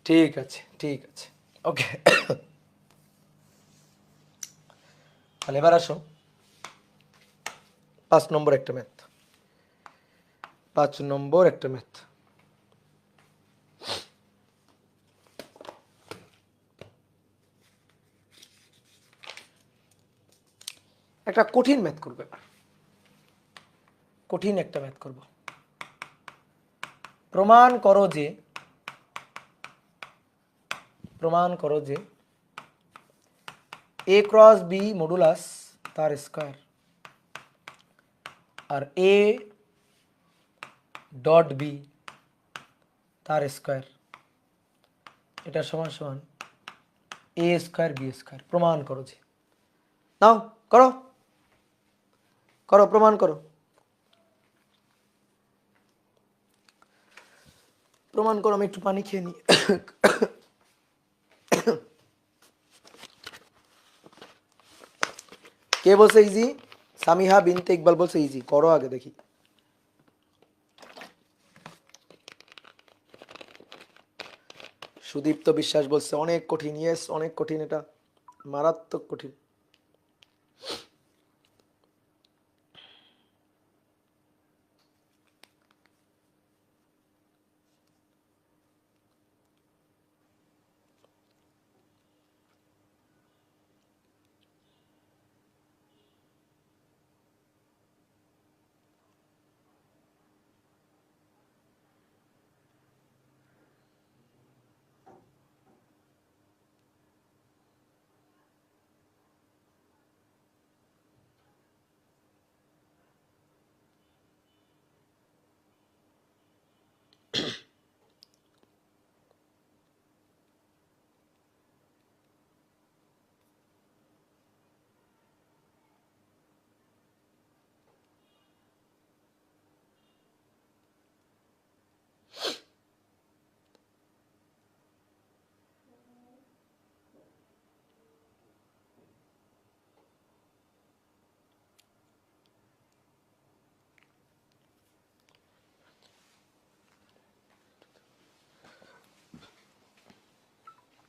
ঠিক আছে, ঠিক আছে, ওকে। তাহলে এবার আসো 5 নম্বর একটা ম্যাথ, 5 নম্বর একটা ম্যাথ। একটা কঠিন ম্যাথ করবো এবার, কঠিন একটা ম্যাথ করব। প্রমাণ করো যে এ ক্রস বি মডুলাস তার স্কয়ার আর এ ডট বি তার স্কয়ার এটা সমান সমান এ স্কয়ার বি স্কয়ার। প্রমাণ করো যে, নাও করো করো, প্রমাণ করো, প্রমাণ করো। আমি একটু পানি খেয়ে নিই। কে বলছে ইজি? সামিহা বিনতে ইকবাল বলছে ইজি। করো আগে দেখি। সুদীপ্ত বিশ্বাস বলছে অনেক কঠিন। ইয়েস, অনেক কঠিন, এটা মারাত্মক কঠিন।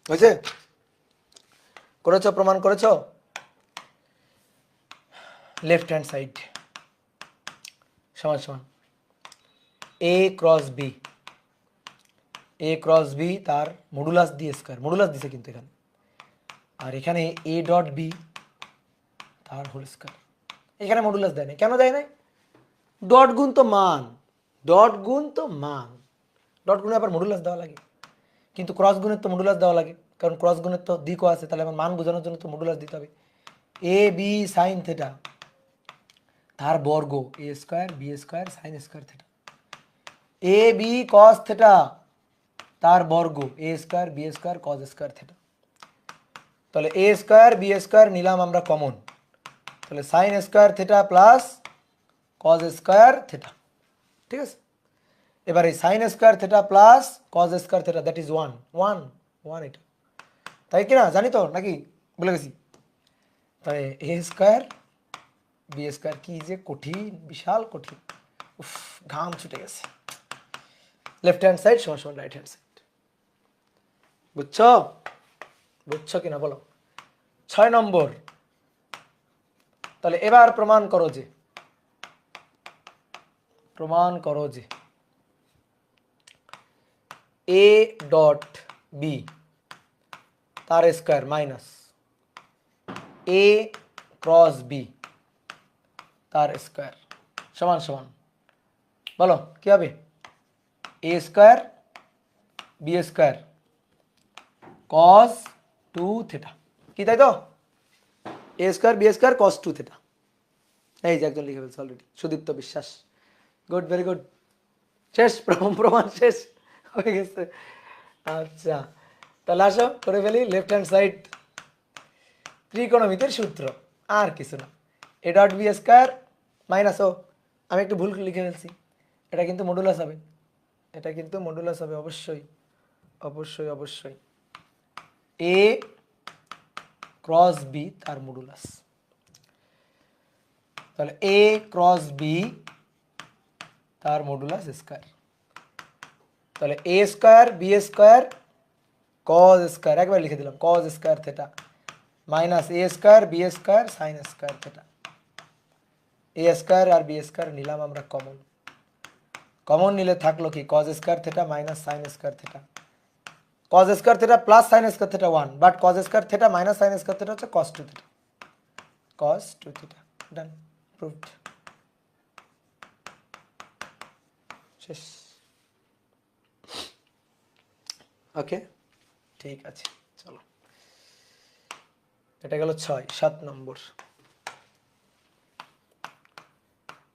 হয়েছে? করেছ? প্রমাণ করেছ? লেফট হ্যান্ড সাইড সমান সমান A cross B, A cross B তার মডুলাস ডি স্কয়ার, মডুলাস দিছে কিন্তু এখানে, আর এখানে এ ডট বি তার হোল স্কয়ার। এখানে মডুলাস দেয় নাই, কেন দেয় নাই? ডট গুণ তো মান, ডট গুণ তো মান, ডট গুণে আবার মডুলাস দেওয়া লাগে, কিন্তু ক্রস গুণের তো মডুলাস দেওয়া লাগে, কারণ ক্রস গুণের তো দিকও আছে, তাহলে আমার মান বোঝানোর জন্য তো মডুলাস দিতে হবে। এ বি সাইন থেটা তার বর্গ A square B square sine square theta, A B cos theta তার বর্গ A square B square cos square theta. তাহলে এ স্কয়ার বি স্কয়ার নিলাম আমরা কমন, তাহলে sine square theta plus cos square theta. ঠিক আছে, এবার এই sine square theta plus cos square theta that is one one one, এটা তাই কিনা জানি তো নাকি বলে গেছি? তাহলে এ স্কয়ার বি স্কয়ার, কি যে কঠিন, বিশাল কঠিন, উফ ঘাম ছুটে গেছে। লেফট হ্যান্ড সাইড সমান সমান রাইট হ্যান্ড সাইড। বুঝছো? বুঝছো কিনা বলো? 6 নম্বর। তাহলে এবার প্রমাণ করো যে এ ডট বি তার স্কয়ার মাইনাস এ ক্রস বি তার স্কয়ার সমান সমান, বলো কি হবে? এ স্কয়ার বি স্কয়ার কস 2 থেটা, কি তাই তো? এ স্কয়ার বি স্কয়ার কস 2 থেটা। এই যে একজন লিখে ফেলছে অলরেডি, সুদীপ্ত বিশ্বাস। Good, very good. শেষ, প্রমাণ শেষ হয়ে গেছে। আচ্ছা, তাহলে আসো করে ফেলি। লেফট হ্যান্ড সাইড ত্রিকোণমিতির সূত্র, আর কিছু না। A dot B square minus, ও আমি একটু ভুল লিখে ফেলছি, এটা কিন্তু মডুলাস হবে, এটা কিন্তু মডুলাস হবে অবশ্যই অবশ্যই অবশ্যই। এ ক্রস বি তার মডুলাস, তাহলে এ ক্রস বি তার মডুলাস স্কয়ার, তাহলে A square B square cos square, একবার লিখে দিলাম cos square theta minus A square B square sine square theta. A square আর বি স্কয়ার নিলাম আমরা কমন, কমন নিলে থাকলো কি cos square theta minus sine square theta, cos square theta plus sine square theta 1, but cos square theta minus sine square theta হচ্ছে কস 2 theta, কস 2 theta. ডান, proved, শেষ। ওকে, ঠিক আছে, চলো। এটা গেল 6। 7 নম্বর,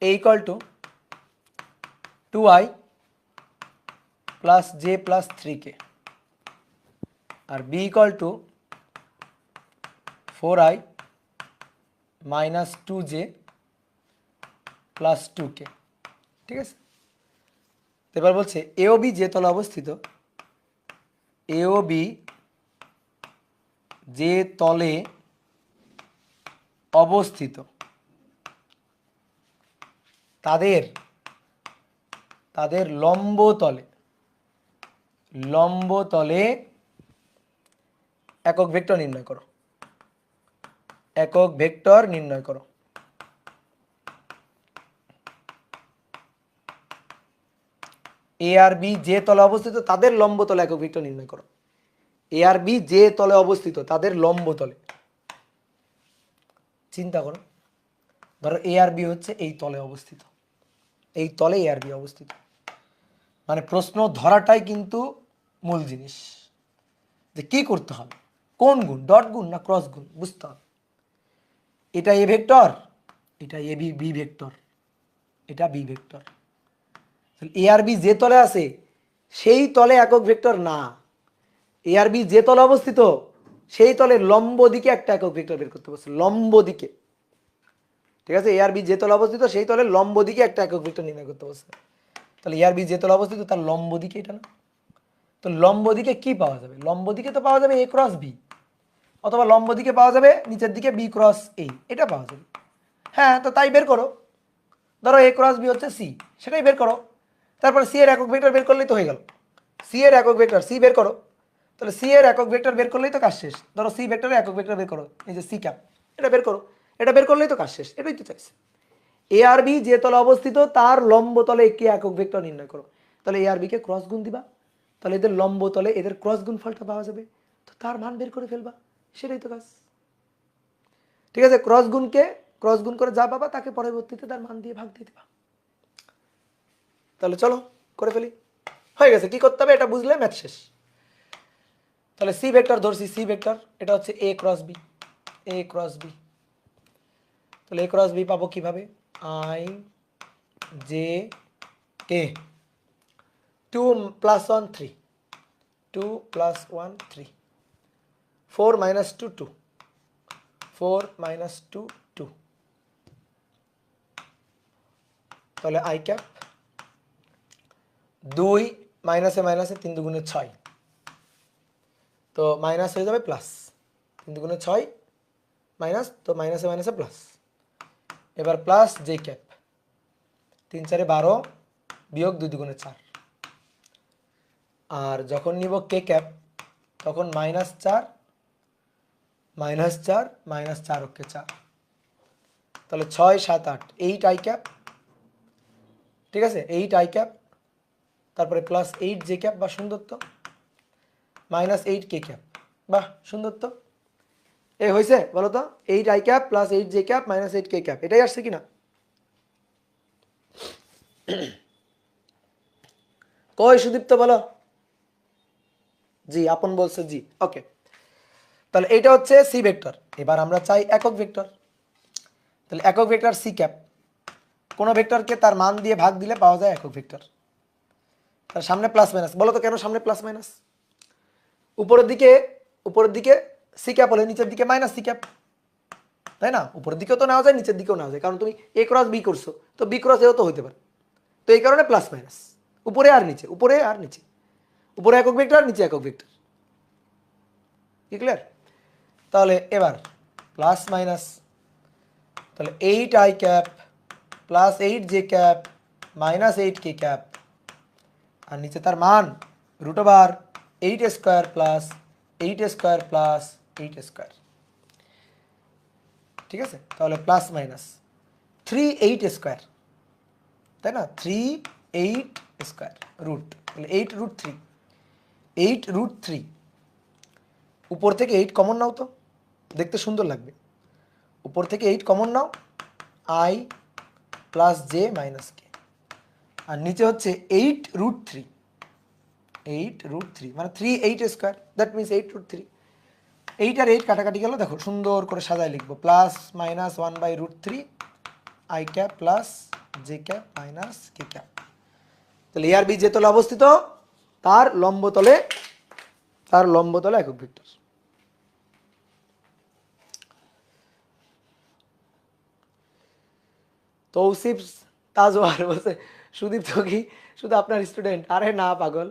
a equal to 2i plus j plus 3k R b equal to 4i minus 2j plus 2k। ঠিক আছে, এবার বলছে এ ও বি যে তলে অবস্থিত, এ ও বি যে তলে অবস্থিত তাদের লম্ব তলে একক ভেক্টর নির্ণয় করো। একক ভেক্টর নির্ণয় করো। এ আর বি যে তলে অবস্থিত তাদের লম্ব তলে একক ভেক্টর নির্ণয় করো। এ আর বি যে তলে অবস্থিত তাদের লম্ব তলে, চিন্তা করো, ধরো এ আর বি হচ্ছে এই তলে অবস্থিত, এই তলে এ আর বি অবস্থিত, মানে প্রশ্ন ধরাটাই কিন্তু মূল জিনিস, যে কি করতে হবে, কোন গুণ, ডট গুণ না ক্রস গুণ বুঝতে হবে। এটা এ ভেক্টর, এটা এ বি, বি ভেক্টর, এটা বি ভেক্টর। এ আর বি যে তলে আছে সেই তলে একক ভেক্টর না, এ আর বি যে তলে অবস্থিত সেই তলের লম্ব দিকে একটা একক ভেক্টর বের করতে বলছে, লম্ব দিকে। ঠিক আছে, এ আর বি যে তলে অবস্থিত সেই তলের লম্ব দিকে একটা একক ভেক্টর নির্ণয় করতে বলছে। তাহলে এ আর বি যে তলে অবস্থিত তার লম্ব দিকে এটা না, তো লম্ব দিকে কি পাওয়া যাবে? লম্ব দিকে তো পাওয়া যাবে এ ক্রস বি, অথবা লম্ব দিকে পাওয়া যাবে নিচের দিকে বি ক্রস এ, এটা পাওয়া যাবে। হ্যাঁ, তো তাই বের করো। ধরো এ ক্রস বি হচ্ছে সি, সেটাই বের করো। তারপর সি এর একক ভেক্টর বের করলেই তো হয়ে গেল। সি এর একক ভেক্টর সি বের করো, তাহলে সি এর একক ভেক্টর বের করলেই তো কাজ শেষ। ধরো সি ভেক্টরের একক ভেক্টর বের করো, এই যে সি ক্যাপ, এটা বের করো, এটা বের করলেই তো কাজ শেষ। এটাই তো চাইছে। এ আর বি যে তলে অবস্থিত তার লম্ব তলে একটি একক ভেক্টর নির্ণয় করো। তাহলে এ আর বি কে ক্রস গুণ দিবা, তাহলে এদের লম্ব তলে এদের ক্রস গুণ ফলটা পাওয়া যাবে, তো তার মান বের করে ফেলবা, সেটাই তো কাজ। ঠিক আছে, ক্রস গুণ করে যা পাবা তাকে পরবর্তীতে তার মান দিয়ে ভাগ দিয়ে দিবা। তাহলে চলো করে ফেলি, হয়ে গেছে। কি করতে হবে এটা বুঝলে ম্যাথ শেষ। তাহলে সি ভেক্টর ধরছি, সি ভেক্টর এটা হচ্ছে এ ক্রস বি, এ ক্রস বি। তাহলে এ ক্রস বি পাবো কিভাবে? I J K 2 + 1 3, 2 + 1 3, 4 - 2 2, 4 - 2 2। তাহলে আই ক্যাপ 2 মাইনাসে মাইনাসে 3 দুগুণে 6, তো মাইনাস হয়ে যাবে প্লাস, 3 দুগুণে 6 মাইনাস, তো মাইনাসে মাইনাসে প্লাস। এবার প্লাস জে ক্যাপ 3 4 12 বিয়োগ 2 দুগুণে 4, আর যখন নিব কে ক্যাপ তখন -4 -4 -4 ওকে 4, তাহলে 6 7 8 8 আই ক্যাপ। ঠিক আছে, 8 আই ক্যাপ, তারপরে প্লাস 8 জে ক্যাপ বা সুন্দর তো, -8 কে ক্যাপ, বাহ সুন্দর তো। এই হয়েছে বলো তো, 8 I cap plus 8 J cap -8 K cap, এটাই আসছে কিনা? কই সুদীপ্ত বলো? জি, আপন বলছে জি। ওকে, তাহলে এইটা হচ্ছে সি ভেক্টর। এবার আমরা চাই একক ভেক্টর। তাহলে একক ভেক্টর সি ক্যাপ, কোনো ভেক্টরকে তার মান দিয়ে ভাগ দিলে পাওয়া যায় একক ভেক্টর। তার সামনে প্লাস মাইনাস, বলো তো কেন সামনে প্লাস মাইনাস? উপরের দিকে সি ক্যাপ হলে নিচের দিকে মাইনাস সি ক্যাপ, তাই না? উপরের দিকেও তো নেওয়া যায়, নিচের দিকেও নেওয়া যায়, কারণ তুমি এ ক্রস বি করছো, তো বি ক্রস এও তো হতে পারে। তো এই কারণে প্লাস মাইনাস, উপরে আর নিচে, উপরে আর নিচে, উপরে একক ভেক্টর নিচে একক ভেক্টর। কি ক্লিয়ার? তাহলে এবার প্লাস মাইনাস, তাহলে 8 I cap plus 8 J cap -8 K cap, আর নিচে তার মান √8² প্লাস 8² প্লাস 8²। ঠিক আছে, তাহলে প্লাস মাইনাস 3 8², তাই না? 3 8² রুট, তাহলে 8√3, 8√3। উপর থেকে 8 কমন নাও তো, দেখতে সুন্দর লাগবে। উপর থেকে 8 কমন নাও, I plus J minus K, আর নিচে হচ্ছে 8√3, 8√3 মানে 3 8 স্কোয়ার, দ্যাট মিনস 8√3। 8 আর 8 কাটাকাটি গেল, দেখো সুন্দর করে সাজায় লিখবো, plus minus 1/√3 I cap plus J cap minus K cap. তাহলে এ আর বি যে তলে অবস্থিত তার লম্বতলে একক ভেক্টর। তৌসিফ তাজওয়ার বলছে সুদীপ তো কি শুধু আপনার স্টুডেন্ট? আরে না পাগল,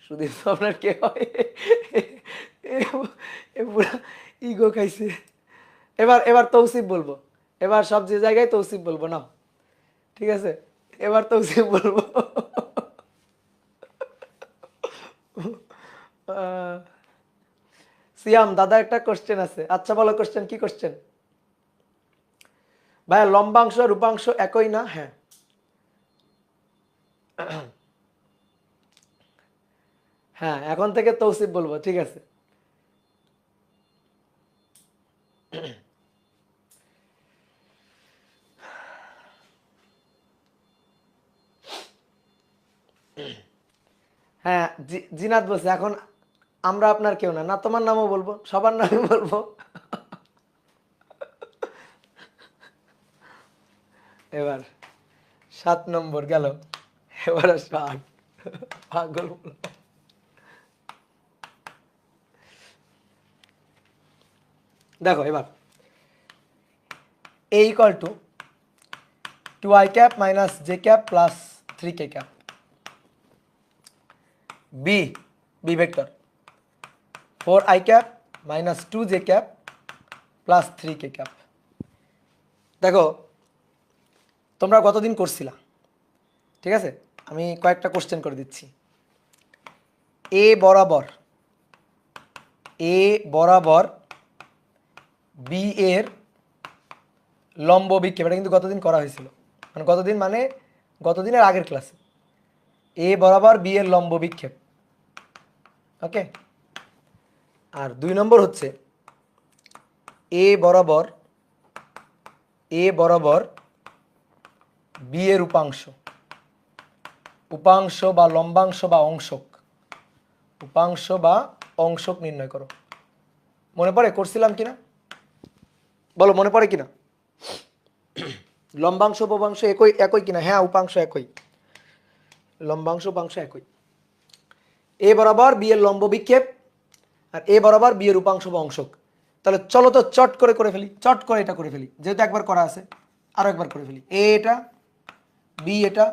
সুদীপ তো আপনার কে হয়? পুরা ইগো খাইছে। এবার তৌসিফ বলবো, এবার সব যে জায়গায় তৌসিফ বলবো না, ঠিক আছে? এবার তৌসিফ বলবো। সিয়াম দাদা একটা কোশ্চেন আছে। আচ্ছা বলো কোশ্চেন, কি কোশ্চেন? ভাইয়া লম্বাংশ রূপাংশ একই না? হ্যাঁ, হ্যাঁ এখন থেকে তৌসিফ বলবো, ঠিক আছে? হ্যাঁ জিনাত বলছে এখন আমরা আপনার কেউ না, না তোমার নামও বলবো, সবার নামই বলবো। এবার 7 নম্বর গেল, এবার আসবে 8। পাগল বলো। দেখো এবার a equal to 2i cap minus J cap plus 3k cap, B vector 4i cap minus 2j cap plus 3k cap. দেখো তোমরা কতদিন করছিলা, ঠিক আছে? আমি কয়েকটা কোশ্চেন করে দিচ্ছি। এ বরাবর বি এর লম্ব বিক্ষেপ, এটা কিন্তু গতদিন করা হয়েছিল, মানে গতদিন মানে গতদিনের আগের ক্লাসে। এ বরাবর বি এর লম্ব বিক্ষেপ, ওকে। আর 2 নম্বর হচ্ছে এ বরাবর বি এর উপাংশ বা লম্বাংশ বা অংশক নির্ণয় করো। মনে পড়ে করছিলাম কিনা বলো, মনে পড়ে কিনা? লম্বাংশ উপাংশ একই কিনা? হ্যাঁ উপাংশ একই, লম্বাংশ উপাংশ একই। এ বরাবর বি এর লম্ব বিক্ষেপ আর এ বরাবর বি এর উপাংশ বা অংশক। তাহলে চলো তো চট করে ফেলি, চট করে এটা করে ফেলি, যেহেতু একবার করা আছে আরো একবার করে ফেলি। এ এটা, বি এটা,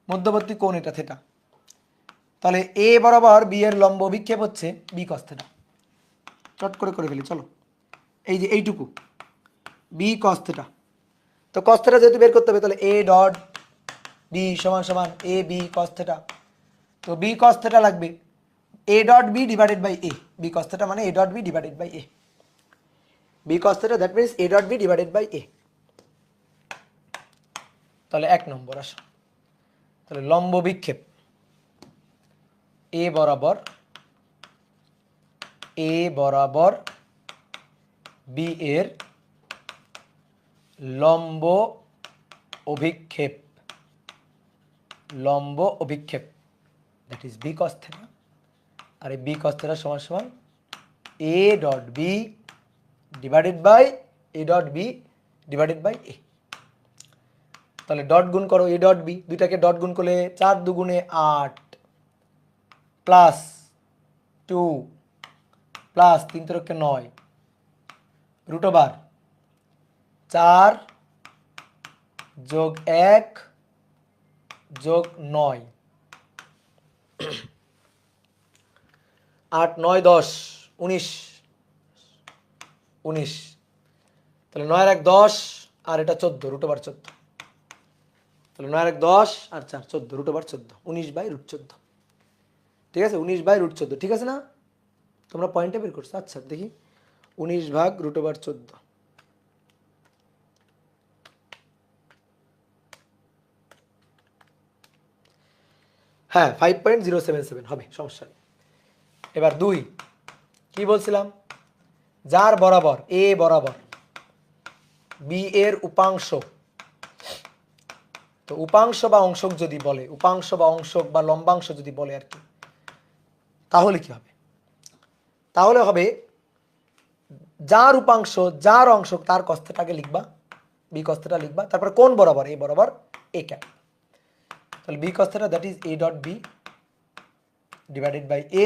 মধ্যবর্তী কোণ এটা থেটা। তাহলে এ বরাবর বি এর লম্ব বিক্ষেপ হচ্ছে বি কস থেটা। চট করে ফেলি চলো। এই যে এইটুকু বি কস থেটা, তো কস থেটা যেহেতু বের করতে হবে তাহলে এ ডট বি সমান সমান এ বি কস থেটা। তো বি কস থেটা লাগবে A dot B divided by A, B cos theta মানে A dot B divided by A, B cos theta that means A dot B divided by A. তাহলে 1 নম্বর আসো। তাহলে লম্ব বিক্ষেপ এ বরাবর B এর লম্ব অভিক্ষেপ that is B cos theta, আর এই বি কস থেটা সমান সমান A dot B divided by A dot B divided by A. তাহলে ডট গুণ করো এ ডট বি, দুইটাকে ডট গুণ করলে 4 দুগুণে 8 প্লাস 2 প্লাস 3 3 9 রুট ওভার 4 যোগ 1 যোগ 9, 8 9 10 19। তাহলে 9 আর 1 10 আর এটা 14 রুট ওভার 14। তাহলে 9 আর 1 10 আর 4 14 রুট ওভার 14, 19/√14। ঠিক আছে, 19/√14, ঠিক আছে না? তোমরা পয়েন্টে বের করছো? আচ্ছা দেখি 19/√14। হ্যাঁ 5.077 হবে, সমস্যা নেই। এবার 2 কি বলছিলাম, যার বরাবর এ বরাবর বি এর উপাংশ, তো উপাংশ বা অংশক যদি বলে, উপাংশ বা অংশক বা লম্বাংশ যদি বলে আর কি, তাহলে কি হবে, তাহলে হবে যার উপাংশ যার অংশক তার কস্তাটাকে লিখবা, বি কস্তাটা লিখবা, তারপর কোন বরাবর, এ বরাবর এ ক্যাপ, তাহলে B cos theta that is A dot B divided by A,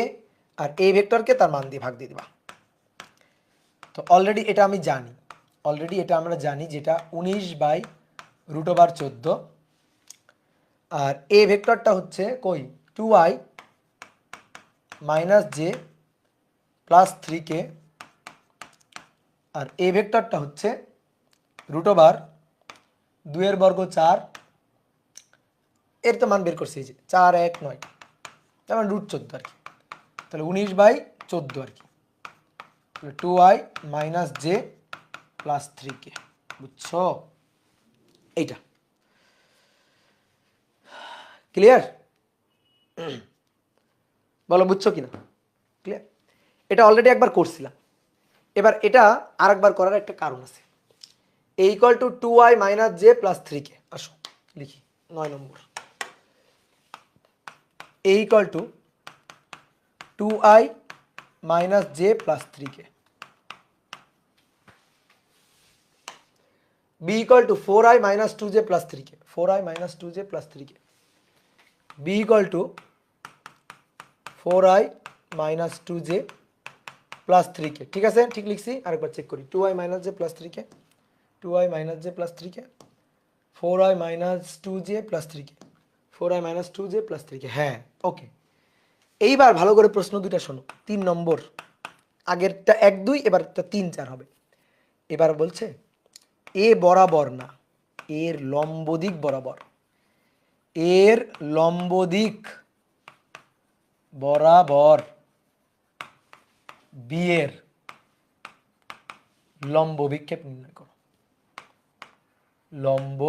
আর এ ভেক্টরকে তার মান দিয়ে ভাগ দিয়ে দিবা। তো অলরেডি এটা আমি জানি, অলরেডি এটা আমরা জানি যেটা 19/√14, আর এ ভেক্টরটা হচ্ছে কই 2i - j + 3k, আর এ ভেক্টরটা হচ্ছে √2 এর বর্গ 4, এর তো মান বের করছি এই যে 419, যেমন √14 আর কি, তাহলে 19/14 আর কি, 2i - j + 3k, বুঝছো? এইটা ক্লিয়ার? বলো বুঝছো কিনা? ক্লিয়ার? এটা অলরেডি একবার করছিলাম, এবার এটা আরেকবার করার একটা কারণ আছে। a = 2i - j + 3k, আসো লিখি 9 নম্বর। a = 2i - j + 3k, b = 4i - 2j + 3k, 4i - 2j + 3k, b = 4i - 2j + 3k, ঠিক আছে? ঠিক লিখছি, আরেকবার চেক করি, 2i - j + 3k, 2i - j + 3k, 4i - 2j + 3k, 4i - 2j + 3k, হ্যাঁ ওকে। এইবার ভালো করে প্রশ্ন দুইটা শোনো, 3 নম্বর, আগেরটা 1 2, এবারটা 3 4 হবে। এবার বলছে এ বরাবর না, এর লম্ব দিক বরাবর, এর লম্ব দিক বরাবর বি এর লম্ব অভিক্ষেপ নির্ণয় করো, লম্ব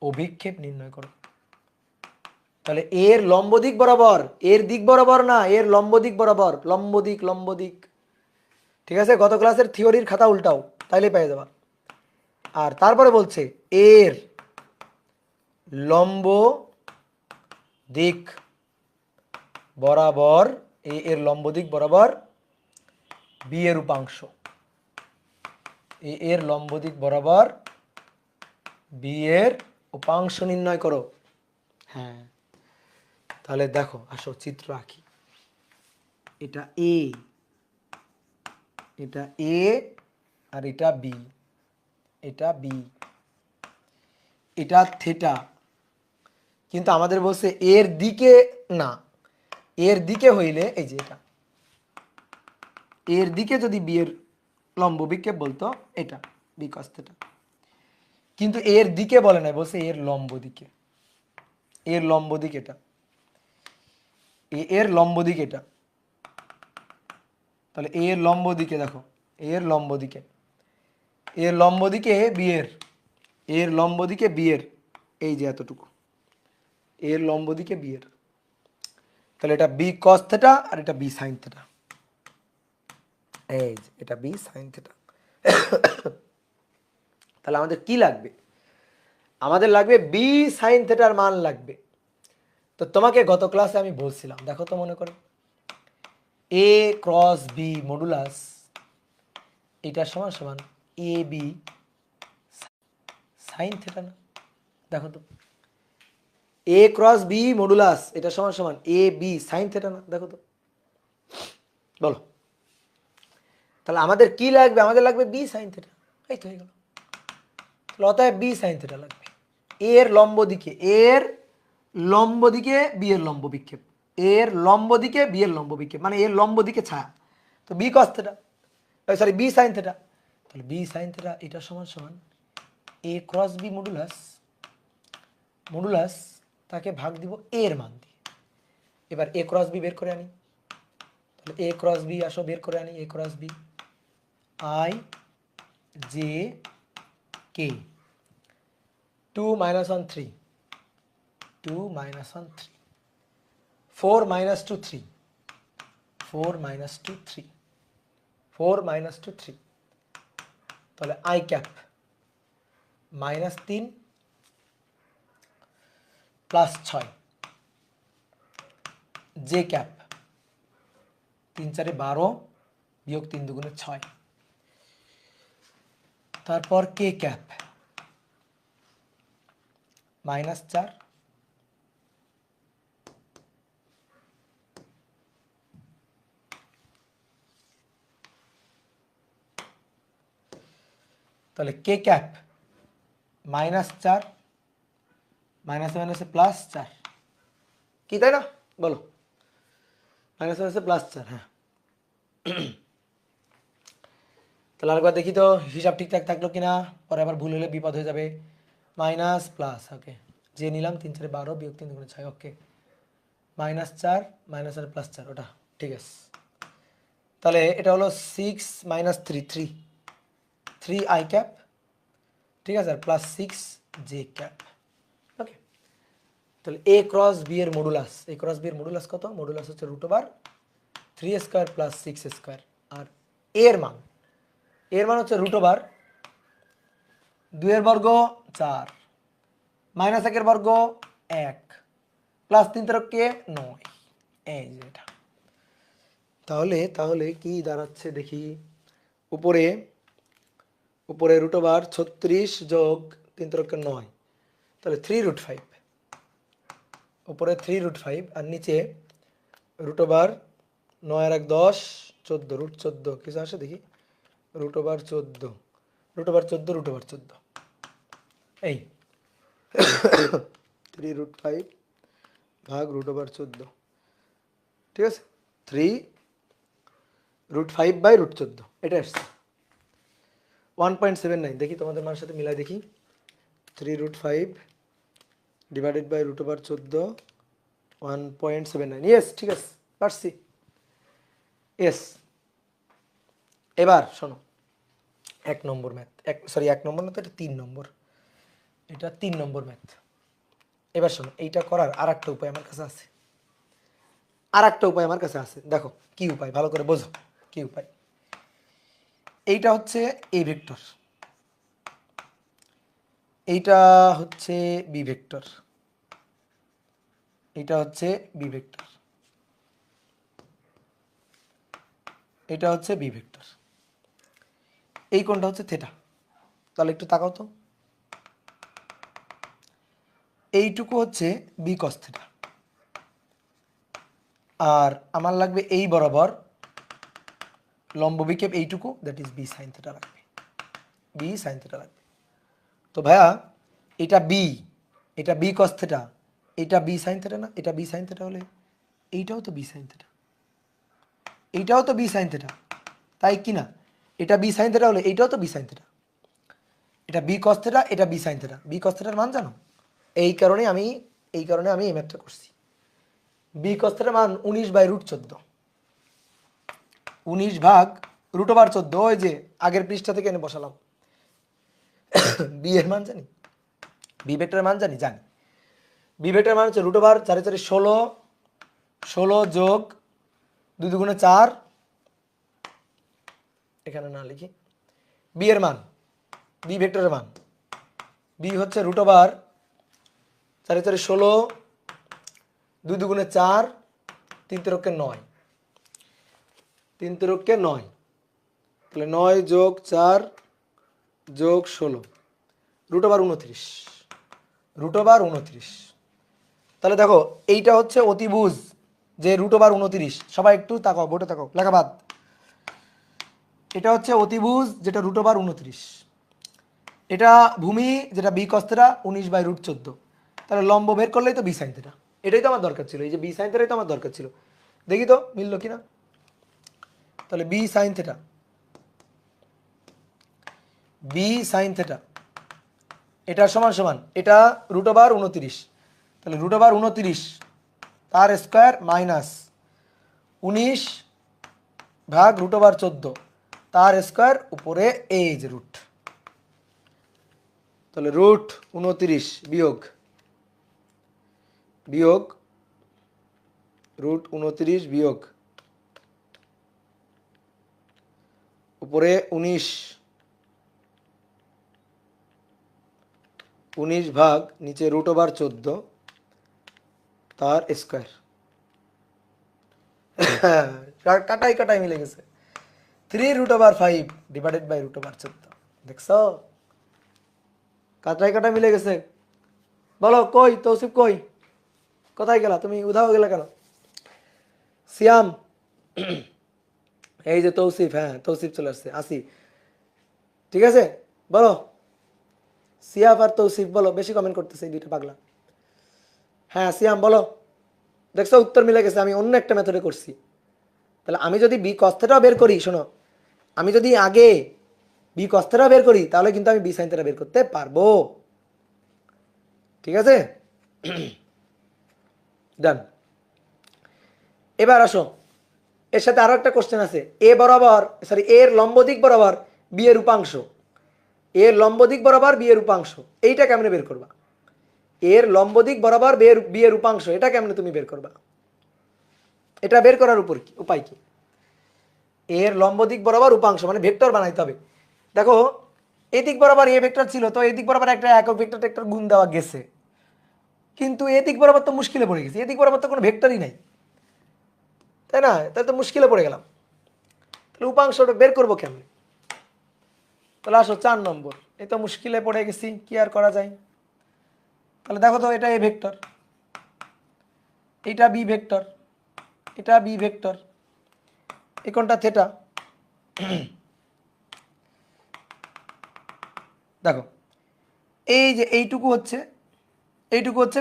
অভিক্ষেপ নির্ণয় করো। তাহলে এর লম্ব দিক বরাবর, এর দিক বরাবর না, এর লম্ব দিক বরাবর, লম্ব দিক, লম্ব দিক, ঠিক আছে? গত ক্লাসের থিওরির খাতা উল্টাও, তাইলে পেয়ে যাবা। আর তারপরে বলছে এর লম্ব দিক বরাবর, এর লম্ব দিক বরাবর বি এর উপাংশ, এর লম্ব দিক বরাবর বি এর উপাংশ নির্ণয় করো। হ্যাঁ, তাহলে দেখো, আসো চিত্র আঁকি, এটা এ, এটা এ, আর এটা বি, এটা বি, এটা থিটা, কিন্তু আমাদের বলছে এর দিকে না, এর দিকে হইলে এই যে এটা, এর দিকে যদি বি এর লম্ব বিক্ষেপ বলতো এটা বি cos থিটা, কিন্তু এর দিকে বলে নাই, বলছে এর লম্ব দিকে, এর লম্ব দিক এটা, এর লম্ব দিক এটা, তাহলে এর লম্ব দিকে দেখো, এর লম্ব দিকে, এর লম্ব দিকে বি এর, এর লম্ব দিকে বি এর, এই যে এতটুকু, এর লম্ব দিকে বি এর, তাহলে এটা বি cos থিটা আর এটা বি sin থিটা, এই যে এটা বি sin থিটা। তাহলে আমাদের কি লাগবে? আমাদের লাগবে বি sin থিটার মান লাগবে। তো তোমাকে গত ক্লাসে আমি বলছিলাম, দেখো তো মনে করো, এ ক্রস বি মডুলাস এটা সমান সমান এ বি সাইন থিটা না? দেখো তো, এ ক্রস বি মডুলাস এটা সমান সমান এ বি সাইন থিটা না? দেখো তো, বলো। তাহলে আমাদের কি লাগবে? আমাদের লাগবে বি সাইন থিটা, এই তো হয়ে গেল। তাহলে অতএব বি সাইন থিটা লাগবে, এর লম্ব দিকে, এর লম্ব দিকে বি এর লম্ব বিক্ষেপ, এর লম্ব দিকে বি এর লম্ব বিক্ষেপ, মানে এর লম্ব দিকে ছায়া, তো B cos theta, sorry B sine theta, তাহলে বি সাইন থিটা এটা সমান সমান A cross B modulus, modulus তাকে ভাগ দিব এর মান দিয়ে। এবার এ ক্রস বি বের করে আনি, তাহলে এ ক্রস বি আসো বের করে আনি, A cross B I J K, 2 - 1 3, 2 - 1 3, 4 - 2 3, 4 minus 2 3, 4 minus 2 3, তাহলে I cap minus 3 plus 6, J cap 3 4 12 বিয়োগ 3 2 6, তারপর কে ক্যাপ মাইনাস 4, তাহলে কে ক্যাপ মাইনাস 4 মাইনাসে মাইনাসে প্লাস 4, কি তাই না বলো, মাইনাসে মাইনাসে প্লাস 4, হ্যাঁ। তাহলে আরেকবার দেখি তো হিসাব ঠিকঠাক থাকলো কিনা, পরে আবার ভুল হলে বিপদ হয়ে যাবে। মাইনাস প্লাস, ওকে, যে নিলাম 3 4 12 বিয়োগ 3 2 6, ওকে, মাইনাস 4 মাইনাস আর প্লাস 4, ওটা ঠিক আছে। তাহলে এটা হলো 6 মাইনাস 3 3, 3 আই ক্যাপ, ঠিক আছে, আর প্লাস 6 জে ক্যাপ, ওকে। তাহলে এ ক্রস বি এর মডুলাস, এ ক্রস বি এর মডুলাস কত? মডুলাস হচ্ছে root over 3 square plus 6 square, আর এর মান, এর মান হচ্ছে রুট ওভার 2 এর বর্গ 4 মাইনাস 1 এর বর্গ 1 প্লাস 3 তেরোকে 9, এই যে এটা। তাহলে তাহলে কি দাঁড়াচ্ছে দেখি, উপরে উপরে রুট ওভার 36 যোগ 3 তেরোকে 9, তাহলে 3 রুট 5, উপরে 3 রুট 5 আর নিচে রুট ওভার 9 আর 1 10 14, রুট 14 কিছু আসে দেখি, root over 14, root over 14, root over 14, এই 3 রুট 5 ভাগ রুট ওভার 14, ঠিক আছে, 3 রুট 5 বাই রুট 14, এটা আসছে 1.79। দেখি তোমাদের মার সাথে মিলাই দেখি, 3 root 5 divided by root over 14, 1.79, yes, ঠিক আছে, পারছি, ইয়েস। এবার শোনো, 1 নম্বর ম্যাথ, সরি 1 নম্বর না তো, এটা 3 নম্বর, এটা 3 নম্বর ম্যাথ। এবার শোনো, এইটা করার আর একটা উপায় আমার কাছে আছে, আর একটা উপায় আমার কাছে আছে, দেখো কি উপায়, ভালো করে বোঝো কি উপায়। এইটা হচ্ছে এ ভেক্টর, এইটা হচ্ছে বি ভেক্টর, এটা হচ্ছে বি ভেক্টর, এটা হচ্ছে বি ভেক্টর, এই কোণটা হচ্ছে থিটা। তাহলে একটু তাকাও তো, এইটুকু হচ্ছে বি কস থিটা, আর আমার লাগবে এই বরাবর লম্ব বিক্ষেপ এইটুকু, that is B sine theta লাগবে, বি সাইন থিটা লাগবে। তো ভাইয়া এটা বি, এটা বি কস থিটা, এটা বি সাইন থিটা না, এটা বি সাইন থিটা হলে এইটাও তো বি সাইন থিটা, এইটাও তো বি সাইন থিটা, তাই কি না? এটা বি সাইন থিটা হলে এইটাও তো বি সাইন থিটা, এটা বি কস থিটা, এটা বি সাইন থিটা, বি কস থিটার মান জানো? এই কারণে আমি এই ম্যাথটা করছি। বি কস থিটার মান 19 বাই রুট 14, 19 ভাগ রুট ওভার 14, ওই যে আগের পৃষ্ঠা থেকে এনে বসালাম। বি এর মান জানি, বি ভেক্টরের মান জানি, বি ভেক্টরের মান হচ্ছে রুট ওভার 4 4 16, 16 যোগ 2 2 4, এখানে না লিখি, বি এর মান, বি ভেক্টরের মান, বি হচ্ছে রুট ওভার 4 4 16, 2 2 4, 3 তেরোকে 9, 3 তেরোকে 9, তাহলে 9 যোগ 4 যোগ 16, রুট ওভার 29, রুট ওভার 29। তাহলে দেখো এইটা হচ্ছে অতিভুজ, যে রুট ওভার 29, সবাই একটু তাকাও, বোর্ডে তাকাও, লেখা বাদ, এটা হচ্ছে অতিভুজ যেটা রুট ওভার 29, এটা ভূমি যেটা B cos theta 19 by root 14, তাহলে লম্ব বের করলেই তো বি সাইন থিটা, এটাই তো আমার দরকার ছিল, এই যে বি সাইন থিটাই তো আমার দরকার ছিল, দেখি তো মিললো কিনা। তাহলে B sine theta, B sine theta এটা সমান সমান, এটা রুট ওভার 29, তাহলে রুট ওভার 29 তার স্কোয়ার মাইনাস 19 ভাগ রুট ওভার 14 তার স্কোয়ার উপরে এই যে রুট, তাহলে রুট 29 বিয়োগ বিয়োগ রুট 29 বিয়োগ উপরে 19, 19 ভাগ নিচে √14 তার স্কোয়ার। কাটাই কাটাই মিলে গেছে। 3√5 ডিভাইডেড বাই √14। দেখছো কাটাই কাটাই মিলে গেছে। বলো কই তৌসিফ, কই কোথায় গেলা তুমি, উধাও গেলা কেন? সিয়াম, এই যে তৌসিফ, হ্যাঁ তৌসিফ চলে আসছে, আসি ঠিক আছে। বলো সিয়াফ আর তৌসিফ বলো, বেশি কমেন্ট করতেছে এই দুইটা পাগলা। হ্যাঁ সিয়াম বলো, দেখছো উত্তর মিলে গেছে, আমি অন্য একটা মেথডে করছি। তাহলে আমি যদি বি কস থেটাও বের করি, শোনো আমি যদি আগে বি কস থেটাও বের করি তাহলে কিন্তু আমি বি সাইন থেটা বের করতে পারবো, ঠিক আছে। ডান। এবার আসো, এর সাথে আরো একটা কোশ্চেন আছে, এ বরাবর সরি এর লম্ব দিক বরাবর বি এর উপাংশ, এর লম্ব দিক বরাবর বি এর উপাংশ, এইটা কেমনে বের করবা? এর লম্ব দিক বরাবর বি এর উপাংশ, এটা কেমনে তুমি বের করবা? এটা বের করার উপর কি উপায় কি? এর লম্ব দিক বরাবর উপাংশ মানে ভেক্টর বানাইতে হবে। দেখো এই দিক বরাবর এ ভেক্টর ছিল, তো এই দিক বরাবর একটা একক ভেক্টর টেক্টর গুণ দেওয়া গেছে, কিন্তু এ দিক বরাবর তো মুশকিলে পড়ে গেছে, এ দিক বরাবর তো কোনো ভেক্টরই নাই, তাই না? তাই তো মুশকিলে পড়ে গেলাম। তাহলে উপাংশটা বের করবো কেমনে? তাহলে আসো 4 নম্বর, এই তো মুশকিলে পড়ে গেছি, কি আর করা যায়? তাহলে দেখো তো এটা এ ভেক্টর, এটা বি ভেক্টর, এটা বি ভেক্টর, এই কোনটা থেটা। দেখো এই যে এইটুকু হচ্ছে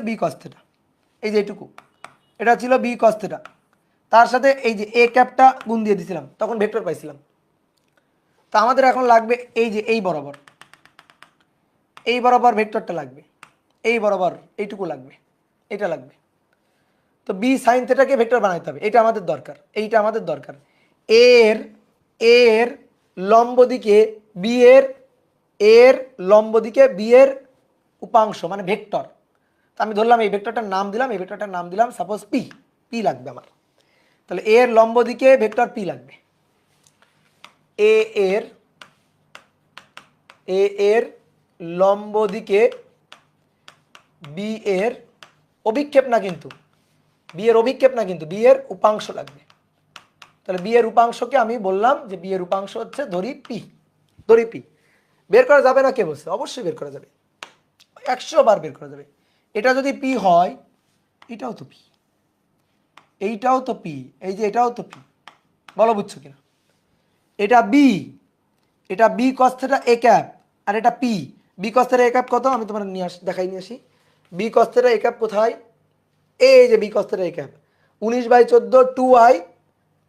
বি কস থেটা, এই যে এইটুকু এটা ছিল বি কস থেটা, তার সাথে এই যে এ ক্যাপটা গুণ দিয়ে দিয়েছিলাম, তখন ভেক্টর পাইছিলাম। তা আমাদের এখন লাগবে এই যে এই বরাবর ভেক্টরটা লাগবে, এই বরাবর এইটুকু লাগবে, এটা লাগবে। তো বি সাইন থেটাকে ভেক্টর বানাইতে হবে, এটা আমাদের দরকার, এইটা আমাদের দরকার। এর এর লম্ব দিকে বি এর লম্ব দিকে বি এর উপাংশ মানে ভেক্টর। তো আমি ধরলাম এই ভেক্টরটার নাম দিলাম, এই ভেক্টরটার নাম দিলাম সাপোজ পি, পি লাগবে আমার। তাহলে এর লম্ব দিকে ভেক্টর পি লাগবে, এ এর লম্ব দিকে বি এর অভিক্ষেপ না কিন্তু, বি এর অভিক্ষেপ না কিন্তু, বি এর উপাংশ লাগবে। তাহলে বি এর উপাংশকে আমি বললাম যে বি এর উপাংশ হচ্ছে ধরি পি, ধরি পি। বের করা যাবে না কে বলছে? অবশ্যই বের করা যাবে, 100 বার বের করা যাবে। এটা যদি পি হয়, এটাও তো পি, এইটাও তো পি, এই যে এটাও তো পি, বলো বুঝছো কিনা? এটা বি, এটা B cos theta A cap, আর এটা P. B cos theta A cap কত আমি তোমার দেখাই নিয়ে আসি। B cos theta A cap কোথায়? এই যে B cos theta A cap 19/14 2i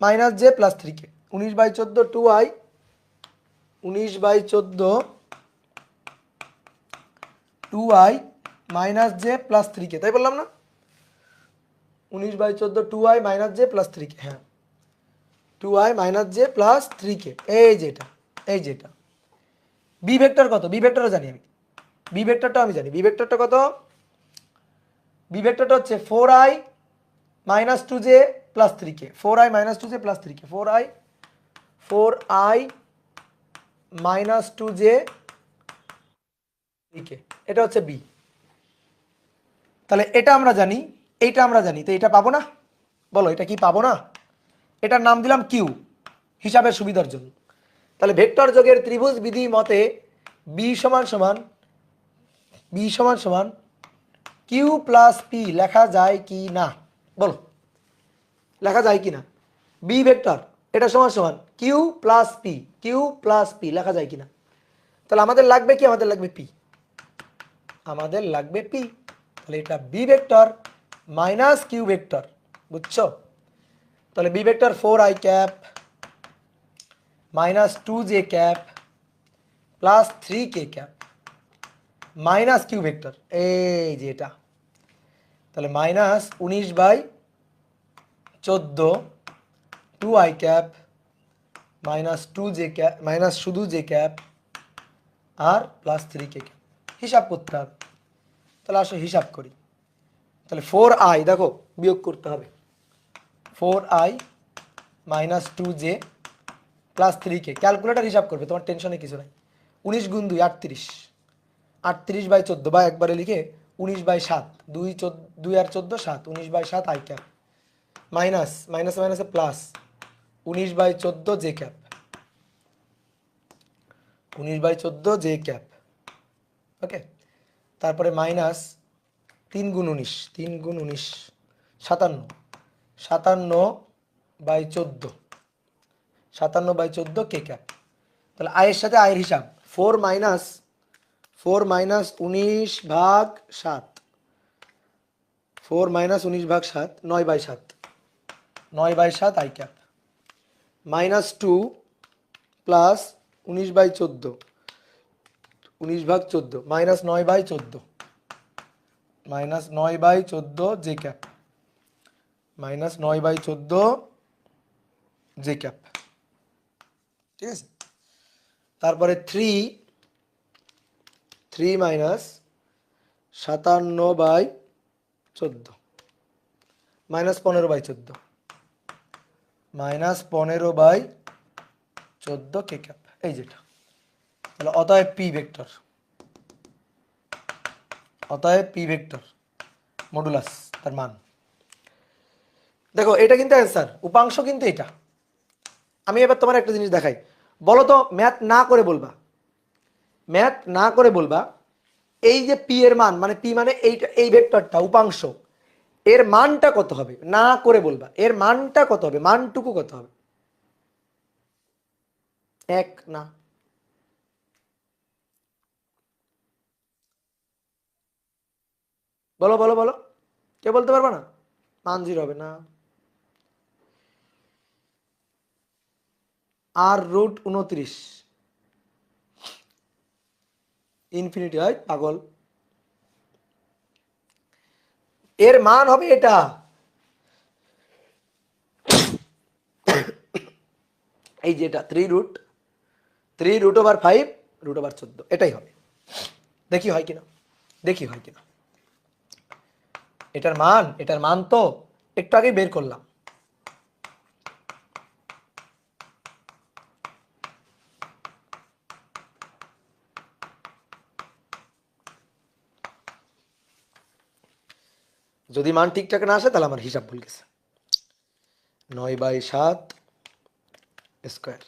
minus J plus 3k, 19/14 2i 19/14 2i minus J plus 3k, তাই বললাম না? 19/14 2i minus J plus 3k, হ্যাঁ 2i minus J plus 3k, এই যেটা, এই যেটা। বি ভেক্টর কত? বি ভেক্টরও জানি আমি, বি ভেক্টরটা আমি জানি। বি ভেক্টরটা কত? বি ভেক্টরটা হচ্ছে 4i minus 2j plus 3k, 4i minus 2j plus 3k, 4i minus 2j 3k, এটা হচ্ছে বি। তাহলে এটা আমরা জানি, এইটা আমরা জানি, তো এটা পাবো না? বলো এটা কি পাবো না? এটার নাম দিলাম কিউ হিসাবের সুবিধার জন্য। তাহলে ভেক্টর যোগের ত্রিভুজ বিধি মতে বি সমান সমান কিউ প্লাস পি লেখা যায় কি না? বলো লেখা যায় কি না? বি ভেক্টর এটা সমান সমান কিউ প্লাস পি লেখা যায় কিনা? তাহলে আমাদের লাগবে কি? আমাদের লাগবে পি, আমাদের লাগবে পি। তাহলে এটা B vector minus Q vector, বুঝছো? তাহলে B vector 4i cap minus 2j cap plus 3k cap minus Q vector, এই যে এটা। তাহলে minus 19/14 2i cap minus 2j cap minus শুধু j ক্যাপ আর প্লাস 3k ক্যাপ। হিসাব করতে হবে, তাহলে আসো হিসাব করি। তাহলে 4i দেখো বিয়োগ করতে হবে, 4i minus 2j plus 3k, calculator হিসাব করবে, তোমার টেনশনে কিছু নাই। 19 গুণ 2 38, 38/14 বা একবারে লিখে 19/7, 2 আর 14 7, 19/7 আই ক্যাপ, মাইনাস মাইনাসে মাইনাসে plus 19/14 J cap, 19/14 J cap. Okay, তারপরে মাইনাস 3 গুণ 19, 3 গুণ 19 57, 57/14, 57/14 কে ক্যাপ। তাহলে আয়ের সাথে আয়ের হিসাব, 4 minus 19/7, 4 minus 19/7, 9/7, 9/7 I cap, minus 2 plus 19/14, 19/14 minus 9/14, minus 9/14 J cap, minus 9/14 J cap. ঠিক আছে, তারপরে 3 মাইনাস 57/14, মাইনাস 15/14, মাইনাস 15/14 কে ক্যাপ, এই যেটা। তাহলে অতএব পি ভেক্টর, অতএব পি ভেক্টর মডুলাস তার মান। দেখো এটা কিন্তু অ্যান্সার, উপাংশ কিন্তু এটা। আমি এবার তোমার একটা জিনিস দেখাই, বলো তো, ম্যাথ না করে বলবা, ম্যাথ না করে বলবা এই যে পি এর মান, মানে পি মানে এইটা, এই ভেক্টরটা উপাংশ, এর মানটা কত হবে, না করে বলবা এর মানটা কত হবে, মানটুকু কত হবে। এক না, বলো বলো বলো, কে বলতে পারবা না, মান 0 হবে না। আর রুট 29 ইনফিনিটি হয় পাগল, এর মান হবে এটা, এই যেটা 3√5 √14, এটাই হবে। দেখি হয় কিনা, দেখি হয় কিনা। এটার মান তো একটু আগে বের করলাম। যদি মান ঠিকঠাক না আসে তাহলে আমার হিসাব ভুল গেছে। 9/7 স্কোয়ার,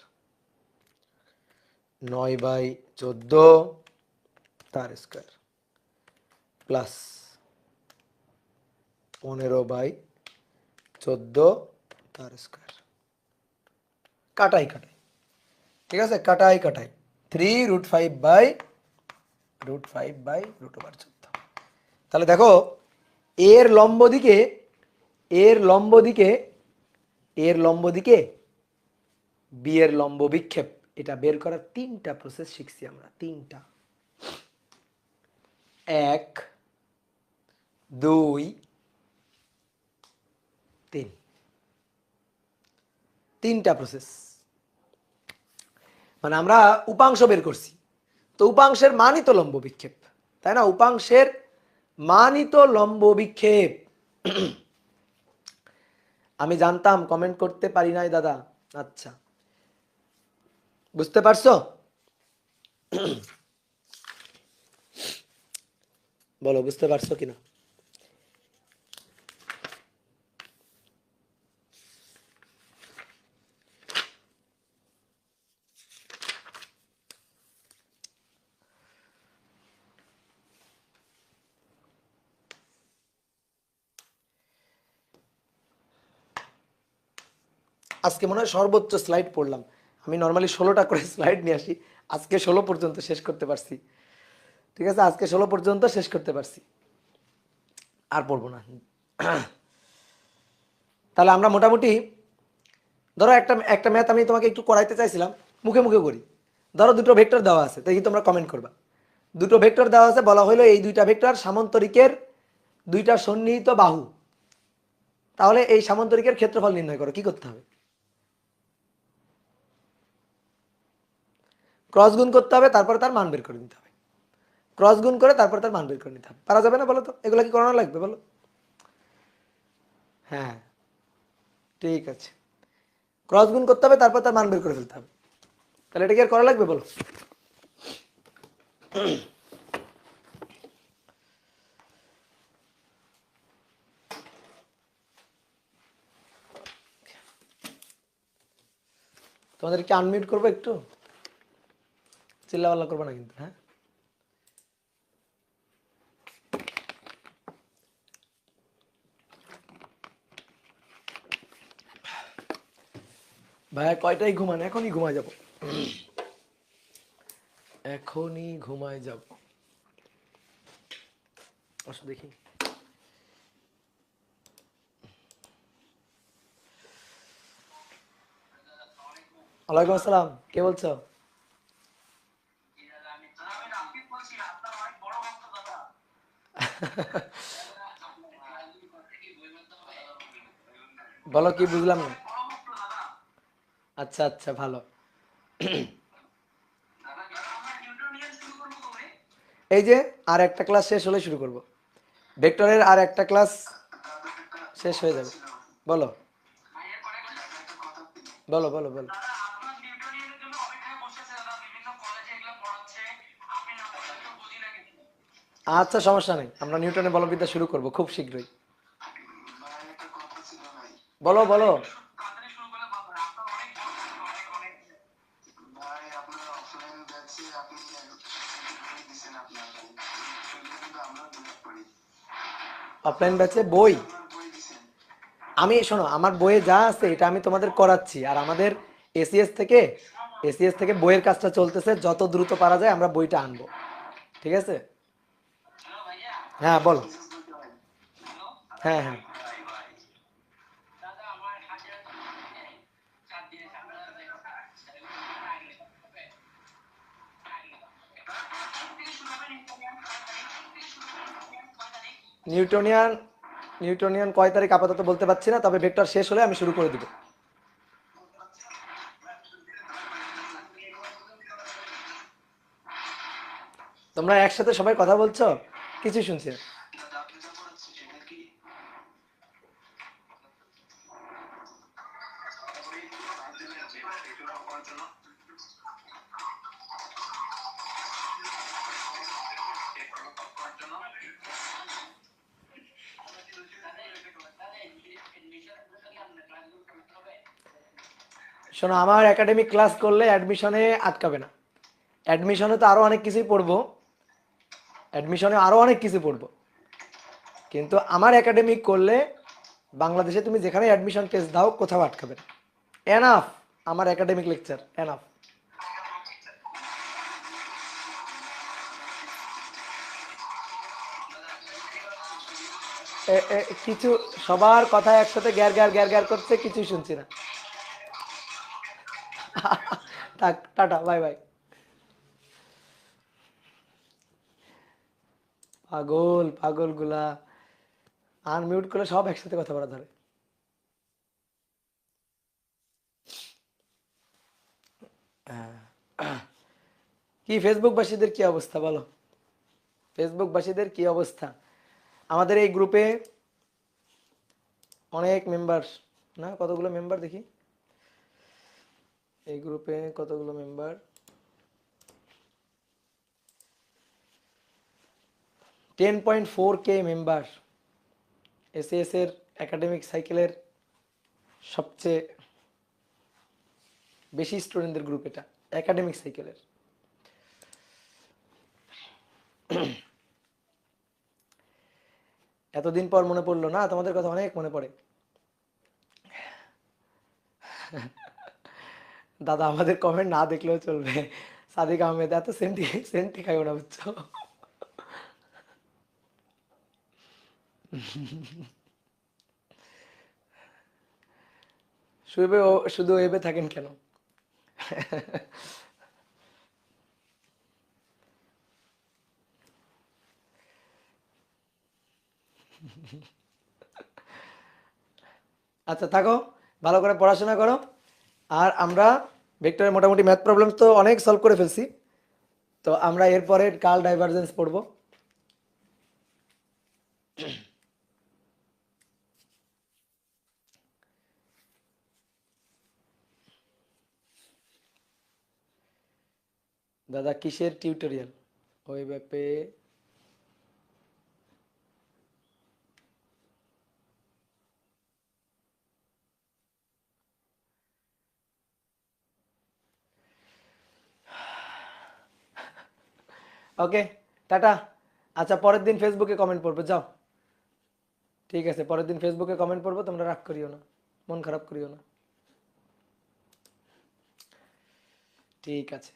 9/14 তার স্কোয়ার, প্লাস 15/14 তার স্কোয়ার, কাটাই কাটাই, ঠিক আছে, কাটাই কাটাই, 3√5/√14। তাহলে দেখো এর লম্ব দিকে, এর লম্ব দিকে, এর লম্ব দিকে বি এর লম্ব বিক্ষেপ, এটা বের করার 3টা প্রসেস শিখছি আমরা, 3টা, 1 2 3, 3টা প্রসেস। মানে আমরা উপাংশ বের করছি, তো উপাংশের মানই তো লম্ব বিক্ষেপ, তাই না, উপাংশের মানই তো লম্ব বিক্ষেপ। আমি জানতাম কমেন্ট করতে পারি নাই দাদা, আচ্ছা বুঝতে পারছো, বলো বুঝতে পারছো কিনা। আজকে মনে হয় সর্বোচ্চ স্লাইড পড়লাম, আমি নর্মালি 16টা করে স্লাইড নিয়ে আসি, আজকে 16 পর্যন্ত শেষ করতে পারছি। ঠিক আছে, আজকে 16 পর্যন্ত শেষ করতে পারছি, আর পড়বো না। তাহলে আমরা মোটামুটি, ধরো একটা একটা ম্যাথ আমি তোমাকে একটু করাইতে চাইছিলাম, মুখে মুখে করি। ধরো দুটো ভেক্টর দেওয়া আছে, তাই তোমরা কমেন্ট করবা, দুটো ভেক্টর দেওয়া আছে, বলা হলো এই দুইটা ভেক্টর সামান্তরিকের দুইটা সন্নিহিত বাহু, তাহলে এই সামান্তরিকের ক্ষেত্রফল নির্ণয় করো, কি করতে হবে, ক্রস গুণ করতে হবে, তারপরে তার মান বের করে নিতে হবে, ক্রস গুণ করে তারপরে তার মান বের করে নিতে হবে, পারা যাবে না বলো তো, এগুলো কি করানো লাগবে বলো। হ্যাঁ ঠিক আছে, ক্রস গুণ করতে হবে, তারপর তার মান বের করে ফেলতে হবে। তাহলে এটা কি আর করা লাগবে বলো? তোমাদেরকে আনমিউট করবো একটু, চিল্লাপাল্লা করবো না কিন্তু, হ্যাঁ? ভাইয়া কয়টায় ঘুমান? এখনই ঘুমায় যাব, এখনই ঘুমায় যাব। আসো দেখি। ওয়ালাইকুম আসসালাম, কে বলছো? বলো, কি বুঝলাম না। আচ্ছা আচ্ছা, ভালো। এই যে আর একটা ক্লাস শেষ হলে শুরু করব, ভেক্টরের আর একটা ক্লাস শেষ হয়ে যাবে। বলো বলো বলো বলো। আচ্ছা, সমস্যা নেই, আমরা নিউটনের বলবিদ্যা শুরু করব খুব শীঘ্রই। বলো বলো। অফলাইন ব্যাচে বই, আমি শোনো, আমার বইয়ে যা আছে এটা আমি তোমাদের করাচ্ছি, আর আমাদের এসিএস থেকে বইয়ের কাজটা চলতেছে, যত দ্রুত পারা যায় আমরা বইটা আনবো, ঠিক আছে? হ্যাঁ বলো। হ্যাঁ হ্যাঁ। নিউটনিয়ান নিউটনিয়ান কয় তারিখ আপাতত বলতে পারছি না, তবে ভেক্টর শেষ হলে আমি শুরু করে দিব। তোমরা একসাথে সবাই কথা বলছো, কিছু শুনছি না। শোনো, আমার একাডেমিক ক্লাস করলে অ্যাডমিশনে আটকাবে না। অ্যাডমিশনে তো আরো অনেক কিছুই পড়বো, অ্যাডমিশনে আরো অনেক কিছু পড়বো, কিন্তু আমার একাডেমিক করলে বাংলাদেশে তুমি যেখানে অ্যাডমিশন টেস্ট দাও কোথাও আটকাবে না। এনাফ, আমার একাডেমিক লেকচার এনাফ। কিছু, সবার কথা একসাথে গ্যার গ্যার গ্যার গ্যার করছে, কিছুই শুনছি না। থাক, টাটা, বাই বাই। পাগল পাগল গুলা আনমিউট করলে সব একসাথে কথা বলা ধরে। কি ফেসবুকবাসীদের কি অবস্থা বলো? ফেসবুকবাসীদের কি অবস্থা? আমাদের এই গ্রুপে অনেক মেম্বার, না কতগুলো মেম্বার দেখি, এই গ্রুপে কতগুলো মেম্বার? 10.4K member. এসএস এর একাডেমিক সাইকেলের সবচেয়ে বেশি স্টুডেন্টদের গ্রুপ এটা, একাডেমিক সাইকেলের। এতদিন পর মনে পড়লো না তোমাদের কথা? অনেক মনে পড়ে। দাদা, আমাদের কমেন্ট না দেখলেও চলবে। সাদিক আহমেদ, এত সেন্টি সেন্টি খাইও না, বুঝছো? শুয়ে শুধু এবে থাকেন কেন? আচ্ছা থাকো, ভালো করে পড়াশোনা করো। আর আমরা ভেক্টরের মোটামুটি ম্যাথ প্রবলেম তো অনেক সলভ করে ফেলছি, তো আমরা এরপরে কার্ল ডাইভারজেন্স পড়বো। দাদা কিসের টিউটোরিয়াল? ওই ব্যাপে ওকে, টাটা। আচ্ছা, পরের দিন ফেসবুকে কমেন্ট পড়বো, যাও। ঠিক আছে, পরের দিন ফেসবুকে কমেন্ট পড়বো, তোমরা রাগ করিও না, মন খারাপ করিও না। ঠিক আছে।